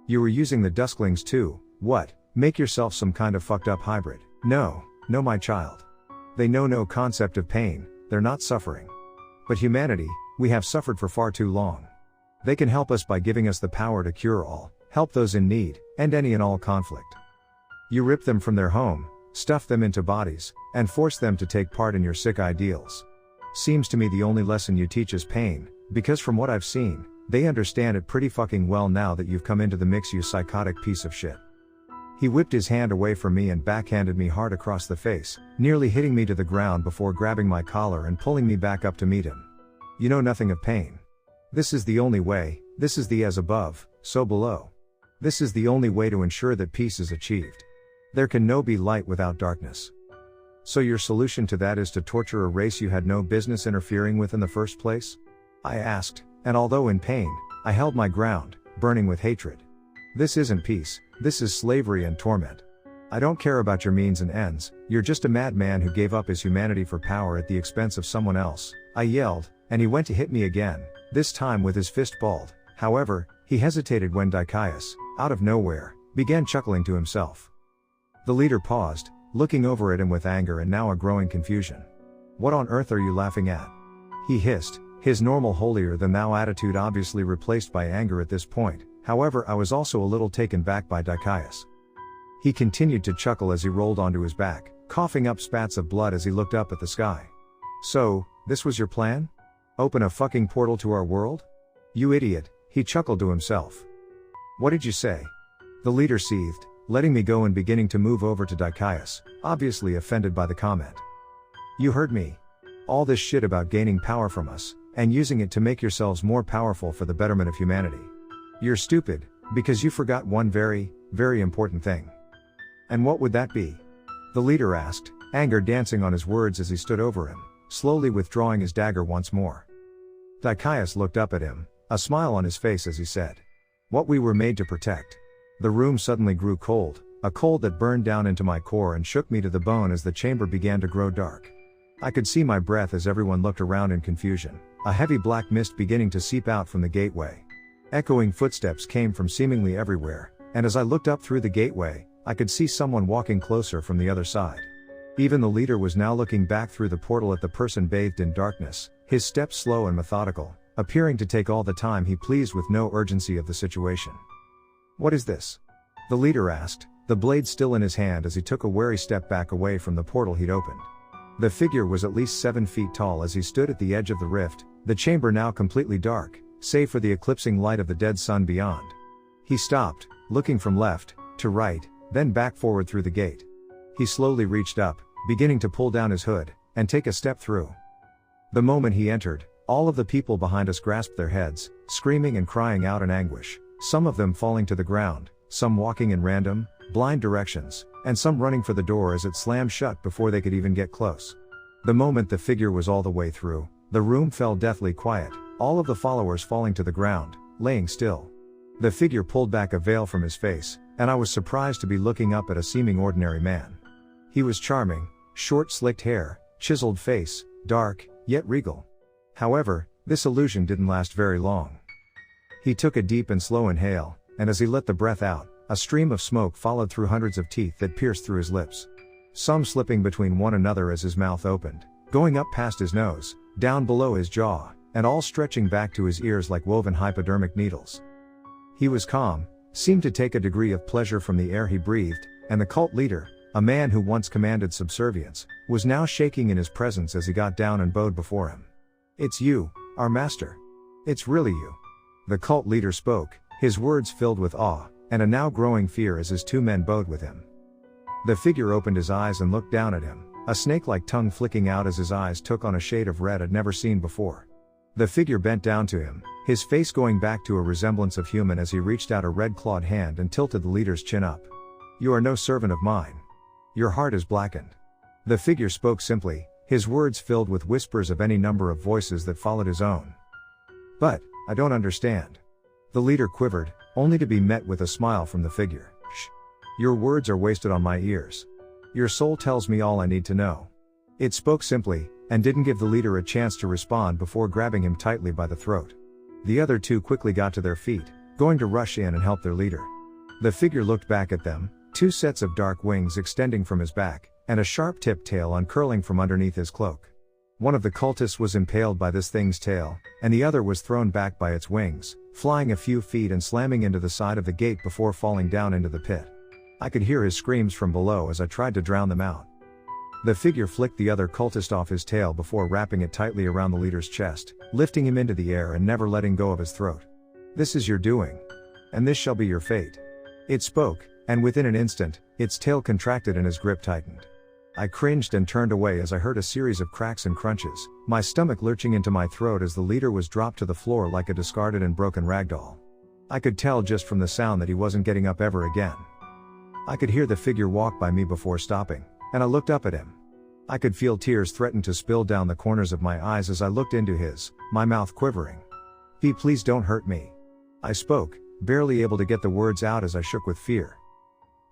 You were using the Dusklings too, what? Make yourself some kind of fucked up hybrid. No, my child. They know no concept of pain, they're not suffering. But humanity, we have suffered for far too long. They can help us by giving us the power to cure all, help those in need, end any and all conflict. You rip them from their home, stuff them into bodies, and force them to take part in your sick ideals. Seems to me the only lesson you teach is pain, because from what I've seen, they understand it pretty fucking well now that you've come into the mix, you psychotic piece of shit. He whipped his hand away from me and backhanded me hard across the face, nearly hitting me to the ground before grabbing my collar and pulling me back up to meet him. You know nothing of pain. This is the only way, this is the as above, so below. This is the only way to ensure that peace is achieved. There can no be light without darkness. So your solution to that is to torture a race you had no business interfering with in the first place? I asked, and although in pain, I held my ground, burning with hatred. This isn't peace, this is slavery and torment. I don't care about your means and ends, you're just a madman who gave up his humanity for power at the expense of someone else, I yelled, and he went to hit me again, this time with his fist balled. However, he hesitated when Dicaius, out of nowhere, began chuckling to himself. The leader paused, looking over at him with anger and now a growing confusion. What on earth are you laughing at? He hissed, his normal holier-than-thou attitude obviously replaced by anger at this point. However, I was also a little taken back by Dicaius. He continued to chuckle as he rolled onto his back, coughing up spats of blood as he looked up at the sky. So, this was your plan? Open a fucking portal to our world? You idiot, he chuckled to himself. What did you say? The leader seethed, letting me go and beginning to move over to Dicaius, obviously offended by the comment. You heard me. All this shit about gaining power from us, and using it to make yourselves more powerful for the betterment of humanity. You're stupid, because you forgot one very, very important thing. And what would that be? The leader asked, anger dancing on his words as he stood over him, slowly withdrawing his dagger once more. Dicaius looked up at him, a smile on his face as he said, what we were made to protect. The room suddenly grew cold, a cold that burned down into my core and shook me to the bone as the chamber began to grow dark. I could see my breath as everyone looked around in confusion, a heavy black mist beginning to seep out from the gateway. Echoing footsteps came from seemingly everywhere, and as I looked up through the gateway, I could see someone walking closer from the other side. Even the leader was now looking back through the portal at the person bathed in darkness, his steps slow and methodical, appearing to take all the time he pleased with no urgency of the situation. What is this? The leader asked, the blade still in his hand as he took a wary step back away from the portal he'd opened. The figure was at least 7 feet tall as he stood at the edge of the rift, the chamber now completely dark, save for the eclipsing light of the dead sun beyond. He stopped, looking from left to right, then back forward through the gate. He slowly reached up, beginning to pull down his hood, and take a step through. The moment he entered, all of the people behind us grasped their heads, screaming and crying out in anguish, some of them falling to the ground, some walking in random, blind directions, and some running for the door as it slammed shut before they could even get close. The moment the figure was all the way through, the room fell deathly quiet, all of the followers falling to the ground, laying still. The figure pulled back a veil from his face, and I was surprised to be looking up at a seeming ordinary man. He was charming, short slicked hair, chiseled face, dark, yet regal. However, this illusion didn't last very long. He took a deep and slow inhale, and as he let the breath out, a stream of smoke followed through hundreds of teeth that pierced through his lips. Some slipping between one another as his mouth opened, going up past his nose, down below his jaw, and all stretching back to his ears like woven hypodermic needles. He was calm, seemed to take a degree of pleasure from the air he breathed, and the cult leader, a man who once commanded subservience, was now shaking in his presence as he got down and bowed before him. It's you, our master. It's really you. The cult leader spoke, his words filled with awe, and a now growing fear as his 2 men bowed with him. The figure opened his eyes and looked down at him, a snake-like tongue flicking out as his eyes took on a shade of red I'd never seen before. The figure bent down to him, his face going back to a resemblance of human as he reached out a red-clawed hand and tilted the leader's chin up. You are no servant of mine. Your heart is blackened. The figure spoke simply, his words filled with whispers of any number of voices that followed his own. But, I don't understand. The leader quivered, only to be met with a smile from the figure. Shh. Your words are wasted on my ears. Your soul tells me all I need to know. It spoke simply, and didn't give the leader a chance to respond before grabbing him tightly by the throat. The other two quickly got to their feet, going to rush in and help their leader. The figure looked back at them, two sets of dark wings extending from his back, and a sharp-tipped tail uncurling from underneath his cloak. One of the cultists was impaled by this thing's tail, and the other was thrown back by its wings, flying a few feet and slamming into the side of the gate before falling down into the pit. I could hear his screams from below as I tried to drown them out. The figure flicked the other cultist off his tail before wrapping it tightly around the leader's chest, lifting him into the air and never letting go of his throat. "This is your doing. And this shall be your fate." It spoke, and within an instant, its tail contracted and his grip tightened. I cringed and turned away as I heard a series of cracks and crunches, my stomach lurching into my throat as the leader was dropped to the floor like a discarded and broken ragdoll. I could tell just from the sound that he wasn't getting up ever again. I could hear the figure walk by me before stopping, and I looked up at him. I could feel tears threaten to spill down the corners of my eyes as I looked into his, my mouth quivering. Please don't hurt me." I spoke, barely able to get the words out as I shook with fear.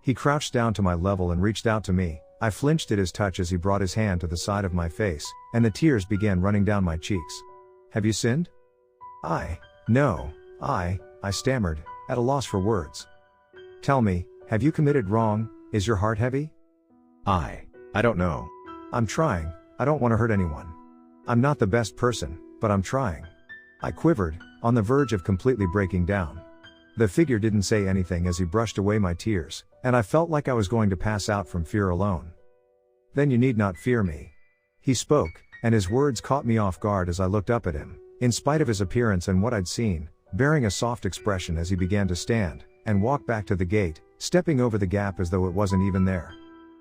He crouched down to my level and reached out to me. I flinched at his touch as he brought his hand to the side of my face, and the tears began running down my cheeks. "Have you sinned?" No, I stammered, at a loss for words. "Tell me, have you committed wrong? Is your heart heavy?" I don't know. I'm trying, I don't want to hurt anyone. I'm not the best person, but I'm trying." I quivered, on the verge of completely breaking down. The figure didn't say anything as he brushed away my tears, and I felt like I was going to pass out from fear alone. "Then you need not fear me." He spoke, and his words caught me off guard as I looked up at him, in spite of his appearance and what I'd seen, bearing a soft expression as he began to stand, and walk back to the gate, stepping over the gap as though it wasn't even there.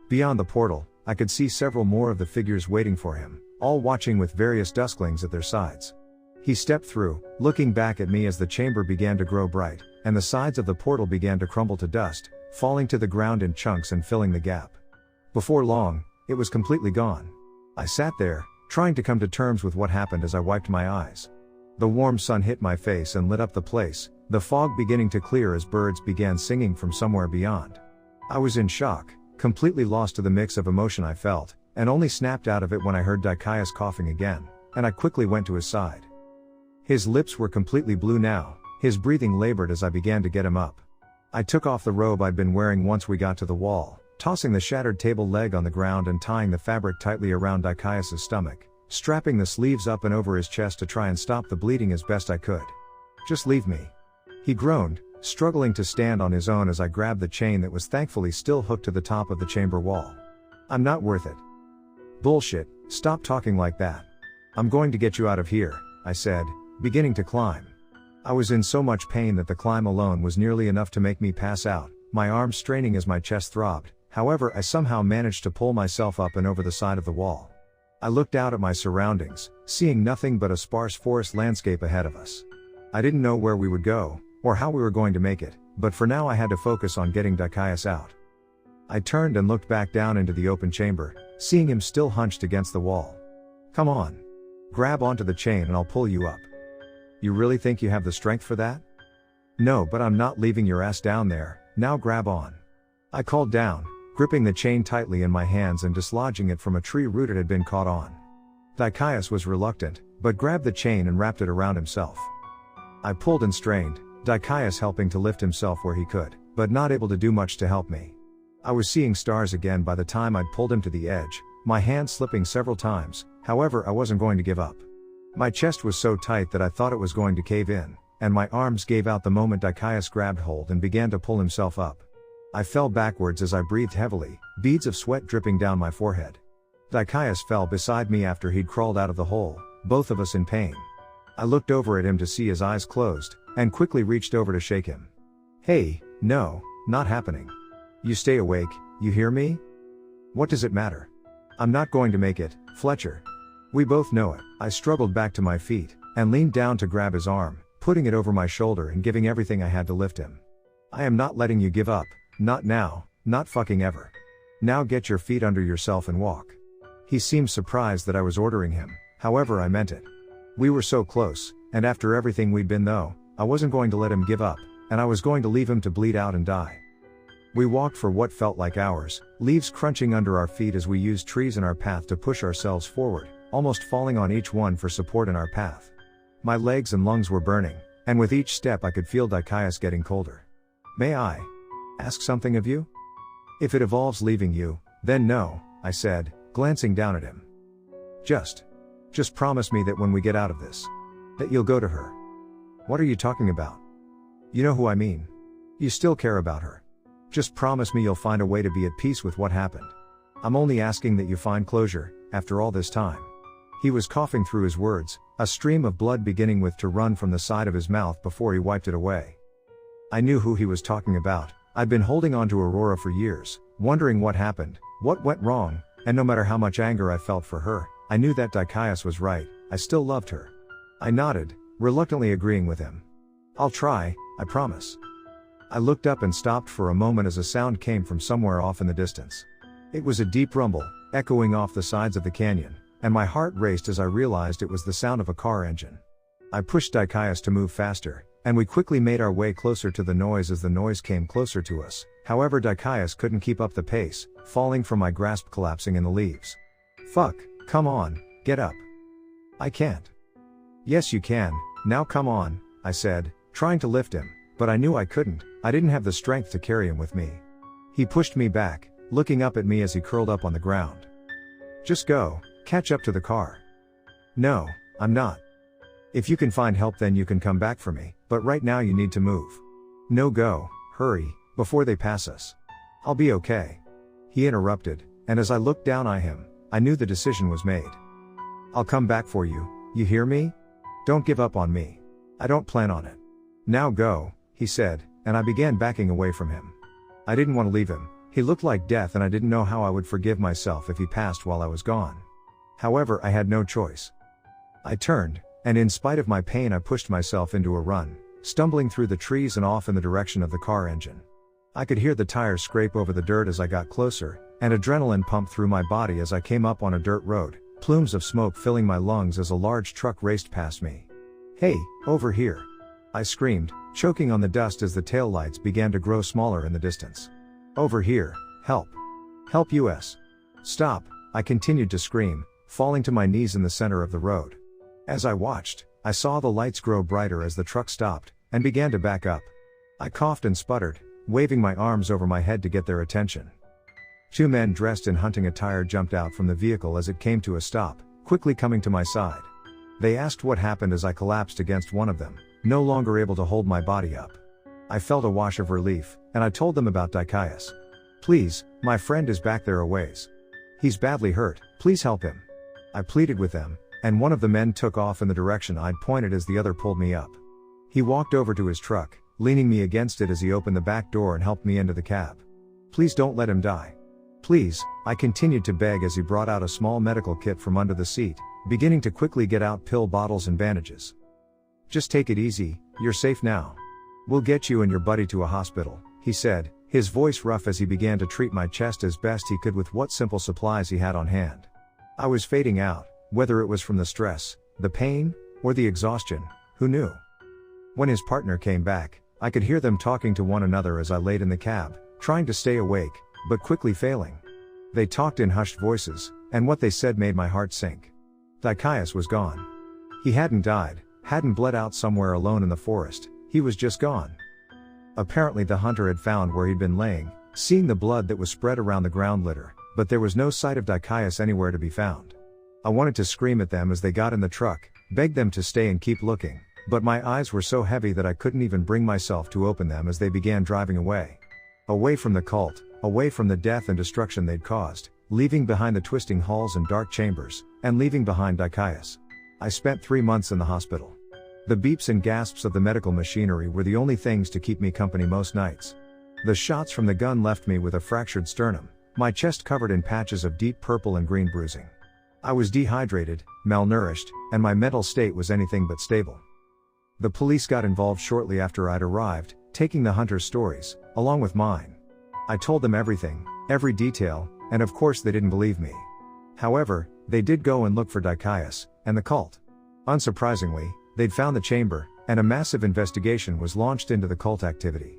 Beyond the portal, I could see several more of the figures waiting for him, all watching with various dusklings at their sides. He stepped through, looking back at me as the chamber began to grow bright, and the sides of the portal began to crumble to dust, falling to the ground in chunks and filling the gap. Before long, it was completely gone. I sat there, trying to come to terms with what happened as I wiped my eyes. The warm sun hit my face and lit up the place, the fog beginning to clear as birds began singing from somewhere beyond. I was in shock, completely lost to the mix of emotion I felt, and only snapped out of it when I heard Dicaius coughing again, and I quickly went to his side. His lips were completely blue now, his breathing labored as I began to get him up. I took off the robe I'd been wearing once we got to the wall, tossing the shattered table leg on the ground and tying the fabric tightly around Dicaius's stomach, strapping the sleeves up and over his chest to try and stop the bleeding as best I could. "Just leave me." He groaned, struggling to stand on his own as I grabbed the chain that was thankfully still hooked to the top of the chamber wall. "I'm not worth it." "Bullshit, stop talking like that. I'm going to get you out of here," I said, beginning to climb. I was in so much pain that the climb alone was nearly enough to make me pass out, my arms straining as my chest throbbed. However, I somehow managed to pull myself up and over the side of the wall. I looked out at my surroundings, seeing nothing but a sparse forest landscape ahead of us. I didn't know where we would go, or how we were going to make it, but for now I had to focus on getting Dicaius out. I turned and looked back down into the open chamber, seeing him still hunched against the wall. "Come on. Grab onto the chain and I'll pull you up." "You really think you have the strength for that?" "No, but I'm not leaving your ass down there, now grab on." I called down, gripping the chain tightly in my hands and dislodging it from a tree root it had been caught on. Dicaius was reluctant, but grabbed the chain and wrapped it around himself. I pulled and strained, Dicaius helping to lift himself where he could, but not able to do much to help me. I was seeing stars again by the time I'd pulled him to the edge, my hand slipping several times. However, I wasn't going to give up. My chest was so tight that I thought it was going to cave in, and my arms gave out the moment Dicaius grabbed hold and began to pull himself up. I fell backwards as I breathed heavily, beads of sweat dripping down my forehead. Dicaius fell beside me after he'd crawled out of the hole, both of us in pain. I looked over at him to see his eyes closed, and quickly reached over to shake him. "Hey, no, not happening. You stay awake, you hear me? What does it matter? I'm not going to make it, Fletcher. We both know it." I struggled back to my feet, and leaned down to grab his arm, putting it over my shoulder and giving everything I had to lift him. "I am not letting you give up, not now, not fucking ever. Now get your feet under yourself and walk." He seemed surprised that I was ordering him, however I meant it. We were so close, and after everything we'd been though, I wasn't going to let him give up, and I was going to leave him to bleed out and die. We walked for what felt like hours, leaves crunching under our feet as we used trees in our path to push ourselves forward, almost falling on each one for support in our path. My legs and lungs were burning, and with each step I could feel Dicaius getting colder. "May I ask something of you? If it involves leaving you, then no," I said, glancing down at him. Just promise me that when we get out of this, that you'll go to her." "What are you talking about?" "You know who I mean. You still care about her. Just promise me you'll find a way to be at peace with what happened. I'm only asking that you find closure, after all this time." He was coughing through his words, a stream of blood beginning to run from the side of his mouth before he wiped it away. I knew who he was talking about. I'd been holding on to Aurora for years, wondering what happened, what went wrong, and no matter how much anger I felt for her, I knew that Dicaius was right. I still loved her. I nodded, reluctantly agreeing with him. "I'll try, I promise." I looked up and stopped for a moment as a sound came from somewhere off in the distance. It was a deep rumble, echoing off the sides of the canyon, and my heart raced as I realized it was the sound of a car engine. I pushed Dicaius to move faster, and we quickly made our way closer to the noise as the noise came closer to us. However, Dicaius couldn't keep up the pace, falling from my grasp, collapsing in the leaves. "Fuck, come on, get up." "I can't." "Yes you can, now come on," I said, trying to lift him, but I knew I couldn't. I didn't have the strength to carry him with me. He pushed me back, looking up at me as he curled up on the ground. "Just go, catch up to the car." "No, I'm not. If you can find help then you can come back for me, but right now you need to move." "No, go, hurry, before they pass us." "I'll be okay." He interrupted, and as I looked down at him, I knew the decision was made. "I'll come back for you, you hear me? Don't give up on me. I don't plan on it." "Now go," he said, and I began backing away from him. I didn't want to leave him. He looked like death and I didn't know how I would forgive myself if he passed while I was gone. However, I had no choice. I turned, and in spite of my pain I pushed myself into a run, stumbling through the trees and off in the direction of the car engine. I could hear the tires scrape over the dirt as I got closer, and adrenaline pumped through my body as I came up on a dirt road, plumes of smoke filling my lungs as a large truck raced past me. "Hey, over here!" I screamed, choking on the dust as the taillights began to grow smaller in the distance. "Over here, help! Help us! Stop!" I continued to scream, falling to my knees in the center of the road. As I watched, I saw the lights grow brighter as the truck stopped, and began to back up. I coughed and sputtered, waving my arms over my head to get their attention. Two men dressed in hunting attire jumped out from the vehicle as it came to a stop, quickly coming to my side. They asked what happened as I collapsed against one of them, no longer able to hold my body up. I felt a wash of relief, and I told them about Dicaius. "Please, my friend is back there a ways. He's badly hurt, please help him." I pleaded with them, and one of the men took off in the direction I'd pointed as the other pulled me up. He walked over to his truck, leaning me against it as he opened the back door and helped me into the cab. "Please don't let him die. Please," I continued to beg as he brought out a small medical kit from under the seat, beginning to quickly get out pill bottles and bandages. "Just take it easy, you're safe now. We'll get you and your buddy to a hospital," he said, his voice rough as he began to treat my chest as best he could with what simple supplies he had on hand. I was fading out, whether it was from the stress, the pain, or the exhaustion, who knew? When his partner came back, I could hear them talking to one another as I laid in the cab, trying to stay awake, but quickly failing. They talked in hushed voices, and what they said made my heart sink. Dicaius was gone. He hadn't died, hadn't bled out somewhere alone in the forest, he was just gone. Apparently the hunter had found where he'd been laying, seeing the blood that was spread around the ground litter, but there was no sight of Dicaius anywhere to be found. I wanted to scream at them as they got in the truck, beg them to stay and keep looking, but my eyes were so heavy that I couldn't even bring myself to open them as they began driving away. Away from the cult, away from the death and destruction they'd caused, leaving behind the twisting halls and dark chambers, and leaving behind Dicaius. I spent 3 months in the hospital. The beeps and gasps of the medical machinery were the only things to keep me company most nights. The shots from the gun left me with a fractured sternum, my chest covered in patches of deep purple and green bruising. I was dehydrated, malnourished, and my mental state was anything but stable. The police got involved shortly after I'd arrived, taking the hunter's stories, along with mine. I told them everything, every detail, and of course they didn't believe me. However, they did go and look for Dicaius, and the cult. Unsurprisingly, they'd found the chamber, and a massive investigation was launched into the cult activity.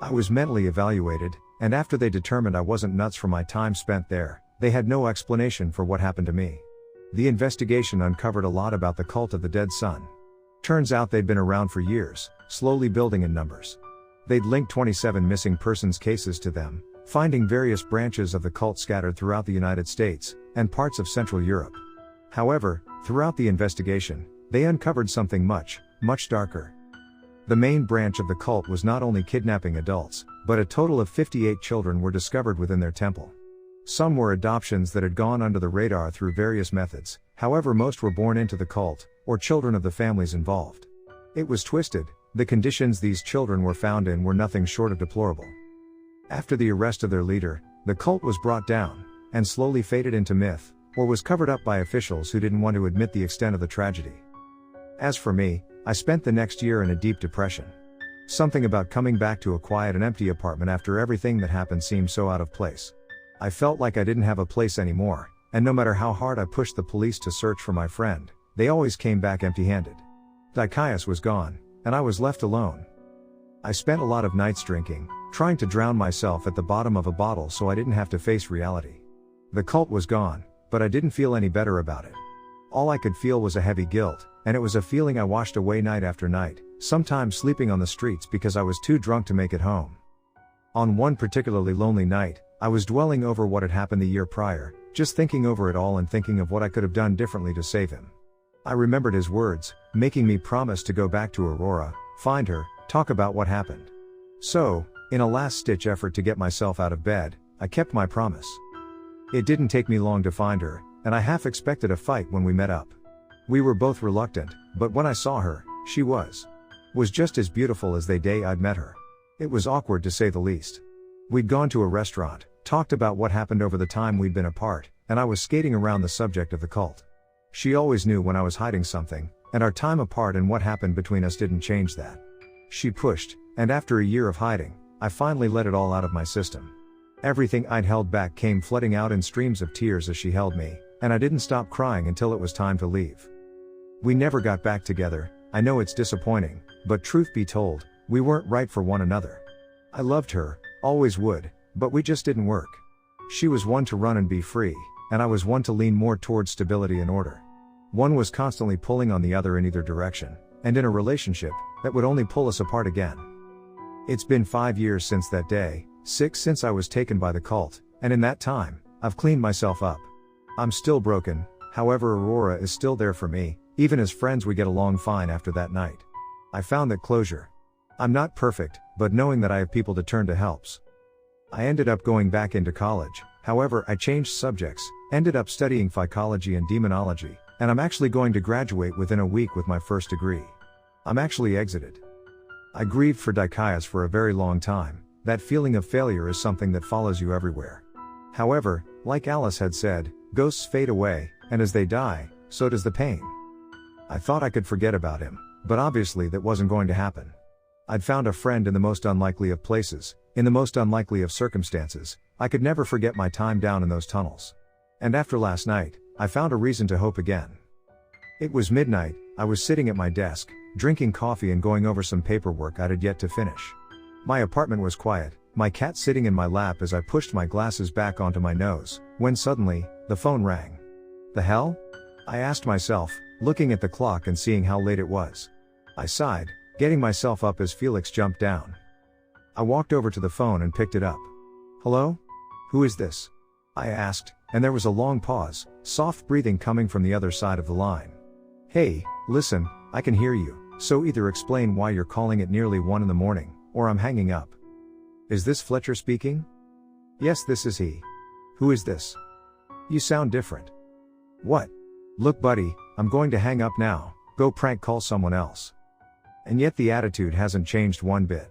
I was mentally evaluated, and after they determined I wasn't nuts for my time spent there, they had no explanation for what happened to me. The investigation uncovered a lot about the cult of the dead son. Turns out they'd been around for years, slowly building in numbers. They'd linked 27 missing persons cases to them, finding various branches of the cult scattered throughout the United States, and parts of Central Europe. However, throughout the investigation, they uncovered something much, much darker. The main branch of the cult was not only kidnapping adults, but a total of 58 children were discovered within their temple. Some were adoptions that had gone under the radar through various methods, however most were born into the cult, or children of the families involved. It was twisted. The conditions these children were found in were nothing short of deplorable. After the arrest of their leader, the cult was brought down, and slowly faded into myth, or was covered up by officials who didn't want to admit the extent of the tragedy. As for me, I spent the next year in a deep depression. Something about coming back to a quiet and empty apartment after everything that happened seemed so out of place. I felt like I didn't have a place anymore, and no matter how hard I pushed the police to search for my friend, they always came back empty-handed. Dicaius was gone, and I was left alone. I spent a lot of nights drinking, trying to drown myself at the bottom of a bottle so I didn't have to face reality. The cult was gone, but I didn't feel any better about it. All I could feel was a heavy guilt, and it was a feeling I washed away night after night, sometimes sleeping on the streets because I was too drunk to make it home. On one particularly lonely night, I was dwelling over what had happened the year prior, just thinking over it all and thinking of what I could have done differently to save him. I remembered his words, making me promise to go back to Aurora, find her, talk about what happened. So, in a last-ditch effort to get myself out of bed, I kept my promise. It didn't take me long to find her, and I half expected a fight when we met up. We were both reluctant, but when I saw her, she was just as beautiful as the day I'd met her. It was awkward to say the least. We'd gone to a restaurant, talked about what happened over the time we'd been apart, and I was skating around the subject of the cult. She always knew when I was hiding something, and our time apart and what happened between us didn't change that. She pushed, and after a year of hiding, I finally let it all out of my system. Everything I'd held back came flooding out in streams of tears as she held me, and I didn't stop crying until it was time to leave. We never got back together. I know it's disappointing, but truth be told, we weren't right for one another. I loved her, always would, but we just didn't work. She was one to run and be free, and I was one to lean more towards stability and order. One was constantly pulling on the other in either direction, and in a relationship that would only pull us apart again. It's been 5 years since that day, 6 since I was taken by the cult, and in that time, I've cleaned myself up. I'm still broken, however Aurora is still there for me, even as friends we get along fine after that night. I found that closure. I'm not perfect, but knowing that I have people to turn to helps. I ended up going back into college, however I changed subjects, ended up studying psychology and demonology, and I'm actually going to graduate within a week with my first degree. I'm actually exited. I grieved for Dicaius for a very long time. That feeling of failure is something that follows you everywhere. However, like Alice had said, ghosts fade away, and as they die, so does the pain. I thought I could forget about him, but obviously that wasn't going to happen. I'd found a friend in the most unlikely of places, in the most unlikely of circumstances. I could never forget my time down in those tunnels. And after last night, I found a reason to hope again. It was midnight, I was sitting at my desk, drinking coffee and going over some paperwork I'd yet to finish. My apartment was quiet, my cat sitting in my lap as I pushed my glasses back onto my nose, when suddenly, the phone rang. The hell? I asked myself, looking at the clock and seeing how late it was. I sighed, getting myself up as Felix jumped down. I walked over to the phone and picked it up. Hello? Who is this? I asked, and there was a long pause, soft breathing coming from the other side of the line. Hey, listen, I can hear you, so either explain why you're calling at nearly 1 in the morning, or I'm hanging up. Is this Fletcher speaking? Yes, this is he. Who is this? You sound different. What? Look buddy, I'm going to hang up now, go prank call someone else. And yet the attitude hasn't changed one bit.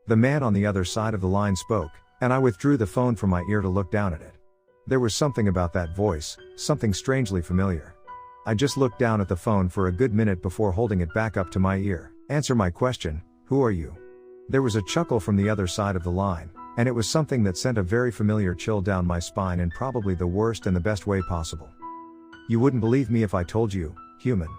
The man on the other side of the line spoke, and I withdrew the phone from my ear to look down at it. There was something about that voice, something strangely familiar. I just looked down at the phone for a good minute before holding it back up to my ear. Answer my question, who are you? There was a chuckle from the other side of the line, and it was something that sent a very familiar chill down my spine in probably the worst and the best way possible. You wouldn't believe me if I told you, human.